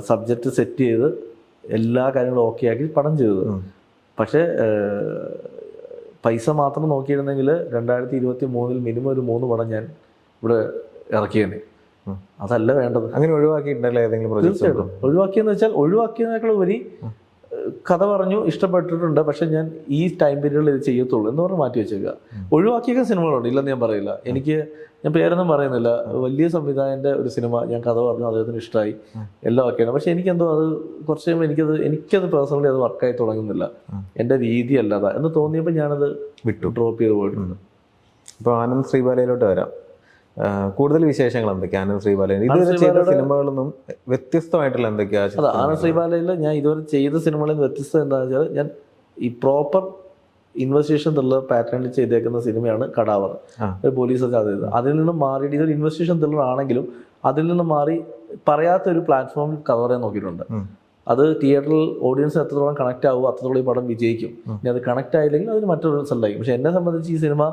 സബ്ജക്റ്റ് സെറ്റ് ചെയ്ത് എല്ലാ കാര്യങ്ങളും ഓക്കെ ആക്കി പടം ചെയ്തത്. പക്ഷേ പൈസ മാത്രം നോക്കിയിരുന്നെങ്കിൽ 2023 മിനിമം ഒരു 3 പടം ഞാൻ ഇവിടെ ഇറക്കിയേനെ. അതല്ല വേണ്ടത്. അങ്ങനെ ഒഴിവാക്കിയിട്ടുണ്ടല്ലോ ഏതെങ്കിലും? തീർച്ചയായിട്ടും ഒഴിവാക്കിയെന്ന് വെച്ചാൽ ഒഴിവാക്കിയതിനേക്കാൾ ഉപരി കഥ പറഞ്ഞു, ഇഷ്ടപ്പെട്ടിട്ടുണ്ട്, പക്ഷെ ഞാൻ ഈ ടൈം പീരീഡിൽ ഇത് ചെയ്യത്തുള്ളൂ എന്ന് പറഞ്ഞ് മാറ്റി വെച്ചേക്കുക. ഒഴിവാക്കിയ സിനിമകളുണ്ട്, ഇല്ലെന്ന് ഞാൻ പറയില്ല. ഞാൻ പേരൊന്നും പറയുന്നില്ല. വലിയ സംവിധായകൻ്റെ ഒരു സിനിമ ഞാൻ കഥ പറഞ്ഞു, അദ്ദേഹത്തിന് ഇഷ്ടമായി, എല്ലാം ഒക്കെയാണ്. പക്ഷെ എനിക്കെന്തോ അത് കുറച്ച് കഴിയുമ്പോൾ എനിക്കത് പേഴ്സണലി അത് വർക്കായി തുടങ്ങുന്നില്ല, എൻ്റെ രീതി അല്ലാതെ എന്ന് തോന്നിയപ്പോൾ ഞാനത് ഡ്രോപ്പ് ചെയ്ത് പോയിട്ടുണ്ട്. ഇപ്പോൾ ആനന്ദ് ശ്രീബാലയിലോട്ട് വരാം. കൂടുതൽ വിശേഷങ്ങൾ എന്തൊക്കെയാണ് ആനന്ദ് ശ്രീബാലയിൽ ഇതുവരെ ചെയ്ത സിനിമകളൊന്നും വ്യത്യസ്തമായിട്ടുള്ള എന്തൊക്കെയാണ്? അതെ, ആനന്ദ് ശ്രീബാലയിൽ ഞാൻ ഇതുവരെ ചെയ്ത സിനിമകളിൽ നിന്ന് വ്യത്യസ്തം എന്താണെന്ന് വെച്ചാൽ ഞാൻ ഈ പ്രോപ്പർ ഇൻവെസ്റ്റിഗേഷൻ ത്രില്ലർ പാറ്റേണിൽ ചെയ്തേക്കുന്ന സിനിമയാണ് കടാവർ, ഒരു പോലീസ് ചെയ്തത്. അതിൽ നിന്നും മാറിയിട്ട് ഇതൊരു ഇൻവെസ്റ്റിഗേഷൻ ത്രില്ലർ ആണെങ്കിലും അതിൽ നിന്ന് മാറി പറയാത്തൊരു പ്ലാറ്റ്ഫോമിൽ കഥ പറയാൻ നോക്കിയിട്ടുണ്ട്. അത് തിയേറ്ററിൽ ഓഡിയൻസിന് എത്രത്തോളം കണക്റ്റ് ആവും അത്രത്തോളം ഈ പടം വിജയിക്കും. ഇനി അത് കണക്റ്റ് ആയില്ലെങ്കിൽ അതിന് മറ്റൊരു റിസൾട്ട് ആയിരിക്കും. പക്ഷെ എന്നെ സംബന്ധിച്ച് ഈ സിനിമ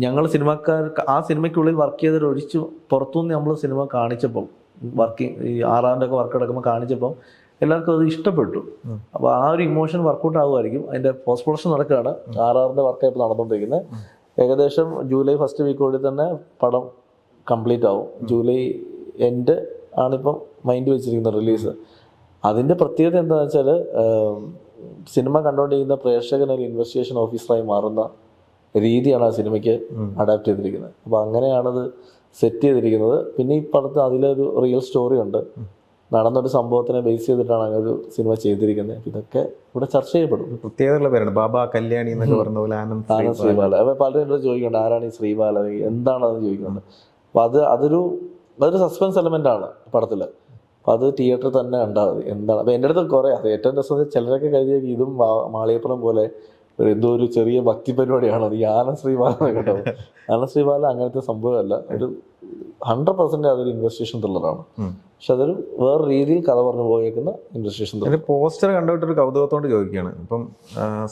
ഞങ്ങൾ സിനിമക്കാർക്ക് ആ സിനിമയ്ക്കുള്ളിൽ വർക്ക് ചെയ്തവരൊഴിച്ച് പുറത്തുനിന്ന് നമ്മൾ സിനിമ കാണിച്ചപ്പം ഈ ആറാറിൻ്റെ ഒക്കെ വർക്ക് എടുക്കുമ്പോൾ കാണിച്ചപ്പം എല്ലാവർക്കും അത് ഇഷ്ടപ്പെട്ടു. അപ്പോൾ ആ ഒരു ഇമോഷൻ വർക്കൗട്ട് ആകുമായിരിക്കും. അതിൻ്റെ പോസ്റ്റ് പ്രൊഡക്ഷൻ നടക്കുകയാണ്. ആറാറിൻ്റെ വർക്കാണ് ഇപ്പോൾ നടന്നുകൊണ്ടിരിക്കുന്നത്. ഏകദേശം ജൂലൈ ഫസ്റ്റ് വീക്കോടെ തന്നെ പടം കംപ്ലീറ്റ് ആവും. ജൂലൈ എൻഡ് ആണിപ്പം മൈൻഡ് വെച്ചിരിക്കുന്ന റിലീസ്. അതിൻ്റെ പ്രത്യേകത എന്താണെന്ന് വെച്ചാൽ സിനിമ കണ്ടുകൊണ്ടിരിക്കുന്ന പ്രേക്ഷകനൊരു ഇൻവെസ്റ്റിഗേഷൻ ഓഫീസറായി മാറുന്ന രീതിയാണ് ആ സിനിമയ്ക്ക് അഡാപ്റ്റ് ചെയ്തിരിക്കുന്നത്. അപ്പോൾ അങ്ങനെയാണത് സെറ്റ് ചെയ്തിരിക്കുന്നത്. പിന്നെ ഈ പടത്ത് അതിലൊരു റിയൽ സ്റ്റോറി ഉണ്ട്. നടന്നൊരു സംഭവത്തിനെ ബേസ് ചെയ്തിട്ടാണ് അങ്ങനെ ഒരു സിനിമ ചെയ്തിരിക്കുന്നത്. ഇതൊക്കെ ഇവിടെ ചർച്ച ചെയ്യപ്പെടും. പ്രത്യേകതയുള്ള പേരാണ് ബാബ കല്യാണി എന്നൊക്കെ പറഞ്ഞ പോലെ ആനന്ദ് ശ്രീബാല. അപ്പോൾ പലരും എന്നോട് ചോദിക്കുന്നുണ്ട് ആരാണ് ഈ ശ്രീബാല, എന്താണെന്ന് ചോദിക്കുന്നുണ്ട്. അപ്പോൾ അതൊരു സസ്പെൻസ് എലമെൻ്റ് ആണ് പടത്തിൽ. അപ്പോൾ അത് തിയേറ്ററിൽ തന്നെ ഉണ്ടാവും എന്താണ്. അപ്പോൾ എൻ്റെ അടുത്ത് കുറേ അത് ഏറ്റവും രസം ചിലരൊക്കെ കരുതിയ ഇതും മാളികപ്പുറം പോലെ എന്തോ ഒരു ചെറിയ ഭക്തി പരിപാടിയാണ് അത് ഈ ആനന്ദ് ശ്രീബാല കേട്ടോ. ആനന്ദ് ശ്രീബാല അങ്ങനത്തെ സംഭവമല്ല. ഒരു 100% അതൊരു ഇൻവെസ്റ്റിഗേഷൻ ത്രില്ലറാണ്. പക്ഷെ അതൊരു വേറെ രീതിയിൽ കഥ പറഞ്ഞു പോയേക്കുന്ന ഇൻവെസ്റ്റിഗേഷൻ ത്രില്ലർ. പോസ്റ്റർ കണ്ടിട്ടൊരു കൗതുകത്തോണ്ട് ചോദിക്കുകയാണ്. ഇപ്പം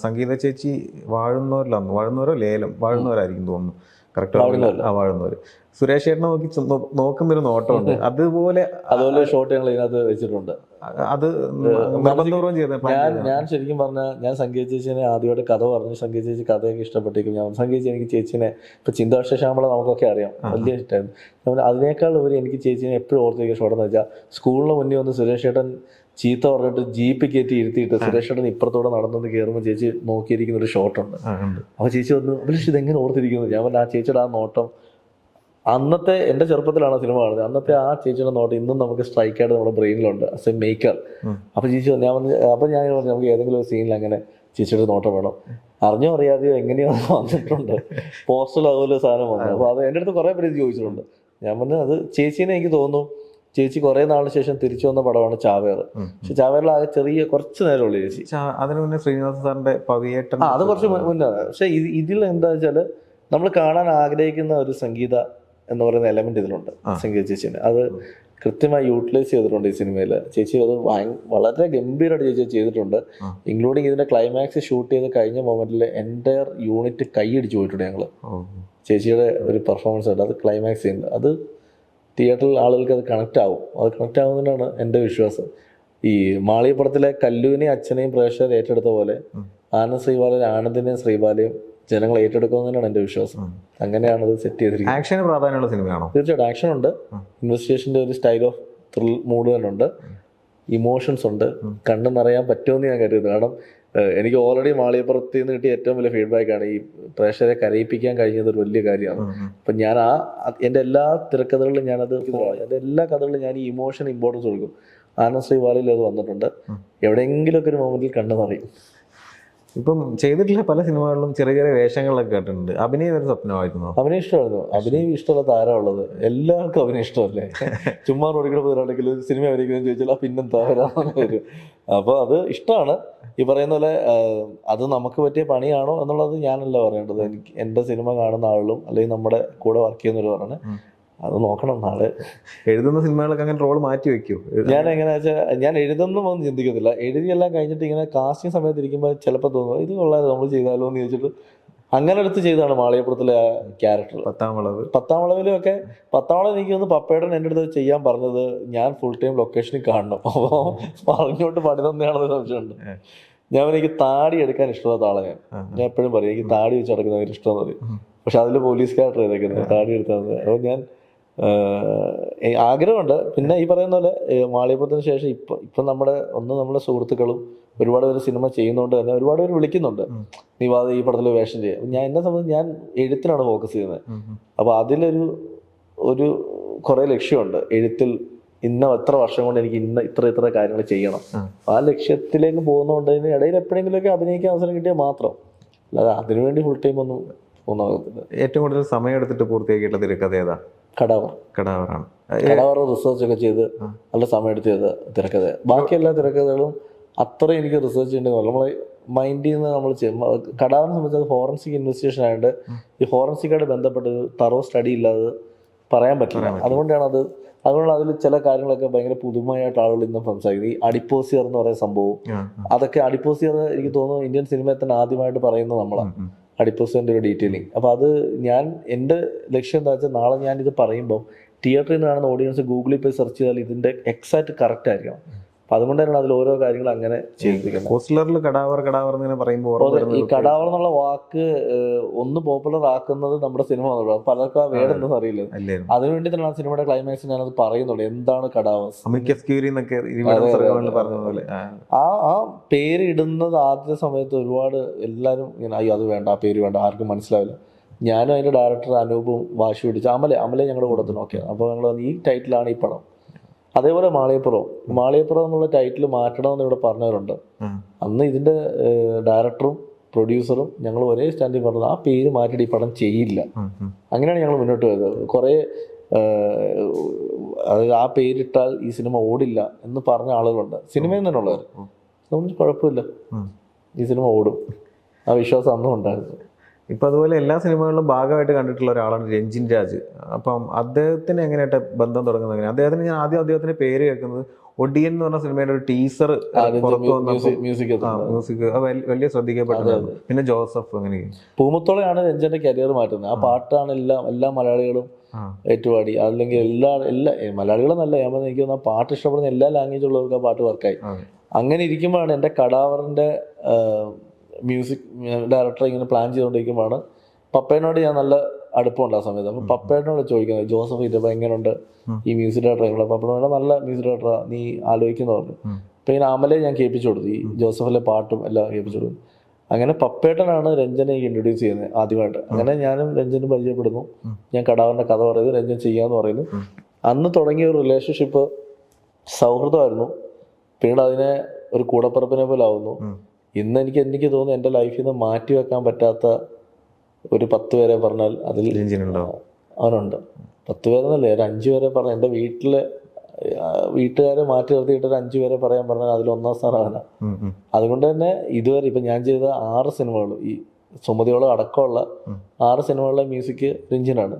സംഗീത ചേച്ചി വാഴുന്നവരോ ലേലം വാഴുന്നവരായിരിക്കും തോന്നുന്നു, കറക്റ്റ് വാഴുന്നവർ. സുരേഷ് ചേട്ടനെ നോക്കുന്നൊരു നോട്ടമുണ്ട്. അതുപോലെ ഷോട്ട് ഞങ്ങൾ ഇതിനകത്ത് വെച്ചിട്ടുണ്ട്. അത് നിർബന്ധപൂർവ്വം ചെയ്ത ഞാൻ ശരിക്കും പറഞ്ഞാൽ ഞാൻ സംഗീത ചേച്ചിനെ ആദ്യമായിട്ട് കഥ പറഞ്ഞു. സംഗീത ചേച്ചി കഥയൊക്കെ ഇഷ്ടപ്പെട്ടേക്കും. ഞാൻ സംഗീത ചേച്ചി എനിക്ക് ചേച്ചിനെ ഇപ്പൊ ചിന്താക്ഷ ശ്യാമള നമുക്കൊക്കെ അറിയാം, വലിയ ഇഷ്ടമായിരുന്നു. അതിനേക്കാൾ ഉപരി എനിക്ക് ചേച്ചിനെ എപ്പോഴും ഓർത്തിരിക്കുക ഷോട്ടെന്ന് വെച്ചാൽ സ്കൂളിന് മുന്നേ വന്ന് സുരേഷ് ചേട്ടൻ ചീത്ത പറഞ്ഞിട്ട് ജീപ്പ് കയറ്റി ഇരുത്തിയിട്ട് സുരേഷ് ചേട്ടൻ ഇപ്പുറത്തോടെ നടന്നു കയറുമ്പോൾ ചേച്ചി നോക്കിയിരിക്കുന്ന ഒരു ഷോട്ടുണ്ട്. അപ്പോൾ ചേച്ചി വന്നു അഭിലാഷ് ഇതെങ്ങനെ ഓർത്തിരിക്കുന്നു? ഞാൻ പറഞ്ഞു ആ ചേച്ചിയുടെ ആ നോട്ടം അന്നത്തെ എൻ്റെ ചെറുപ്പത്തിലാണ് സിനിമ കാണുന്നത്. അന്നത്തെ ആ ചേച്ചിയുടെ നോട്ടം ഇന്നും നമുക്ക് സ്ട്രൈക്കായിട്ട് നമ്മുടെ ബ്രെയിനിലുണ്ട് ആസ് എ മേക്കർ. അപ്പോൾ ചേച്ചി ഞാൻ അപ്പോൾ ഞാൻ പറഞ്ഞു നമുക്ക് ഏതെങ്കിലും ഒരു സീനിൽ അങ്ങനെ ചേച്ചിയുടെ നോട്ടം വേണം. അറിഞ്ഞോ അറിയാതെയോ എങ്ങനെയോ വന്നിട്ടുണ്ട് പോസ്റ്ററിൽ അതുപോലെ സാധനം വന്നു. അപ്പോൾ അത് എൻ്റെ അടുത്ത് കുറേ പേര് ചോദിച്ചിട്ടുണ്ട്. ഞാൻ പറഞ്ഞു അത് ചേച്ചീനെ എനിക്ക് തോന്നുന്നു ചേച്ചി കുറെ നാളിന് ശേഷം തിരിച്ചു വന്ന പടമാണ് ചാവേർ. പക്ഷെ ചാവേറിൽ ആകെ ചെറിയ കുറച്ച് നേരമുള്ളൂ ചേച്ചി. അതിന് മുന്നേ ശ്രീനിവാസൻ സാറിന്റെ പവിയേട്ടൻ അത് കുറച്ച് മുന്നേ. പക്ഷെ ഇതിൽ എന്താ വെച്ചാൽ നമ്മൾ കാണാൻ ആഗ്രഹിക്കുന്ന ഒരു സംഗീത എന്ന് പറയുന്ന എലമെന്റ് ഇതിലുണ്ട് സംഗീത ചേച്ചിന്. അത് കൃത്യമായി യൂട്ടിലൈസ് ചെയ്തിട്ടുണ്ട് ഈ സിനിമയിൽ. ചേച്ചി അത് വളരെ ഗംഭീരമായിട്ട് ചേച്ചി ചെയ്തിട്ടുണ്ട്. ഇൻക്ലൂഡിങ് ഇതിന്റെ ക്ലൈമാക്സ് ഷൂട്ട് ചെയ്ത് കഴിഞ്ഞ മൊമെന്റിൽ എൻ്റയർ യൂണിറ്റ് കൈയടിച്ച് പോയിട്ടുണ്ട് ഞങ്ങൾ. ചേച്ചിയുടെ ഒരു പെർഫോമൻസ് ഉണ്ട് അത് ക്ലൈമാക്സ് ചെയ്യുന്നത്. അത് തിയേറ്ററിൽ ആളുകൾക്ക് അത് കണക്റ്റ് ആവും. അത് കണക്റ്റ് ആവുന്നതിനാണ് എൻ്റെ വിശ്വാസം. ഈ മാളികപ്പുറത്തിലെ കല്ലുവിനെയും അച്ഛനെയും പ്രേക്ഷകർ ഏറ്റെടുത്ത പോലെ ആനന്ദ് ശ്രീബാലയും ആനന്ദിനെയും ശ്രീബാലയും ജനങ്ങൾ ഏറ്റെടുക്കുന്നതിനാണ് എൻ്റെ വിശ്വാസം. അങ്ങനെയാണ് അത് സെറ്റ് ചെയ്തിരിക്കുന്നത്. ആക്ഷന് പ്രാധാന്യമുള്ള സിനിമയാണോ? തീർച്ചയായിട്ടും ആക്ഷൻ ഉണ്ട്, ഇൻവെസ്റ്റിഗേഷൻ്റെ ഒരു സ്റ്റൈൽ ഓഫ് ത്രിൽ മൂഡ് തന്നെ ഉണ്ട്, ഇമോഷൻസ് ഉണ്ട്. കണ്ണു നിറയാൻ പറ്റുമെന്ന് ഞാൻ കരുതുന്നു. കാരണം എനിക്ക് ഓൾറെഡി മാളികപ്പുറത്ത് നിന്ന് കിട്ടിയ ഏറ്റവും വലിയ ഫീഡ്ബാക്കാണ് ഈ പ്രേക്ഷകരെ കരയിപ്പിക്കാൻ കഴിഞ്ഞത് ഒരു വലിയ കാര്യമാണ്. അപ്പം ഞാൻ എൻ്റെ എല്ലാ തിരക്കഥകളിലും ഞാനത് എൻ്റെ എല്ലാ കഥകളിലും ഞാൻ ഈ ഇമോഷൻ ഇമ്പോർട്ടൻസ് കൊടുക്കും. ആനന്ദ് ശ്രീബാലയിൽ അത് വന്നിട്ടുണ്ട്. എവിടെയെങ്കിലുമൊക്കെ ഒരു മൊമെന്റിൽ കണ്ണു നിറയും. ഇപ്പം ചെയ്തിട്ടുള്ള പല സിനിമകളിലും ചെറിയ ചെറിയ വേഷങ്ങളൊക്കെ കേട്ടിട്ടുണ്ട്. അഭിനയം ഒരു സ്വപ്നമായിരുന്നു? അഭിനയം ഇഷ്ടമായിരുന്നു. അഭിനയം ഇഷ്ടമുള്ള താരമുള്ളത് എല്ലാവർക്കും അഭിനയം ഇഷ്ടമല്ലേ? ചുമ്മാ റോഡിൽ പോരാണെങ്കിൽ സിനിമ അഭിനയിക്കുന്നത് ചോദിച്ചാൽ പിന്നെന്താ വരാമെന്ന് വരും. അപ്പോൾ അത് ഇഷ്ടമാണ്. ഈ പറയുന്ന പോലെ അത് നമുക്ക് പറ്റിയ പണിയാണോ എന്നുള്ളത് ഞാനല്ല പറയേണ്ടത്. എനിക്ക് എൻ്റെ സിനിമ കാണുന്ന ആളുകളും അല്ലെങ്കിൽ നമ്മുടെ കൂടെ വർക്ക് ചെയ്യുന്നവർ പറഞ്ഞ് അത് നോക്കണം. നാളെ എഴുതുന്ന സിനിമകളൊക്കെ അങ്ങനെ റോൾ മാറ്റി വെക്കുമോ? ഞാൻ എങ്ങനെയാ വെച്ചാൽ ഞാൻ എഴുതുന്നൊന്നും ചിന്തിക്കത്തില്ല. എഴുതിയെല്ലാം കഴിഞ്ഞിട്ട് ഇങ്ങനെ കാസ്റ്റിംഗ് സമയത്ത് ഇരിക്കുമ്പോൾ ചിലപ്പോൾ തോന്നുന്നു ഇത് കൊള്ളാതെ നമ്മൾ ചെയ്താലോ എന്ന് ചോദിച്ചിട്ട് അങ്ങനെ എടുത്ത് ചെയ്താണ് മാളികപ്പുറത്തിലെ ആ ക്യാരക്ടർ. പത്താം വളവിലും ഒക്കെ. പത്താം വളവ് എനിക്ക് തോന്നുന്നു പപ്പേടൻ എൻ്റെ അടുത്ത് ചെയ്യാൻ പറഞ്ഞത് ഞാൻ ഫുൾ ടൈം ലൊക്കേഷനിൽ കാണണം. അപ്പോൾ പറഞ്ഞോട്ട് പണി തന്നെയാണെന്ന് സംശയമുണ്ട്. എനിക്ക് താടി എടുക്കാൻ ഇഷ്ടമുള്ള ആളെ ഞാൻ എപ്പോഴും പറയും എനിക്ക് താടി വെച്ച് നടക്കുന്നതിന് ഇഷ്ടമെന്ന് പറയും. പക്ഷെ അതിൽ പോലീസ് ക്യാരക്ടർ ചെയ്തേക്കുന്നത് താടി എടുത്താൽ. അപ്പോൾ ഞാൻ ആഗ്രഹമുണ്ട്. പിന്നെ ഈ പറയുന്ന പോലെ മാളികപ്പുറത്തിന് ശേഷം ഇപ്പം നമ്മുടെ സുഹൃത്തുക്കളും ഒരുപാട് പേര് സിനിമ ചെയ്യുന്നതുകൊണ്ട് തന്നെ ഒരുപാട് പേര് വിളിക്കുന്നുണ്ട് നീ വാ ഈ പടത്തിൽ വേഷം ചെയ്യാം. എന്നെ സംബന്ധിച്ച് ഞാൻ എഴുത്തിനാണ് ഫോക്കസ് ചെയ്യുന്നത്. അപ്പോൾ അതിലൊരു കുറേ ലക്ഷ്യമുണ്ട് എഴുത്തിൽ. എത്ര വർഷം കൊണ്ട് എനിക്ക് ഇത്ര കാര്യങ്ങൾ ചെയ്യണം. ആ ലക്ഷ്യത്തിലേക്ക് പോകുന്നതുകൊണ്ട് ഇതിന് ഇടയിൽ എപ്പോഴെങ്കിലുമൊക്കെ അഭിനയിക്കാൻ അവസരം കിട്ടിയാൽ മാത്രം, അല്ലാതെ അതിനുവേണ്ടി ഫുൾ ടൈം ഒന്നും പോകുന്നതില്ല. ഏറ്റവും കൂടുതൽ സമയം എടുത്തിട്ട് പൂർത്തിയാക്കിയിട്ടുള്ള തിരക്കഥ ഏതാ? കടാവറാണ്. കടാവറ റിസർച്ച് ഒക്കെ ചെയ്ത് നല്ല സമയം എടുത്ത് ചെയ്ത തിരക്കഥ. ബാക്കി എല്ലാ തിരക്കഥകളും അത്ര എനിക്ക് റിസർച്ച് ചെയ്യേണ്ടത് നമ്മളെ മൈൻഡിൽ നിന്ന് നമ്മൾ കടാവറിനെ സംബന്ധിച്ച് ഫോറൻസിക് ഇൻവെസ്റ്റിഗേഷൻ ആയതുകൊണ്ട് ഈ ഫോറൻസിക്കായിട്ട് ബന്ധപ്പെട്ട് തറോ സ്റ്റഡി ഇല്ലാതെ പറയാൻ പറ്റില്ല. അതുകൊണ്ടാണ് അതിൽ ചില കാര്യങ്ങളൊക്കെ ഭയങ്കര പുതുമയായിട്ട് ആളുകൾ ഇന്നും സംസാരിക്കുന്നത്. ഈ അഡിപ്പോസിയർ എന്ന് പറയുന്ന സംഭവം, അതൊക്കെ അഡിപ്പോസിയർ എനിക്ക് തോന്നുന്നു ഇന്ത്യൻ സിനിമയിൽ തന്നെ ആദ്യമായിട്ട് പറയുന്നത് നമ്മളാണ് അഡിപ്പോസിയറിൻ്റെ ഒരു ഡീറ്റെയിലിംഗ്. അപ്പോൾ അത് എൻ്റെ ലക്ഷ്യം എന്താ വെച്ചാൽ നാളെ ഞാനിത് പറയുമ്പോൾ തിയേറ്ററിൽ നിന്ന് കാണുന്ന ഓഡിയൻസ് ഗൂഗിളിൽ പോയി സെർച്ച് ചെയ്താൽ ഇതിൻ്റെ എക്സാക്ട് കറക്റ്റ് ആയിരിക്കണം. അപ്പം അതുകൊണ്ട് തന്നെയാണ് അതിൽ ഓരോ കാര്യങ്ങൾ അങ്ങനെ ചെയ്യിപ്പിക്കുന്നത്. പോസ്റ്ററിൽ കടാവർ ഈ കടാവർ എന്നുള്ള വാക്ക് ഒന്ന് പോപ്പുലർ ആക്കുന്നത് നമ്മുടെ സിനിമ പലർക്കും ആ വേടെന്തെന്ന് അറിയില്ല. അതിനുവേണ്ടി തന്നെ സിനിമയുടെ ക്ലൈമാക്സ് ഞാനത് പറയുന്നുള്ളൂ എന്താണ് കടാവർ. ആ പേര് ഇടുന്നത് ആദ്യ സമയത്ത് ഒരുപാട് എല്ലാവരും ഇങ്ങനെ അയ്യോ അത് വേണ്ട, ആ പേര് വേണ്ട, ആർക്കും മനസ്സിലാവില്ല. ഞാനും അതിൻ്റെ ഡയറക്ടർ അനൂപും വാശി പിടിച്ച് അമലെ ഞങ്ങളുടെ കൂടെ നോക്കിയത്. അപ്പോൾ ഞങ്ങൾ ഈ ടൈറ്റിലാണ് ഈ പടം. അതേപോലെ മാളികപ്പുറം എന്നുള്ള ടൈറ്റിൽ മാറ്റണമെന്ന് ഇവിടെ പറഞ്ഞവരുണ്ട്. അന്ന് ഇതിൻ്റെ ഡയറക്ടറും പ്രൊഡ്യൂസറും ഞങ്ങൾ ഒരേ സ്റ്റാൻഡിൽ പറഞ്ഞത് ആ പേര് മാറ്റിയിട്ട് ഈ പടം ചെയ്യില്ല. അങ്ങനെയാണ് ഞങ്ങൾ മുന്നോട്ട് പോയത്. കുറേ ആ പേരിട്ടാൽ ഈ സിനിമ ഓടില്ല എന്ന് പറഞ്ഞ ആളുകളുണ്ട് സിനിമയിൽ തന്നെ ഉള്ളവർ. നമുക്ക് കുഴപ്പമില്ല, ഈ സിനിമ ഓടും. ആ വിശ്വാസം അന്നും ഉണ്ടായിരുന്നു. ഇപ്പം അതുപോലെ എല്ലാ സിനിമകളിലും ഭാഗമായിട്ട് കണ്ടിട്ടുള്ള ഒരാളാണ് രഞ്ജിൻ രാജ്. അപ്പം അദ്ദേഹത്തിന് എങ്ങനെയായിട്ട് ബന്ധം തുടങ്ങുന്നത് എങ്ങനെ? അദ്ദേഹത്തിന് ഞാൻ ആദ്യം അദ്ദേഹത്തിന്റെ പേര് കേൾക്കുന്നത് ഒടിയൻ എന്ന് പറഞ്ഞ സിനിമയുടെ ഒരു ടീസർ പുറത്തു വന്നപ്പോൾ മ്യൂസിക് മ്യൂസിക് വലിയ ശ്രദ്ധിക്കപ്പെട്ടിട്ടുണ്ട്. പിന്നെ ജോസഫ് അങ്ങനെ പൂമുത്തോളയാണ് രഞ്ജന്റെ കരിയർ മാറ്റുന്നത്. ആ പാട്ടാണ് എല്ലാ മലയാളികളും ഏറ്റുപാടി. അല്ലെങ്കിൽ എല്ലാ മലയാളികളെന്നല്ല ഞാൻ പറഞ്ഞത്, എനിക്ക് തോന്നുന്നു ആ പാട്ട് ഇഷ്ടപ്പെടുന്ന എല്ലാ ലാംഗ്വേജ് ഉള്ളവർക്ക് ആ പാട്ട് വർക്കായി. അങ്ങനെ ഇരിക്കുമ്പോഴാണ് എൻ്റെ കടാവറിൻ്റെ മ്യൂസിക് ഡയറക്ടർ ഇങ്ങനെ പ്ലാൻ ചെയ്തുകൊണ്ടിരിക്കുമ്പോഴാണ് പപ്പേനോട് ഞാൻ നല്ല അടുപ്പമുണ്ട് ആ സമയത്ത്. അപ്പം പപ്പേനോട് ചോദിക്കുന്നത് ജോസഫ് ഇതിപ്പോൾ എങ്ങനെയുണ്ട് ഈ മ്യൂസിക് ഡയറക്ടർ? പപ്പേനോട് നല്ല മ്യൂസിക് ഡയറക്ടറാണ്, നീ ആലോചിക്കുന്നു പറഞ്ഞു. അപ്പം ഇങ്ങനെ അമലെ ഞാൻ കേൾപ്പിച്ചു കൊടുത്തു, ഈ ജോസഫിലെ പാട്ടും എല്ലാം കേൾപ്പിച്ചു കൊടുത്തു. അങ്ങനെ പപ്പേട്ടനാണ് രഞ്ജനെ ഇൻട്രൊഡ്യൂസ് ചെയ്യുന്നത് ആദ്യമായിട്ട്. അങ്ങനെ ഞാനും രഞ്ജനും പരിചയപ്പെടുന്നു. ഞാൻ കടാവറിൻ്റെ കഥ പറയുന്നത്, രഞ്ജൻ ചെയ്യാന്ന് പറയുന്നു. അന്ന് തുടങ്ങിയ ഒരു റിലേഷൻഷിപ്പ് സൗഹൃദമായിരുന്നു. പിന്നീട് അതിനെ ഒരു കൂടപ്പിറപ്പിനെ പോലെ ആവുന്നു. ഇന്ന് എനിക്ക് തോന്നുന്നു എൻ്റെ ലൈഫിൽ നിന്ന് മാറ്റി വെക്കാൻ പറ്റാത്ത ഒരു 10 പേരെ പറഞ്ഞാൽ അതിൽ അവനുണ്ട്. 10 പേരെന്നല്ലേ, ഒരു 5 പേരെ പറഞ്ഞാൽ എൻ്റെ വീട്ടുകാരെ മാറ്റി നിർത്തിയിട്ട് ഒരു 5 പേരെ പറയാൻ പറഞ്ഞാൽ അതിൽ ഒന്നാം സ്ഥാനം അവനാണ്. അതുകൊണ്ട് തന്നെ ഇതുവരെ ഇപ്പം ഞാൻ ചെയ്ത 6 സിനിമകൾ, ഈ സുമതിയോളം അടക്കമുള്ള 6 സിനിമകളിലെ മ്യൂസിക് രഞ്ജിനാണ്.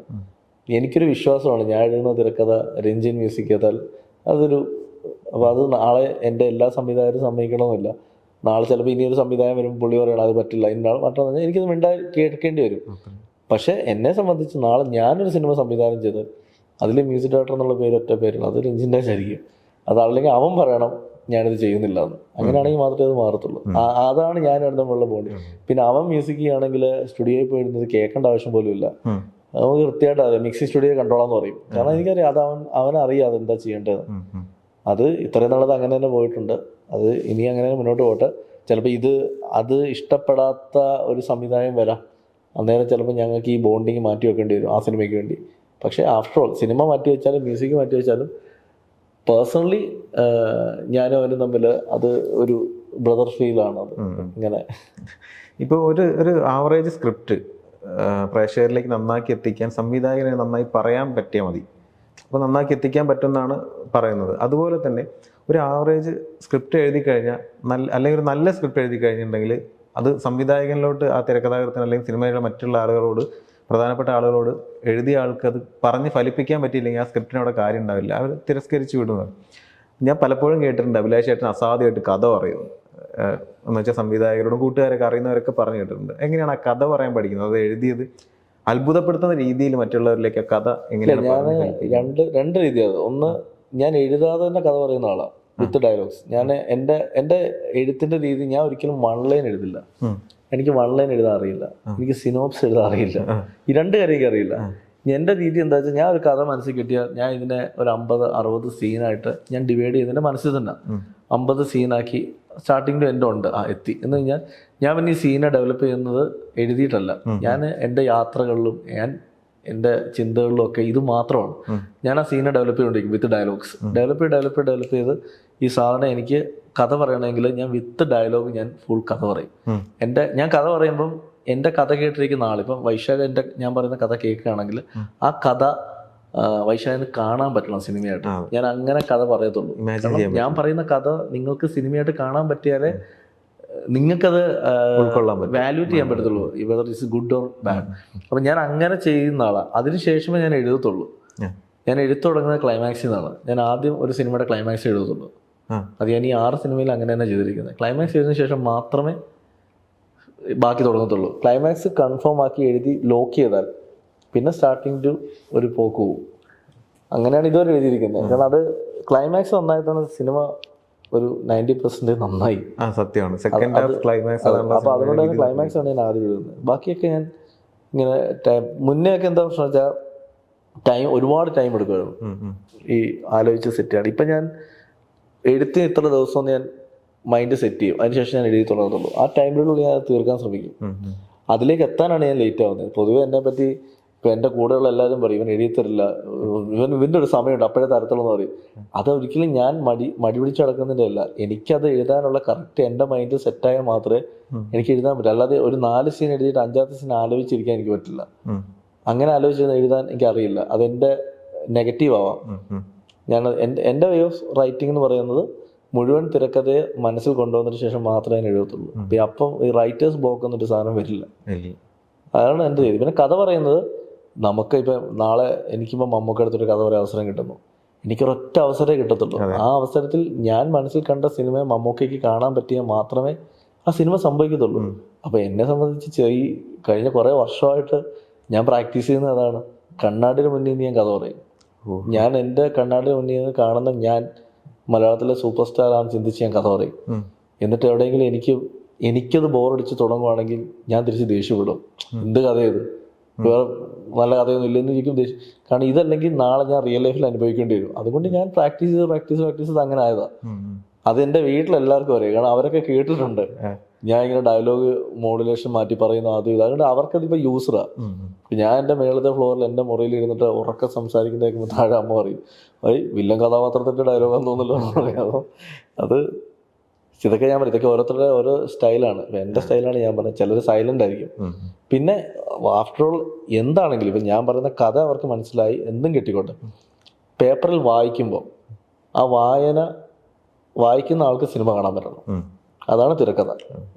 എനിക്കൊരു വിശ്വാസമാണ്, ഞാൻ എഴുതുന്ന തിരക്കഥ രഞ്ജിൻ മ്യൂസിക് ചെയ്താൽ അതൊരു, അപ്പോൾ അത് നാളെ എൻ്റെ എല്ലാ സംവിധായകരും സമ്മതിക്കണമെന്നില്ല. നാളെ ചിലപ്പോൾ ഇനിയൊരു സംവിധാനം വരുമ്പോൾ പുള്ളി പറയണം അത് പറ്റില്ല, ഇന്നാൾ മറ്റൊന്ന് എനിക്കത് കേൾക്കേണ്ടി വരും. പക്ഷേ എന്നെ സംബന്ധിച്ച് നാളെ ഞാനൊരു സിനിമ സംവിധാനം ചെയ്ത് അതിൽ മ്യൂസിക് ഡയറക്ടർ എന്നുള്ള പേര് ഒറ്റ പേരാണ്, അത് രഞ്ജിൻ്റെ ശരിക്കും. അതല്ലെങ്കിൽ അവൻ പറയണം ഞാനിത് ചെയ്യുന്നില്ല എന്ന്. അങ്ങനെയാണെങ്കിൽ മാത്രമേ അത് മാറത്തുള്ളൂ. അതാണ് ഞാൻ തമ്മിലുള്ള ബോണ്ടി. പിന്നെ അവൻ മ്യൂസിക് ചെയ്യുകയാണെങ്കിൽ സ്റ്റുഡിയോയിൽ പോയിരുന്നത് കേൾക്കേണ്ട ആവശ്യം പോലും ഇല്ല. നമുക്ക് കൃത്യമായിട്ട് അറിയാം, മിക്സിംഗ് സ്റ്റുഡിയോ കൺട്രോളാന്ന് പറയും. കാരണം എനിക്കറിയാം അത് അവനറിയാം അതെന്താ ചെയ്യേണ്ടത്. അത് ഇത്രയും നാളത് അങ്ങനെ തന്നെ പോയിട്ടുണ്ട്. അത് ഇനി അങ്ങനെ മുന്നോട്ട് പോട്ടെ. ചിലപ്പോൾ അത് ഇഷ്ടപ്പെടാത്ത ഒരു സംവിധാനം വരാം. അന്നേരം ചിലപ്പോൾ ഞങ്ങൾക്ക് ഈ ബോണ്ടിങ് മാറ്റി വെക്കേണ്ടി വരും ആ സിനിമയ്ക്ക് വേണ്ടി. പക്ഷേ ആഫ്റ്റർ ഓൾ സിനിമ മാറ്റി വെച്ചാലും മ്യൂസിക് മാറ്റി വെച്ചാലും പേഴ്സണലി ഞാനും അവനും തമ്മിൽ അത് ഒരു ബ്രദർ ഫീലാണ്. അത് ഇങ്ങനെ ഇപ്പോൾ ഒരു ആവറേജ് സ്ക്രിപ്റ്റ് പ്രേക്ഷകരിലേക്ക് നന്നാക്കി എത്തിക്കാൻ സംവിധായകനെ നന്നായി പറയാൻ പറ്റിയാൽ മതി. അപ്പോൾ നന്നാക്കി എത്തിക്കാൻ പറ്റുമെന്നാണ് പറയുന്നത്. അതുപോലെ തന്നെ ഒരു ആവറേജ് സ്ക്രിപ്റ്റ് എഴുതി കഴിഞ്ഞാൽ അല്ലെങ്കിൽ ഒരു നല്ല സ്ക്രിപ്റ്റ് എഴുതി കഴിഞ്ഞിട്ടുണ്ടെങ്കിൽ അത് സംവിധായകനിലോട്ട്, ആ തിരക്കഥാകൃത്തിന് അല്ലെങ്കിൽ സിനിമയിലെ മറ്റുള്ള ആളുകളോട്, പ്രധാനപ്പെട്ട ആളുകളോട് എഴുതിയ ആൾക്ക് അത് പറഞ്ഞ് ഫലിപ്പിക്കാൻ പറ്റിയില്ലെങ്കിൽ ആ സ്ക്രിപ്റ്റിനവിടെ കാര്യം ഉണ്ടാവില്ല, അവർ തിരസ്കരിച്ച് വിടുന്നത്. ഞാൻ പലപ്പോഴും കേട്ടിട്ടുണ്ട് അഭിലാഷ് ചേട്ടൻ അസാധ്യമായിട്ട് കഥ പറയുന്നു എന്ന് വെച്ചാൽ സംവിധായകരോടും കൂട്ടുകാരൊക്കെ അറിയുന്നവരൊക്കെ പറഞ്ഞു കേട്ടിട്ടുണ്ട്. എങ്ങനെയാണ് ആ കഥ പറയാൻ പഠിക്കുന്നത്? അത് എഴുതിയത് അത്ഭുതപ്പെടുത്തുന്ന രീതിയിൽ മറ്റുള്ളവരിലേക്ക് ആ കഥ എങ്ങനെയാണ്? ഞാൻ രണ്ട് രീതിയാണ്. ഒന്ന്, ഞാൻ എഴുതാതെ തന്നെ കഥ പറയുന്ന ആളാണ് വിത്ത് ഡയലോഗ്സ്. ഞാൻ എൻ്റെ എഴുത്തിൻ്റെ രീതി, ഞാൻ ഒരിക്കലും 1 ലൈൻ എഴുതില്ല. എനിക്ക് 1 ലൈൻ എഴുതാൻ അറിയില്ല, എനിക്ക് സിനോപ്സ് എഴുതാൻ അറിയില്ല. ഈ 2 കാര്യം എനിക്ക് അറിയില്ല. എൻ്റെ രീതി എന്താ വെച്ചാൽ, ഞാൻ ഒരു കഥ മനസ്സിൽ കിട്ടിയാൽ ഞാൻ ഇതിനെ ഒരു 50-60 സീനായിട്ട് ഞാൻ ഡിവൈഡ് ചെയ്തതിൻ്റെ മനസ്സിൽ തന്നെ 50 സീനാക്കി സ്റ്റാർട്ടിങ്ങിലും എൻ്റെ ഉണ്ട് എത്തി എന്ന് കഴിഞ്ഞാൽ ഞാൻ പിന്നെ ഈ സീനെ ഡെവലപ്പ് ചെയ്യുന്നത് എഴുതിയിട്ടല്ല. ഞാൻ എൻ്റെ യാത്രകളിലും എൻ്റെ ചിന്തകളിലും ഒക്കെ ഇത് മാത്രമാണ്. ഞാൻ ആ സീനെ ഡെവലപ്പ് ചെയ്തുകൊണ്ടിരിക്കും വിത്ത് ഡയലോഗ്സ്. ഡെവലപ്പ് ചെയ്ത് ഈ സാധനം എനിക്ക് കഥ പറയണമെങ്കിൽ ഞാൻ വിത്ത് ഡയലോഗ് ഞാൻ ഫുൾ കഥ പറയും. ഞാൻ കഥ പറയുമ്പം എൻ്റെ കഥ കേട്ടിരിക്കുന്ന ആൾ, ഇപ്പം വൈശാഖ ഞാൻ പറയുന്ന കഥ കേൾക്കുകയാണെങ്കിൽ ആ കഥ വൈശാഖിന് കാണാൻ പറ്റണം സിനിമയായിട്ട്. ഞാൻ അങ്ങനെ കഥ പറയത്തുള്ളൂ. ഞാൻ പറയുന്ന കഥ നിങ്ങൾക്ക് സിനിമയായിട്ട് കാണാൻ പറ്റിയാലേ നിങ്ങൾക്കത് വാല്യൂറ്റ് ചെയ്യാൻ പറ്റത്തുള്ളൂ, whether it's good or bad. അപ്പം ഞാൻ അങ്ങനെ ചെയ്യുന്ന ആളാണ്. അതിനുശേഷമേ ഞാൻ എഴുതത്തുള്ളൂ. ഞാൻ എഴുത്തു തുടങ്ങുന്നത് ക്ലൈമാക്സിൽ നിന്നാണ്. ഞാൻ ആദ്യം ഒരു സിനിമയുടെ ക്ലൈമാക്സ് എഴുതത്തുള്ളൂ. അത് ഞാൻ ഈ 6 സിനിമയിൽ അങ്ങനെ തന്നെ ചെയ്തിരിക്കുന്നത്. ക്ലൈമാക്സ് എഴുതിയതിനു ശേഷം മാത്രമേ ബാക്കി തുടങ്ങത്തുള്ളൂ. ക്ലൈമാക്സ് കൺഫേം ആക്കി എഴുതി ലോക്ക് ചെയ്താൽ പിന്നെ സ്റ്റാർട്ടിങ് ടു ഒരു പോക്ക് പോകും. അങ്ങനെയാണ് ഇതുവരെ എഴുതിയിരിക്കുന്നത്. കാരണം അത് ക്ലൈമാക്സ് നന്നായി തന്നെ സിനിമ ഒരു 90% നന്നായി. സത്യമാണ്. അപ്പോൾ അതുകൊണ്ട് തന്നെ ക്ലൈമാക്സ് ആണ് ഞാൻ ആദ്യം എഴുതുന്നത്. ബാക്കിയൊക്കെ ഞാൻ ഇങ്ങനെ മുന്നേ ഒക്കെ എന്താ പ്രശ്നം വെച്ചാൽ ഒരുപാട് ടൈം എടുക്കുമായിരുന്നു ഈ ആലോചിച്ച് സെറ്റ് ചെയ്യണം. ഇപ്പം ഞാൻ എഴുത്തിന് ഇത്ര ദിവസം ഞാൻ മൈൻഡ് സെറ്റ് ചെയ്യും, അതിനുശേഷം ഞാൻ എഴുതി തുടങ്ങത്തുള്ളൂ. ആ ടൈമിനുള്ളിൽ ഞാൻ തീർക്കാൻ ശ്രമിക്കും. അതിലേക്ക് എത്താനാണ് ഞാൻ ലേറ്റ് ആവുന്നത്. പൊതുവെ എന്നെ പറ്റി ഇപ്പം എൻ്റെ കൂടെയുള്ള എല്ലാവരും പറയും ഇവൻ എഴുതി തരില്ല, ഇവൻ്റെ ഒരു സമയമുണ്ട് അപ്പോഴേ തരത്തുള്ളൂ എന്ന് പറയും. അതൊരിക്കലും ഞാൻ മടി പിടിച്ച് നടക്കുന്നതിൻ്റെ അല്ല. എനിക്കത് എഴുതാനുള്ള കറക്റ്റ് എൻ്റെ മൈൻഡ് സെറ്റായാൽ മാത്രമേ എനിക്ക് എഴുതാൻ പറ്റൂ. അല്ലാതെ ഒരു 4 സീൻ എഴുതിയിട്ട് 5ാമത്തെ സീൻ ആലോചിച്ചിരിക്കാൻ എനിക്ക് പറ്റില്ല. അങ്ങനെ ആലോചിച്ച് എഴുതാൻ എനിക്കറിയില്ല. അതെൻ്റെ നെഗറ്റീവ് ആവാം. ഞാൻ എൻ്റെ വേ ഓഫ് റൈറ്റിംഗ് എന്ന് പറയുന്നത് മുഴുവൻ തിരക്കഥയെ മനസ്സിൽ കൊണ്ടുവന്നതിന് ശേഷം മാത്രമേ ഞാൻ എഴുതത്തുള്ളൂ. അപ്പം ഈ റൈറ്റേഴ്സ് ബ്ലോക്ക് എന്നൊരു സാധനം വരില്ല. അതാണ് എൻ്റെ രീതി. പിന്നെ കഥ പറയുന്നത് നമുക്ക് ഇപ്പം നാളെ എനിക്കിപ്പോൾ മമ്മൂക്ക അടുത്തൊരു കഥ പറയാൻ അവസരം കിട്ടുന്നു, എനിക്കൊരൊറ്റ അവസരമേ കിട്ടത്തുള്ളൂ. ആ അവസരത്തിൽ ഞാൻ മനസ്സിൽ കണ്ട സിനിമയെ മമ്മൂക്കയ്ക്ക് കാണാൻ പറ്റിയാൽ മാത്രമേ ആ സിനിമ സംഭവിക്കത്തുള്ളൂ. അപ്പോൾ എന്നെ സംബന്ധിച്ച് ഈ കഴിഞ്ഞ കുറേ വർഷമായിട്ട് ഞാൻ പ്രാക്ടീസ് ചെയ്യുന്നത് അതാണ്. കണ്ണാടിയുടെ മുന്നിൽ നിന്ന് ഞാൻ കഥ പറയും. ഞാൻ എൻ്റെ കണ്ണാടിയുടെ മുന്നിൽ നിന്ന് കാണുന്ന ഞാൻ മലയാളത്തിലെ സൂപ്പർ സ്റ്റാർ ആണെന്ന് ചിന്തിച്ച് ഞാൻ കഥ പറയും. എന്നിട്ട് എവിടെയെങ്കിലും എനിക്കത് ബോറടിച്ച് തുടങ്ങുവാണെങ്കിൽ ഞാൻ തിരിച്ച് ദേഷ്യപ്പെടും. എന്ത് കഥയത്, വേറെ നല്ല കഥയൊന്നും ഇല്ലെന്ന് ചോദിക്കും ദേഷ്യം. കാരണം ഇതല്ലെങ്കിൽ നാളെ ഞാൻ റിയൽ ലൈഫിൽ അനുഭവിക്കേണ്ടി വരും. അതുകൊണ്ട് ഞാൻ പ്രാക്ടീസ് ചെയ്ത് അങ്ങനെ ആയതാ. അതെൻ്റെ വീട്ടിലെല്ലാവർക്കും അറിയാം. കാരണം അവരൊക്കെ കേട്ടിട്ടുണ്ട് ഞാൻ ഇങ്ങനെ ഡയലോഗ് മോഡുലേഷൻ മാറ്റി പറയുന്ന അത് ഇത്. അതുകൊണ്ട് അവർക്കതിപ്പോൾ യൂസറാണ്. ഞാൻ എൻ്റെ മേളത്തെ ഫ്ലോറിൽ എൻ്റെ മുറിയിൽ ഇരുന്നിട്ട് ഉറക്കെ സംസാരിക്കുന്ന കേൾക്കുമ്പോൾ താഴെ അമ്മ പറയും, വില്ലൻ കഥാപാത്രത്തിൻ്റെ ഡയലോഗാന്ന് തോന്നുന്നല്ലോ എന്ന് പറയാം. അപ്പം അത് ഇതൊക്കെ ഞാൻ പറയും, ഇതൊക്കെ ഓരോരുത്തരുടെ ഓരോ സ്റ്റൈലാണ്. എൻ്റെ സ്റ്റൈലാണ് ഞാൻ പറഞ്ഞത്. ചിലർ സൈലൻ്റ് ആയിരിക്കും. പിന്നെ ആഫ്റ്റർ ഓൾ എന്താണെങ്കിലും ഇപ്പം ഞാൻ പറയുന്ന കഥ അവർക്ക് മനസ്സിലായി എന്തും കിട്ടിക്കോട്ടെ, പേപ്പറിൽ വായിക്കുമ്പോൾ ആ വായിക്കുന്ന ആൾക്ക് സിനിമ കാണാൻ പറ്റണം. അതാണ് തിരക്കഥ.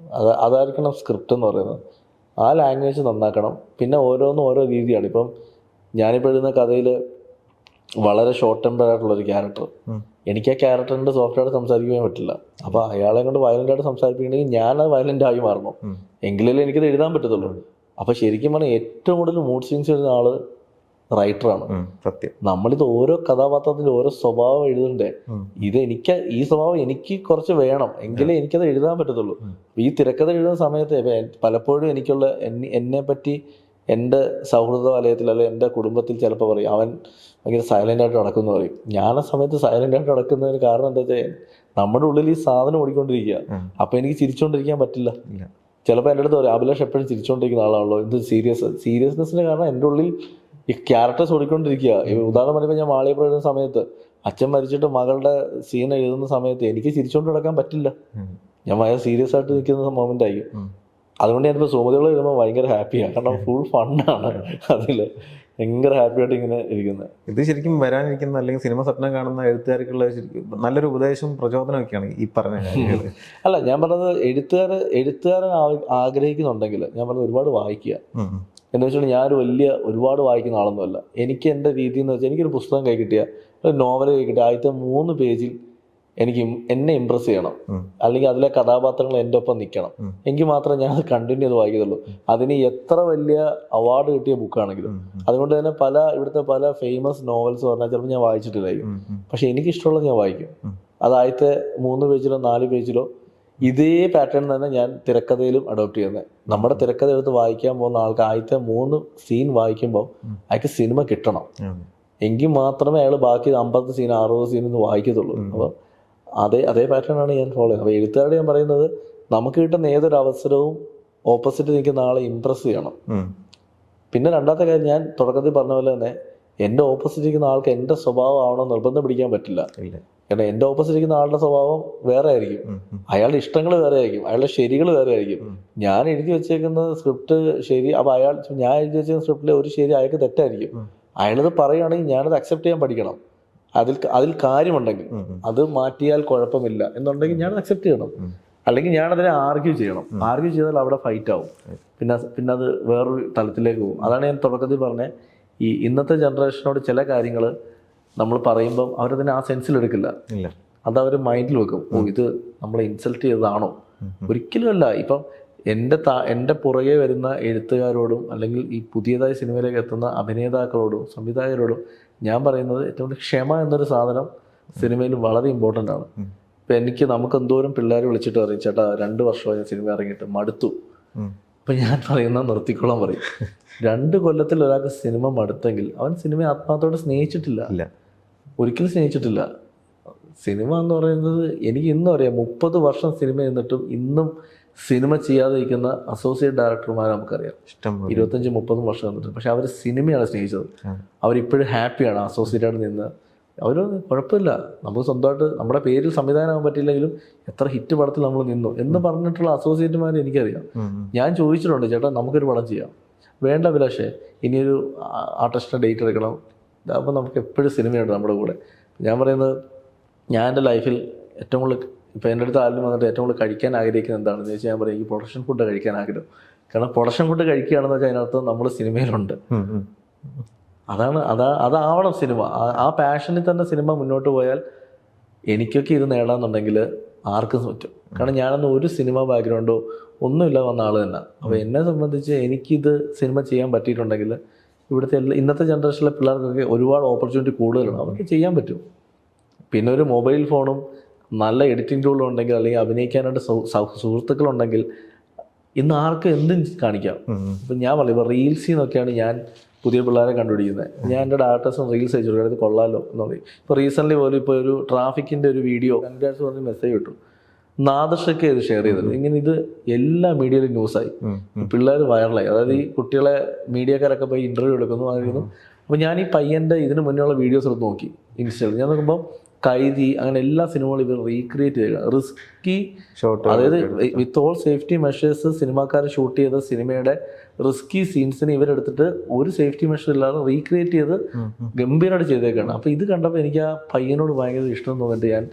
അതായിരിക്കണം സ്ക്രിപ്റ്റ് എന്ന് പറയുന്നത്. ആ ലാംഗ്വേജ് നന്നാക്കണം. പിന്നെ ഓരോന്നും ഓരോ രീതിയാണ്. ഇപ്പം ഞാനിപ്പോൾ എഴുതുന്ന കഥയിൽ വളരെ ഷോർട്ട് ടെമ്പർ ആയിട്ടുള്ളൊരു ക്യാരക്ടർ, എനിക്ക് ആ ക്യാരക്ടറിൻ്റെ സോഫ്റ്റ്വെയർ സംസാരിക്കാൻ പറ്റില്ല. അപ്പോൾ അയാളെ കൊണ്ട് വയലൻ്റായിട്ട് സംസാരിപ്പിക്കണമെങ്കിൽ ഞാനത് വയലൻ്റായി മാറണം, എങ്കിലല്ലേ എനിക്കത് എഴുതാൻ പറ്റത്തുള്ളൂ. അപ്പോൾ ശരിക്കും പറഞ്ഞാൽ ഏറ്റവും കൂടുതൽ മൂഡ് സ്വിങ്സ് എഴുതുന്ന ആൾ റൈറ്ററാണ്. സത്യം. നമ്മളിത് ഓരോ കഥാപാത്രത്തിൻ്റെ ഓരോ സ്വഭാവം എഴുതണ്ടേ. ഈ സ്വഭാവം എനിക്ക് കുറച്ച് വേണം, എങ്കിലേ എനിക്കത് എഴുതാൻ പറ്റത്തുള്ളൂ. ഈ തിരക്കഥ എഴുതുന്ന സമയത്ത് പലപ്പോഴും എനിക്കുള്ള എന്നെ പറ്റി എൻ്റെ സൗഹൃദ വലയത്തിൽ അല്ലെങ്കിൽ എൻ്റെ കുടുംബത്തിൽ ചിലപ്പോൾ പറയും അവൻ ഭയങ്കര സൈലൻ്റായിട്ട് നടക്കുന്നു പറയും. ഞാൻ ആ സമയത്ത് സൈലൻ്റായിട്ട് നടക്കുന്നതിന് കാരണം എന്താ വെച്ചാൽ നമ്മുടെ ഉള്ളിൽ ഈ സാധനം ഓടിക്കൊണ്ടിരിക്കുക. അപ്പോൾ എനിക്ക് ചിരിച്ചുകൊണ്ടിരിക്കാൻ പറ്റില്ല. ചിലപ്പോൾ എൻ്റെ അടുത്ത് പറയും അഭിലാഷ് എപ്പോഴും ചിരിച്ചുകൊണ്ടിരിക്കുന്ന ആളാണല്ലോ, എന്ത് സീരിയസ്നെസ്സിൻ്റെ കാരണം എൻ്റെ ഉള്ളിൽ ഈ ക്യാരക്ടേഴ്സ് ഓടിക്കൊണ്ടിരിക്കുക. ഉദാഹരണം പറയുമ്പോൾ ഞാൻ മാളികപ്പുറം എഴുതുന്ന സമയത്ത് അച്ഛൻ മരിച്ചിട്ട് മകളുടെ സീൻ എഴുതുന്ന സമയത്ത് എനിക്ക് ചിരിച്ചുകൊണ്ട് നടക്കാൻ പറ്റില്ല. ഞാൻ ഭയങ്കര സീരിയസ് ആയിട്ട് നിൽക്കുന്ന മൊമെൻ്റ് ആയിരിക്കും. അതുകൊണ്ട് ഞാനിപ്പോൾ സുമതികൾ എഴുതുമ്പോൾ ഭയങ്കര ഹാപ്പിയാണ്. കാരണം ഫുൾ ഫണ്ണാണ് അതിൽ, ഭയങ്കര ഹാപ്പി ആയിട്ട് ഇങ്ങനെ ഇരിക്കുന്നത്. ഇത് ശരിക്കും വരാനിരിക്കുന്ന അല്ലെങ്കിൽ സിനിമ സ്വപ്നം കാണുന്ന എഴുത്തുകാർക്കുള്ള നല്ലൊരു ഉപദേശം പ്രചോദനമൊക്കെയാണ് ഈ പറഞ്ഞ കാര്യങ്ങൾ. അല്ല, ഞാൻ പറഞ്ഞത് എഴുത്തുകാരൻ ആഗ്രഹിക്കുന്നുണ്ടെങ്കിൽ ഞാൻ പറഞ്ഞത് ഒരുപാട് വായിക്കുക എന്ന് വെച്ചാൽ ഞാൻ ഒരുപാട് വായിക്കുന്ന ആളൊന്നുമല്ല. എനിക്ക് എൻ്റെ രീതി എന്ന് വെച്ചാൽ എനിക്കൊരു പുസ്തകം കൈ കിട്ടിയ ഒരു നോവൽ കൈ കിട്ടിയ ആദ്യത്തെ 3 പേജിൽ എന്നെ ഇമ്പ്രസ് ചെയ്യണം, അല്ലെങ്കിൽ അതിലെ കഥാപാത്രങ്ങൾ എൻ്റെ ഒപ്പം നിൽക്കണം, എങ്കിൽ മാത്രമേ ഞാൻ അത് കണ്ടിന്യൂ ചെയ്ത് വായിക്കത്തുള്ളൂ. അതിന് എത്ര വലിയ അവാർഡ് കിട്ടിയ ബുക്കാണെങ്കിലും. അതുകൊണ്ട് തന്നെ ഇവിടുത്തെ പല ഫേമസ് നോവൽസ് പറഞ്ഞാൽ ചിലപ്പോൾ ഞാൻ വായിച്ചിട്ടില്ലായിരിക്കും, പക്ഷെ എനിക്കിഷ്ടമുള്ളത് ഞാൻ വായിക്കും. അത് ആദ്യത്തെ 3 പേജിലോ 4 പേജിലോ ഇതേ പാറ്റേൺ തന്നെ ഞാൻ തിരക്കഥയിലും അഡോപ്റ്റ് ചെയ്യുന്നത്. നമ്മുടെ തിരക്കഥ എടുത്ത് വായിക്കാൻ പോകുന്ന ആൾക്ക് ആദ്യത്തെ 3 സീൻ വായിക്കുമ്പോൾ അയാൾക്ക് സിനിമ കിട്ടണം, എങ്കിൽ മാത്രമേ അയാൾ ബാക്കി 50 സീൻ 60 സീൻ ഒന്ന് വായിക്കത്തുള്ളൂ. അപ്പോൾ അതേ പാറ്റേണാണ് ഞാൻ ഫോളോ ചെയ്യുന്നത്. അപ്പോൾ എഴുത്തുകാരോട് ഞാൻ പറയുന്നത് നമുക്ക് കിട്ടുന്ന ഏതൊരു അവസരവും ഓപ്പോസിറ്റ് നിൽക്കുന്ന ആളെ ഇമ്പ്രസ് ചെയ്യണം. പിന്നെ രണ്ടാമത്തെ കാര്യം, ഞാൻ തുടക്കത്തിൽ പറഞ്ഞ പോലെ തന്നെ എൻ്റെ ഓപ്പോസിറ്റ് ഇരിക്കുന്ന ആൾക്ക് എൻ്റെ സ്വഭാവം ആവണം നിർബന്ധം പിടിക്കാൻ പറ്റില്ല. കാരണം എൻ്റെ ഓപ്പോസിറ്റ് ഇരിക്കുന്ന ആളുടെ സ്വഭാവം വേറെ ആയിരിക്കും, അയാളുടെ ഇഷ്ടങ്ങൾ വേറെ ആയിരിക്കും, അയാളുടെ ശരികൾ വേറെ ആയിരിക്കും. ഞാൻ എഴുതി വെച്ചേക്കുന്ന സ്ക്രിപ്റ്റ് ശരി, അപ്പോൾ ഞാൻ എഴുതി വെച്ചേക്കുന്ന സ്ക്രിപ്റ്റിലെ ഒരു ശരി അയാൾക്ക് തെറ്റായിരിക്കും. അയാളത് പറയുകയാണെങ്കിൽ ഞാനത് അക്സെപ്റ്റ് ചെയ്യാൻ പഠിക്കണം. അതിൽ കാര്യമുണ്ടെങ്കിൽ അത് മാറ്റിയാൽ കുഴപ്പമില്ല എന്നുണ്ടെങ്കിൽ ഞാനത് അക്സെപ്റ്റ് ചെയ്യണം, അല്ലെങ്കിൽ ഞാനതിനെ ആർഗ്യൂ ചെയ്യണം. ആർഗ്യൂ ചെയ്താൽ അവിടെ ഫൈറ്റ് ആവും, പിന്നെ അത് വേറൊരു തലത്തിലേക്ക് പോകും. അതാണ് ഞാൻ തുടക്കത്തിൽ പറഞ്ഞത്. ഈ ഇന്നത്തെ ജനറേഷനോട് ചില കാര്യങ്ങൾ നമ്മൾ പറയുമ്പം അവരതിനെ ആ സെൻസിലെടുക്കില്ല, അതവർ മൈൻഡിൽ വെക്കും. ഇത് നമ്മളെ ഇൻസൾട്ട് ചെയ്തതാണോ? ഒരിക്കലും അല്ല. ഇപ്പം എൻ്റെ പുറകെ വരുന്ന എഴുത്തുകാരോടും അല്ലെങ്കിൽ ഈ പുതിയതായി സിനിമയിലേക്ക് എത്തുന്ന അഭിനേതാക്കളോടും സംവിധായകരോടും ഞാൻ പറയുന്നത് ഏറ്റവും കൂടുതൽ ക്ഷമ എന്നൊരു സാധനം സിനിമയിൽ വളരെ ഇമ്പോർട്ടൻ്റ് ആണ്. ഇപ്പം നമുക്ക് എന്തോരം പിള്ളേർ വിളിച്ചിട്ട് പറയും, ചേട്ടാ 2 വർഷമായി സിനിമ ഇറങ്ങിയിട്ട് മടുത്തു. അപ്പം ഞാൻ പറയുന്നത് നിർത്തിക്കോളാൻ പറയും. 2 കൊല്ലത്തിൽ ഒരാൾക്ക് സിനിമ മടുത്തെങ്കിൽ അവൻ സിനിമയെ ആത്മാർത്ഥത്തോടെ സ്നേഹിച്ചിട്ടില്ല, ഒരിക്കലും സ്നേഹിച്ചിട്ടില്ല. സിനിമ എന്ന് പറയുന്നത് എനിക്ക് ഇന്നും അറിയാം. 30 വർഷം സിനിമ എന്നിട്ടും ഇന്നും സിനിമ ചെയ്യാതെ ഇരിക്കുന്ന അസോസിയേറ്റ് ഡയറക്ടർമാരെ നമുക്കറിയാം, 25-30 വർഷം എന്നിട്ട്. പക്ഷെ അവർ സിനിമയാണ് സ്നേഹിച്ചത്. അവരിപ്പോഴും ഹാപ്പിയാണ് അസോസിയേറ്റായിട്ട് നിന്ന്. അവർ കുഴപ്പമില്ല, നമുക്ക് സ്വന്തമായിട്ട് നമ്മുടെ പേരിൽ സംവിധാനമാകാൻ പറ്റിയില്ലെങ്കിലും എത്ര ഹിറ്റ് പടത്തിൽ നമ്മൾ നിന്നു എന്ന് പറഞ്ഞിട്ടുള്ള അസോസിയേറ്റുമാരെ എനിക്കറിയാം. ഞാൻ ചോദിച്ചിട്ടുണ്ട്, ചേട്ടാ നമുക്കൊരു പടം ചെയ്യാം. വേണ്ട അഭിലാഷേ, ഇനിയൊരു ആർട്ടിസ്റ്റിൻ്റെ ഡേറ്റ് എടുക്കണം, അപ്പോൾ നമുക്ക് എപ്പോഴും സിനിമയുണ്ട് നമ്മുടെ കൂടെ. ഞാൻ പറയുന്നത്, ഞാൻ എൻ്റെ ലൈഫിൽ ഏറ്റവും കൂടുതൽ ഇപ്പോൾ എൻ്റെ അടുത്ത് ആരും വന്നിട്ട് ഏറ്റവും കൂടുതൽ കഴിക്കാൻ ആഗ്രഹിക്കുന്നത് എന്താണെന്ന് ചോദിച്ചാൽ ഞാൻ പറയും ഈ പ്രൊഡക്ഷൻ ഫുഡ് കഴിക്കാൻ ആഗ്രഹം. കാരണം പ്രൊഡക്ഷൻ ഫുഡ് കഴിക്കുകയാണെന്ന് വെച്ചാൽ അതിനകത്ത് നമ്മൾ സിനിമയിലുണ്ട്. അതാവണം സിനിമ. ആ പാഷനിൽ തന്നെ സിനിമ മുന്നോട്ട് പോയാൽ എനിക്കൊക്കെ ഇത് നേടാന്നുണ്ടെങ്കിൽ ആർക്കും പറ്റും. കാരണം ഞാനൊന്നും ഒരു സിനിമ ബാക്ക്ഗ്രൗണ്ടോ ഒന്നുമില്ല വന്ന ആൾ തന്നെ. അപ്പോൾ എന്നെ സംബന്ധിച്ച് എനിക്കിത് സിനിമ ചെയ്യാൻ പറ്റിയിട്ടുണ്ടെങ്കിൽ ഇവിടുത്തെ ഇന്നത്തെ ജനറേഷനിലെ പിള്ളേർക്കൊക്കെ ഒരുപാട് ഓപ്പർച്യൂണിറ്റി കൂടുതലാണ്, അവർക്ക് ചെയ്യാൻ പറ്റും. പിന്നെ ഒരു മൊബൈൽ ഫോണും നല്ല എഡിറ്റിംഗ് ടൂളും ഉണ്ടെങ്കിൽ, അല്ലെങ്കിൽ അഭിനയിക്കാനായിട്ട് സുഹൃത്തുക്കളുണ്ടെങ്കിൽ ഇന്ന് ആർക്കും എന്തും കാണിക്കാം. ഇപ്പം ഞാൻ പറയും, ഇപ്പോൾ റീൽസിൽ നിന്നൊക്കെയാണ് ഞാൻ പുതിയ പിള്ളേരെ കണ്ടുപിടിക്കുന്നത്. ഞാൻ എൻ്റെ ഡയറക്ടേഴ്സും റീൽസ് അയച്ചു കൊടുക്കുന്നത് കൊള്ളാലോ എന്ന് പറയും. ഇപ്പോൾ റീസെൻ്റ്ലി പോലും ഇപ്പോൾ ഒരു ട്രാഫിക്കിൻ്റെ ഒരു വീഡിയോ കൺഗ്രാറ്റ്സ് പറഞ്ഞ് മെസ്സേജ് കിട്ടും, നാദർഷൊക്കെ ഇത് ഷെയർ ചെയ്തത്. ഇങ്ങനെ ഇത് എല്ലാ മീഡിയയിലും ന്യൂസായി, പിള്ളേർ വൈറലായി. അതായത് ഈ കുട്ടികളെ മീഡിയക്കാരൊക്കെ പോയി ഇൻ്റർവ്യൂ എടുക്കുന്നു ആയിരുന്നു. അപ്പോൾ ഞാൻ ഈ പയ്യൻ്റെ ഇതിന് മുന്നേയുള്ള വീഡിയോസ് എടുത്ത് നോക്കി ഇൻസ്റ്റയിൽ. ഞാൻ നോക്കുമ്പോൾ കൈതി അങ്ങനെ എല്ലാ സിനിമകളും ഇവർ റീക്രിയേറ്റ് ചെയ്യുക, റിസ്കി ഷോട്ട്, അതായത് വിത്ത് ഓൾ സേഫ്റ്റി മെഷേഴ്സ് സിനിമാക്കാർ ഷൂട്ട് ചെയ്ത സിനിമയുടെ റിസ്കി സീൻസിന് ഇവരെടുത്തിട്ട് ഒരു സേഫ്റ്റി മെഷർ ഇല്ലാതെ റീക്രിയേറ്റ് ചെയ്ത് ഗംഭീരമായിട്ട് ചെയ്തേക്കാണ്. അപ്പോൾ ഇത് കണ്ടപ്പോൾ എനിക്ക് ആ പയ്യനോട് ഭയങ്കര ഇഷ്ടം തോന്നിയിട്ട് ഞാൻ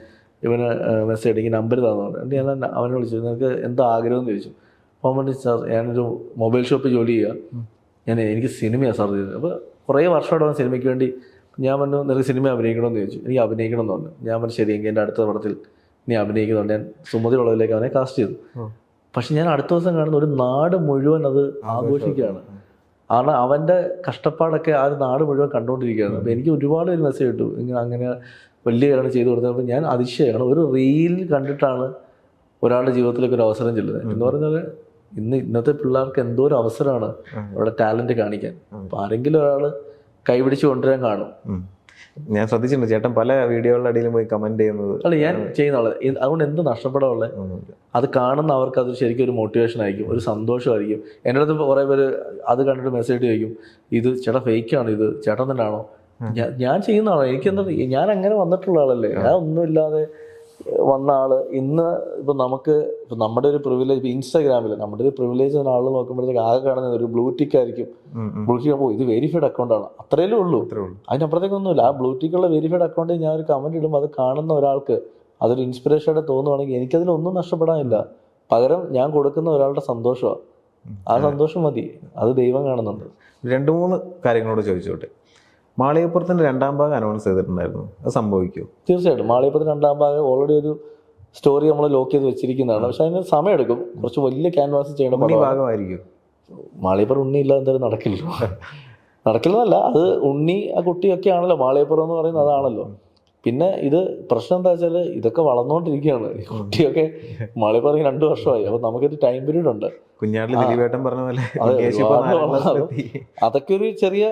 ഇവന് മെസ്സേജ് എനിക്ക് നമ്പർ തന്നുകൊണ്ട് എന്നിട്ട് ഞാൻ അവനെ വിളിച്ചു, നിനക്ക് എന്താ ആഗ്രഹം എന്ന് ചോദിച്ചു. അപ്പോൾ പറഞ്ഞു, സാർ ഞാനൊരു മൊബൈൽ ഷോപ്പിൽ ജോലി ചെയ്യുക, എനിക്ക് സിനിമയാണ് സാർ ചെയ്തത്. അപ്പോൾ കുറേ വർഷമായിട്ട് അവൻ സിനിമയ്ക്ക് വേണ്ടി. ഞാൻ പറഞ്ഞു, നിനക്ക് സിനിമ അഭിനയിക്കണമെന്ന് ചോദിച്ചു. എനിക്ക് അഭിനയിക്കണം എന്ന് പറഞ്ഞു. ഞാൻ പറഞ്ഞു, ശരി, എങ്കിൽ എൻ്റെ അടുത്ത പടത്തിൽ നീ അഭിനയിക്കുന്നുണ്ട്. ഞാൻ സുമതി ഉള്ളതിലേക്ക് അവനെ കാസ്റ്റ് ചെയ്തു. പക്ഷെ ഞാൻ അടുത്ത ദിവസം കാണുന്ന ഒരു നാട് മുഴുവൻ അത് ആഘോഷിക്കുകയാണ്. കാരണം അവൻ്റെ കഷ്ടപ്പാടൊക്കെ ആ ഒരു നാട് മുഴുവൻ കണ്ടുകൊണ്ടിരിക്കുകയാണ്. അപ്പോൾ എനിക്ക് ഒരുപാട് പേര് മെസ്സേജ് കിട്ടു, ഇങ്ങനെ അങ്ങനെ വലിയ കാര്യങ്ങൾ ചെയ്തു കൊടുത്തത്. അപ്പോൾ ഞാൻ അതിശയമാണ്, ഒരു റീൽ കണ്ടിട്ടാണ് ഒരാളുടെ ജീവിതത്തിലേക്ക് ഒരു അവസരം ചെല്ലുന്നത് എന്ന് പറഞ്ഞാൽ ഇന്നത്തെ പിള്ളേർക്ക് എന്തോ ഒരു അവസരമാണ് അവരുടെ ടാലൻറ്റ് കാണിക്കാൻ. അപ്പോൾ ആരെങ്കിലും ഒരാൾ കൈപിടിച്ച് കൊണ്ടുവരാൻ കാണും. ഞാൻ ശ്രദ്ധിച്ചിട്ടുണ്ട് ചേട്ടൻ പല വീഡിയോകളുടെ അടിയിലും പോയി കമന്റ് ചെയ്യുന്നത്. അല്ല, ഞാൻ ചെയ്യുന്ന ആള്. അതുകൊണ്ട് എന്ത് നഷ്ടപ്പെടാനുള്ളത്? അത് കാണുന്ന അവർക്ക് അത് ശരിക്കും ഒരു മോട്ടിവേഷൻ ആയിരിക്കും, ഒരു സന്തോഷമായിരിക്കും. എൻ്റെ അടുത്ത് കുറേ പേര് അത് കണ്ടിട്ട് മെസ്സേജ് ചോദിക്കും, ഇത് ചേട്ടാ ഫേക്കാണ്, ഇത് ചേട്ടൻ തന്നെ ആണോ? ഞാൻ ചെയ്യുന്ന ആളാണ്. എനിക്കെന്താ, ഞാൻ അങ്ങനെ വന്നിട്ടുള്ള ആളല്ലേ, ഞാൻ ഒന്നുമില്ലാതെ വന്ന ആള്. ഇന്ന് ഇപ്പം നമുക്ക് ഇപ്പം നമ്മുടെ ഒരു പ്രിവിലേജ്, ഇപ്പം ഇൻസ്റ്റാഗ്രാമിൽ നമ്മുടെ ഒരു പ്രിവിലേജ് എന്ന ആൾ നോക്കുമ്പോഴത്തേക്ക് ആകെ കാണുന്നത് ഒരു ബ്ലൂ ടിക്ക് ആയിരിക്കും. ബ്ലൂ ടിക്ക് ആകുമ്പോൾ ഇത് വെരിഫൈഡ് അക്കൗണ്ടാണ്, അത്രയല്ലേ ഉള്ളൂ. അതിനപ്പുറത്തേക്കൊന്നുമില്ല. ആ ബ്ലൂ ടിക്കുള്ള വെരിഫൈഡ് അക്കൗണ്ടിൽ ഞാൻ ഒരു കമന്റ് ഇടുമ്പോൾ അത് കാണുന്ന ഒരാൾക്ക് അതൊരു ഇൻസ്പിറേഷനായിട്ട് തോന്നുവാണെങ്കിൽ എനിക്കതിലൊന്നും നഷ്ടപ്പെടാനില്ല. പകരം ഞാൻ കൊടുക്കുന്ന ഒരാളുടെ സന്തോഷമാണ്. ആ സന്തോഷം മതി, അത് ദൈവം കാണുന്നുണ്ട്. 2-3 കാര്യങ്ങളോട് ചോദിച്ചോട്ടെ. മാളികപ്പുറത്തിൻ്റെ 2ാം ഭാഗം അനൗൺസ് ചെയ്തിട്ടുണ്ടായിരുന്നു, അത് സംഭവിക്കുമോ? തീർച്ചയായിട്ടും. മാളികപ്പുറത്തിൻ്റെ 2ാം ഭാഗം ഓൾറെഡി ഒരു സ്റ്റോറി നമ്മൾ ലോക്ക് ചെയ്ത് വെച്ചിരിക്കുന്നതാണ്. പക്ഷെ അതിന് സമയമെടുക്കും, കുറച്ച് വലിയ ക്യാൻവാസ് ചെയ്യേണ്ട ഭാഗമായിരിക്കും. മാളികപ്പുറം ഉണ്ണി ഇല്ലാതെ എന്തായാലും നടക്കില്ലെന്നല്ല, അത് ഉണ്ണി ആ കുട്ടിയൊക്കെ ആണല്ലോ മാളികപ്പുറം എന്ന് പറയുന്നത്, അതാണല്ലോ. പിന്നെ ഇത് പ്രശ്നം എന്താ വെച്ചാൽ ഇതൊക്കെ വളർന്നുകൊണ്ടിരിക്കുകയാണ്. കുട്ടിയൊക്കെ മാളികപ്പുറം 2 വർഷമായി. അപ്പോൾ നമുക്കൊരു ടൈം പീരീഡ് ഉണ്ട്. പറഞ്ഞ പോലെ അതൊക്കെ ഒരു ചെറിയ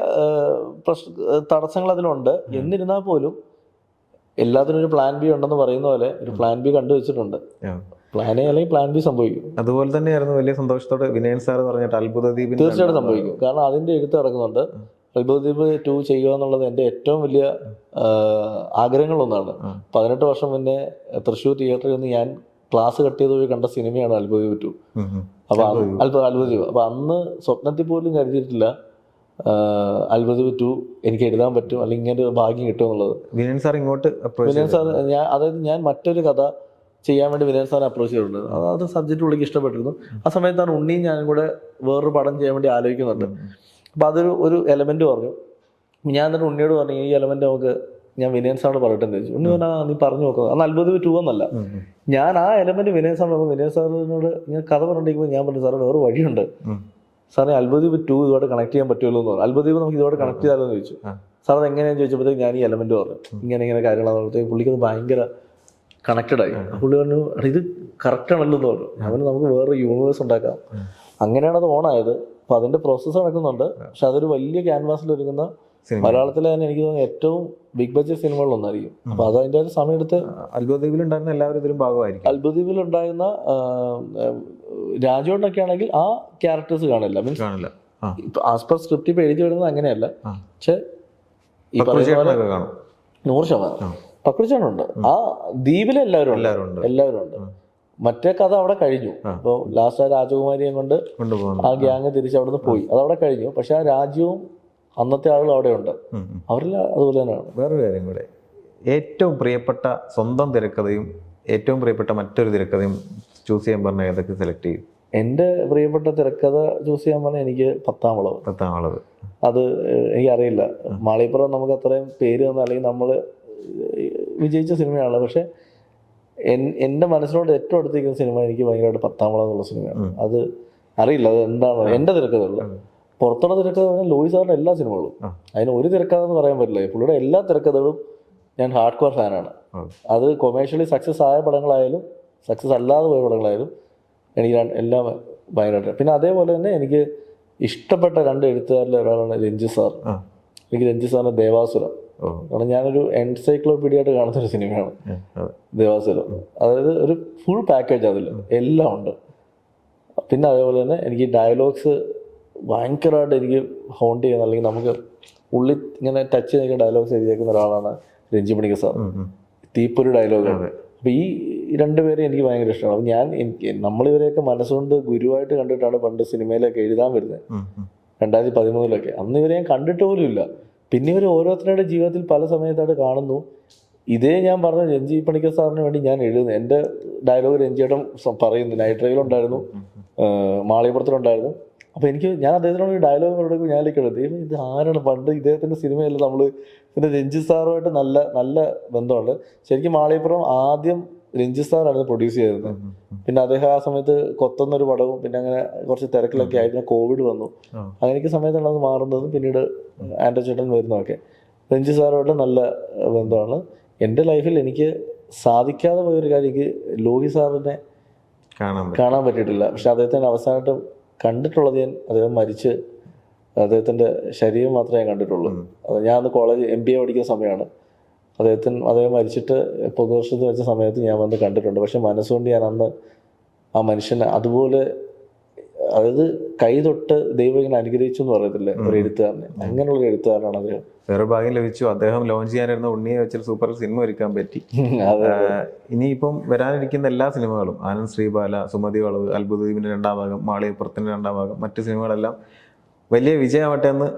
തടസ്സങ്ങൾ അതിലുണ്ട്. എന്നിരുന്നാൽ പോലും എല്ലാത്തിനും ഒരു പ്ലാൻ ബി ഉണ്ടെന്ന് പറയുന്ന പോലെ ഒരു പ്ലാൻ ബി കണ്ടുവച്ചിട്ടുണ്ട്. പ്ലാൻ എ അല്ലെങ്കിൽ പ്ലാൻ ബി സംഭവിക്കും. അതുപോലെ തന്നെയായിരുന്നു വലിയ സന്തോഷത്തോടെ വിനയൻ സാർ പറഞ്ഞിട്ട് അത്ഭുതദ്വീപ് തീർച്ചയായിട്ടും സംഭവിക്കും. കാരണം അതിൻ്റെ എഴുത്ത് കിടക്കുന്നുണ്ട്. അത്ഭുതദ്വീപ് 2 ചെയ്യുക എന്നുള്ളത് എൻ്റെ ഏറ്റവും വലിയ ആഗ്രഹങ്ങളൊന്നാണ്. 18 വർഷം മുന്നേ തൃശ്ശൂർ തിയേറ്ററിൽ നിന്ന് ഞാൻ ക്ലാസ് കട്ട് ചെയ്ത് പോയി കണ്ട സിനിമയാണ് അത്ഭുതദ്വീപ് 2. അപ്പോൾ അത്ഭുതദ്വീപ്. അപ്പോൾ അന്ന് സ്വപ്നത്തിൽ പോലും കരുതിയിട്ടില്ല അത്ഭുതദ്വീപ് 2 എനിക്ക് എഴുതാൻ പറ്റും, അല്ലെങ്കിൽ ഇങ്ങനെ ഒരു ഭാഗ്യം കിട്ടും എന്നുള്ളത്. വിനയൻ സാർ ഞാൻ മറ്റൊരു കഥ ചെയ്യാൻ വേണ്ടി വിനയൻ സാറിനെ അപ്രോച്ച് ചെയ്തിട്ടുണ്ട്. അത് സബ്ജക്റ്റ് പുള്ളിക്ക് ഇഷ്ടപ്പെട്ടിരുന്നു. ആ സമയത്താണ് ഉണ്ണിയും ഞാനും കൂടെ വേറൊരു പടം ചെയ്യാൻ വേണ്ടി ആലോചിക്കുന്നുണ്ട്. അപ്പോൾ അതൊരു എലമെന്റ് പറഞ്ഞു. ഞാൻ എന്നിട്ട് ഉണ്ണിയോട് പറഞ്ഞു, ഈ എലമെന്റ് നമുക്ക് ഞാൻ വിനയൻ സാറിനോട് പറയട്ടെ എന്ന് ചോദിച്ചു. ഉണ്ണി പറഞ്ഞാൽ നീ പറഞ്ഞു നോക്കുന്നത്. അന്ന് അത്ഭുതദ്വീപ് 2 എന്നല്ല, ഞാൻ ആ എലമെന്റ് വിനയൻ സാറിനോട് വിനയൻ സാറിനോട് ഇങ്ങനെ കഥ പറഞ്ഞിരിക്കുമ്പോൾ ഞാൻ പറഞ്ഞു, സാറ് വേറെ വഴിയുണ്ട് സാറേ, അത്ഭുതദ്വീപ് 2 ഇതോടെ കണക്ട് ചെയ്യാൻ പറ്റുമല്ലോ എന്ന് പറഞ്ഞു. അത്ഭുതദ്വീപ് നമുക്ക് ഇതോടെ കണക്ട് ചെയ്താലോ എന്ന് ചോദിച്ചു. സാർ അത് എങ്ങനെയാണെന്ന് ചോദിച്ചപ്പോഴത്തേക്ക് ഞാൻ ഈ എലമെന്റ് പറഞ്ഞു, ഇങ്ങനെ കാര്യങ്ങളാകുമ്പോഴത്തേക്ക് പുള്ളിക്കത് ഭയങ്കര കണക്റ്റഡ് ആയി. പുള്ളി പറഞ്ഞു, ഇത് കറക്റ്റ് ആണല്ലോ എന്ന് പറഞ്ഞു. അവന് നമുക്ക് വേറെ യൂണിവേഴ്സ് ഉണ്ടാക്കാം. അങ്ങനെയാണ് അത് ഓണായത്. അപ്പോൾ അതിൻ്റെ പ്രോസസ്സ് നടക്കുന്നുണ്ട്. പക്ഷെ അതൊരു വലിയ ക്യാൻവാസിൽ ഒരുങ്ങുന്ന മലയാളത്തിലെ തന്നെ എനിക്ക് തോന്നുന്നു ഏറ്റവും ബിഗ് ബഡ്ജറ്റ് സിനിമകളിലൊന്നായിരിക്കും. അപ്പോൾ അത് അതിൻ്റെ ഒരു സമയമെടുത്ത് അത്ഭുതദ്വീപിലുണ്ടായിരുന്ന എല്ലാവരും ഇതിലും ഭാഗമായിരിക്കും. അത്ഭുതദ്വീപിലുണ്ടായിരുന്ന രാജുവിനൊക്കെ ആണെങ്കിൽ ആ ക്യാരക്ടേഴ്സ് കാണില്ല. മീൻസ് ആസ് പെർ സ്ക്രിപ്റ്റ് ഇപ്പോൾ എഴുതി വരുന്നത് അങ്ങനെയല്ല. പക്ഷെ ഈ പറയുന്ന 100% പക്രുചാണുണ്ട്. ആ ദ്വീപിലെ എല്ലാവരും ഉണ്ട്. മറ്റേ കഥ അവിടെ കഴിഞ്ഞു. അപ്പോൾ ലാസ്റ്റ് ആ രാജകുമാരിയെ കൊണ്ട് ആ ഗ്യാങ് തിരിച്ച് അവിടെ നിന്ന് പോയി, അതവിടെ കഴിഞ്ഞു. പക്ഷെ ആ രാജ്യവും അന്നത്തെ ആളുകൾ അവിടെ ഉണ്ട്, അവരെല്ലാം അതുപോലെ തന്നെയാണ്. വേറൊരു കാര്യം കൂടെ, ഏറ്റവും പ്രിയപ്പെട്ട സ്വന്തം തിരക്കഥയും ഏറ്റവും പ്രിയപ്പെട്ട മറ്റൊരു തിരക്കഥയും ചൂസ് ചെയ്യാൻ പറഞ്ഞാൽ ഏതൊക്കെ സെലക്ട് ചെയ്യും? എൻ്റെ പ്രിയപ്പെട്ട തിരക്കഥ ചൂസ് ചെയ്യാൻ പറഞ്ഞാൽ എനിക്ക് 10-ാം വളവ്. 10-ാം വളവ് അത് എനിക്കറിയില്ല, മാളികപ്പുറം നമുക്ക് അത്രയും പേര് തന്ന അല്ലെങ്കിൽ നമ്മൾ വിജയിച്ച സിനിമയാണ്. പക്ഷെ എൻ്റെ മനസ്സിനോട് ഏറ്റവും അടുത്തിരിക്കുന്ന സിനിമ എനിക്ക് ഭയങ്കരമായിട്ട് 10-ാം വളവ് എന്നുള്ള സിനിമയാണ്. അത് അറിയില്ല അത് എന്താണ് എൻ്റെ തിരക്കഥകളിൽ. പുറത്തുള്ള തിരക്കഥ പറഞ്ഞാൽ ലോയി സാറിൻ്റെ എല്ലാ സിനിമകളും, അതിന് ഒരു തിരക്കഥ എന്ന് പറയാൻ പറ്റില്ല. പുള്ളിയുടെ എല്ലാ തിരക്കഥകളും ഞാൻ ഹാർഡ് കോർ ഫാനാണ്. അത് കൊമേഴ്ഷ്യലി സക്സസ് ആയ പടങ്ങളായാലും സക്സസ് അല്ലാതെ പോയ പടങ്ങളായാലും എനിക്ക് എല്ലാം ഭയങ്കരമായിട്ട്. പിന്നെ അതേപോലെ തന്നെ എനിക്ക് ഇഷ്ടപ്പെട്ട 2 എഴുത്തുകാരിൽ ഒരാളാണ് രഞ്ജിത്ത് സാർ. എനിക്ക് രഞ്ജിത്ത് സാറിൻ്റെ ദേവാസുരം, കാരണം ഞാനൊരു എൻസൈക്ലോപീഡിയ ആയിട്ട് കാണുന്നൊരു സിനിമയാണ് ദേവാസുരം. അതായത് ഒരു ഫുൾ പാക്കേജ് അതിൽ എല്ലാം ഉണ്ട്. പിന്നെ അതേപോലെ തന്നെ എനിക്ക് ഡയലോഗ്സ് ഭയങ്കരമായിട്ട് എനിക്ക് ഹോണ്ട് ചെയ്യുന്ന, അല്ലെങ്കിൽ നമുക്ക് ഉള്ളിൽ ഇങ്ങനെ ടച്ച് ചെയ്ത ഡയലോഗ്സ് എഴുതിയേക്കുന്ന ഒരാളാണ് രഞ്ജി പണിക്കർ സാർ. തീപ്പൊരു ഡയലോഗാണ്. അപ്പോൾ ഈ 2 പേരെ എനിക്ക് ഭയങ്കര ഇഷ്ടമാണ്. അപ്പം നമ്മളിവരെയൊക്കെ മനസ്സുകൊണ്ട് ഗുരുവായിട്ട് കണ്ടിട്ടാണ് പണ്ട് സിനിമയിലൊക്കെ എഴുതാൻ വരുന്നത്, 2013 അന്ന് ഇവരെ ഞാൻ കണ്ടിട്ട് പോലും ഇല്ല. പിന്നെ ഇവർ ഓരോരുത്തരുടെ ജീവിതത്തിൽ പല സമയത്തായിട്ട് കാണുന്നു. ഇതേ ഞാൻ പറഞ്ഞ രഞ്ജി പണിക്കർ സാറിന് വേണ്ടി ഞാൻ എഴുതുന്നത്. എൻ്റെ ഡയലോഗ് രഞ്ജിയേട്ടൻ പറയുന്നു, നൈറ്റ് ഡ്രൈവിലുണ്ടായിരുന്നു, മാളികപ്പുറത്തിലുണ്ടായിരുന്നു. അപ്പോൾ ഞാൻ അദ്ദേഹത്തിനോട് ഒരു ഡയലോഗ് കൊടുക്കും, ഞാൻ ലിക്കണത് ഇത് ആരാണ്, പണ്ട് ഇദ്ദേഹത്തിൻ്റെ സിനിമയല്ല നമ്മൾ. പിന്നെ രഞ്ജിത്ത് സാറുമായിട്ട് നല്ല നല്ല ബന്ധമുണ്ട്. ശരിക്കും മാളികപ്പുറം ആദ്യം രഞ്ജിത്ത് സാറാണ് പ്രൊഡ്യൂസ് ചെയ്തിരുന്നത്. പിന്നെ അദ്ദേഹം ആ സമയത്ത് കൊത്തുന്നൊരു പടവും പിന്നെ അങ്ങനെ കുറച്ച് തിരക്കിലൊക്കെ ആയി. പിന്നെ കോവിഡ് വന്നു, അങ്ങനെയൊക്കെ സമയത്താണ് അത് മാറുന്നതും പിന്നീട് ആൻഡ്രോ ചേട്ടൻ വരുന്നതൊക്കെ. രഞ്ജിത്ത് സാറുമായിട്ട് നല്ല ബന്ധമാണ്. എൻ്റെ ലൈഫിൽ എനിക്ക് സാധിക്കാതെ പോയൊരു കാര്യം, എനിക്ക് ലോഹി സാറിനെ കാണാൻ പറ്റിയിട്ടില്ല. പക്ഷെ അദ്ദേഹത്തിൻ്റെ അവസാനമായിട്ട് കണ്ടിട്ടുള്ളത് അദ്ദേഹം മരിച്ച് അദ്ദേഹത്തിൻ്റെ ശരീരം മാത്രമേ ഞാൻ കണ്ടിട്ടുള്ളൂ. ഞാൻ അന്ന് കോളേജ് MBA പഠിക്കുന്ന സമയമാണ്. അദ്ദേഹം മരിച്ചിട്ട് പൊതുവർഷത്തിൽ വെച്ച സമയത്ത് ഞാൻ വന്ന് കണ്ടിട്ടുണ്ട്. പക്ഷെ മനസ്സുകൊണ്ട് ഞാൻ അന്ന് ആ മനുഷ്യനെ അതുപോലെ, അതായത് കൈ തൊട്ട് ദൈവം ഇങ്ങനെ അനുഗ്രഹിച്ചു എന്ന് പറയത്തില്ലേ ഒരു എഴുത്തുകാരനെ, അങ്ങനെയുള്ള എഴുത്തുകാരനാണ് അദ്ദേഹം. വേറെ ഭാഗ്യം ലഭിച്ചു, അദ്ദേഹം ലോഞ്ച് ചെയ്യാനിരുന്ന ഉണ്ണിയെ വെച്ചൊരു സൂപ്പർ സിനിമ ഒരുക്കാൻ പറ്റി. ഇനിയിപ്പം വരാനിരിക്കുന്ന എല്ലാ സിനിമകളും, ആനന്ദ് ശ്രീബാല, സുമതി വളവ്, അത്ഭുതദ്വീപിൻ്റെ 2ാം ഭാഗം, മാളികപ്പുറത്തിൻ്റെ 2ാം ഭാഗം, മറ്റ് സിനിമകളെല്ലാം വലിയ വിജയമാവട്ടെ എന്ന്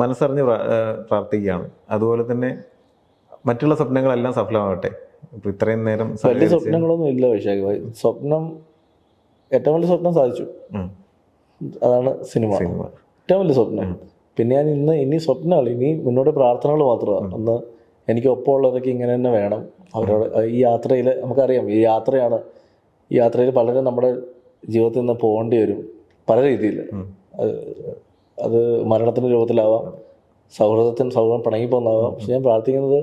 മനസ്സറിഞ്ഞ് പ്രാർത്ഥിക്കുകയാണ്. അതുപോലെ തന്നെ മറ്റുള്ള സ്വപ്നങ്ങളെല്ലാം സഫലമാവട്ടെ. ഇപ്പം ഇത്രയും നേരം വലിയ സ്വപ്നങ്ങളൊന്നും ഇല്ല. പക്ഷേ ഏറ്റവും വലിയ സ്വപ്നം സാധിച്ചു, അതാണ് സിനിമ ഏറ്റവും വലിയ സ്വപ്നം. പിന്നെ ഞാൻ ഇനി സ്വപ്നങ്ങൾ, ഇനി മുന്നോട്ട് പ്രാർത്ഥനകൾ മാത്രമാണ്. ഒന്ന് എനിക്ക് ഒപ്പമുള്ളവരൊക്കെ ഇങ്ങനെ തന്നെ വേണം. അവരോട് ഈ യാത്രയിൽ നമുക്കറിയാം, ഈ യാത്രയിൽ പലരും നമ്മുടെ ജീവിതത്തിൽ നിന്ന് പോകേണ്ടി വരും പല രീതിയിൽ. അത് മരണത്തിൻ്റെ രൂപത്തിലാവാം, സൗഹൃദം പിണങ്ങിപ്പോന്നാവാം. പക്ഷെ ഞാൻ പ്രാർത്ഥിക്കുന്നത്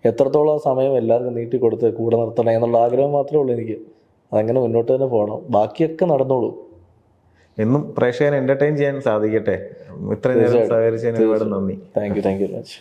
എത്രത്തോളം സമയം എല്ലാവർക്കും നീട്ടിക്കൊടുത്ത് കൂടെ നിർത്തണം എന്നുള്ള ആഗ്രഹം മാത്രമേ ഉള്ളൂ എനിക്ക്. അതങ്ങനെ മുന്നോട്ട് തന്നെ പോകണം, ബാക്കിയൊക്കെ നടന്നോളൂ. എന്നും പ്രേക്ഷകരെ എൻ്റർടൈൻ ചെയ്യാൻ സാധിക്കട്ടെ. ഇത്രയും നേരം സഹകരിച്ചതിന് ഒരുപാട് നന്ദി. Thank you very much.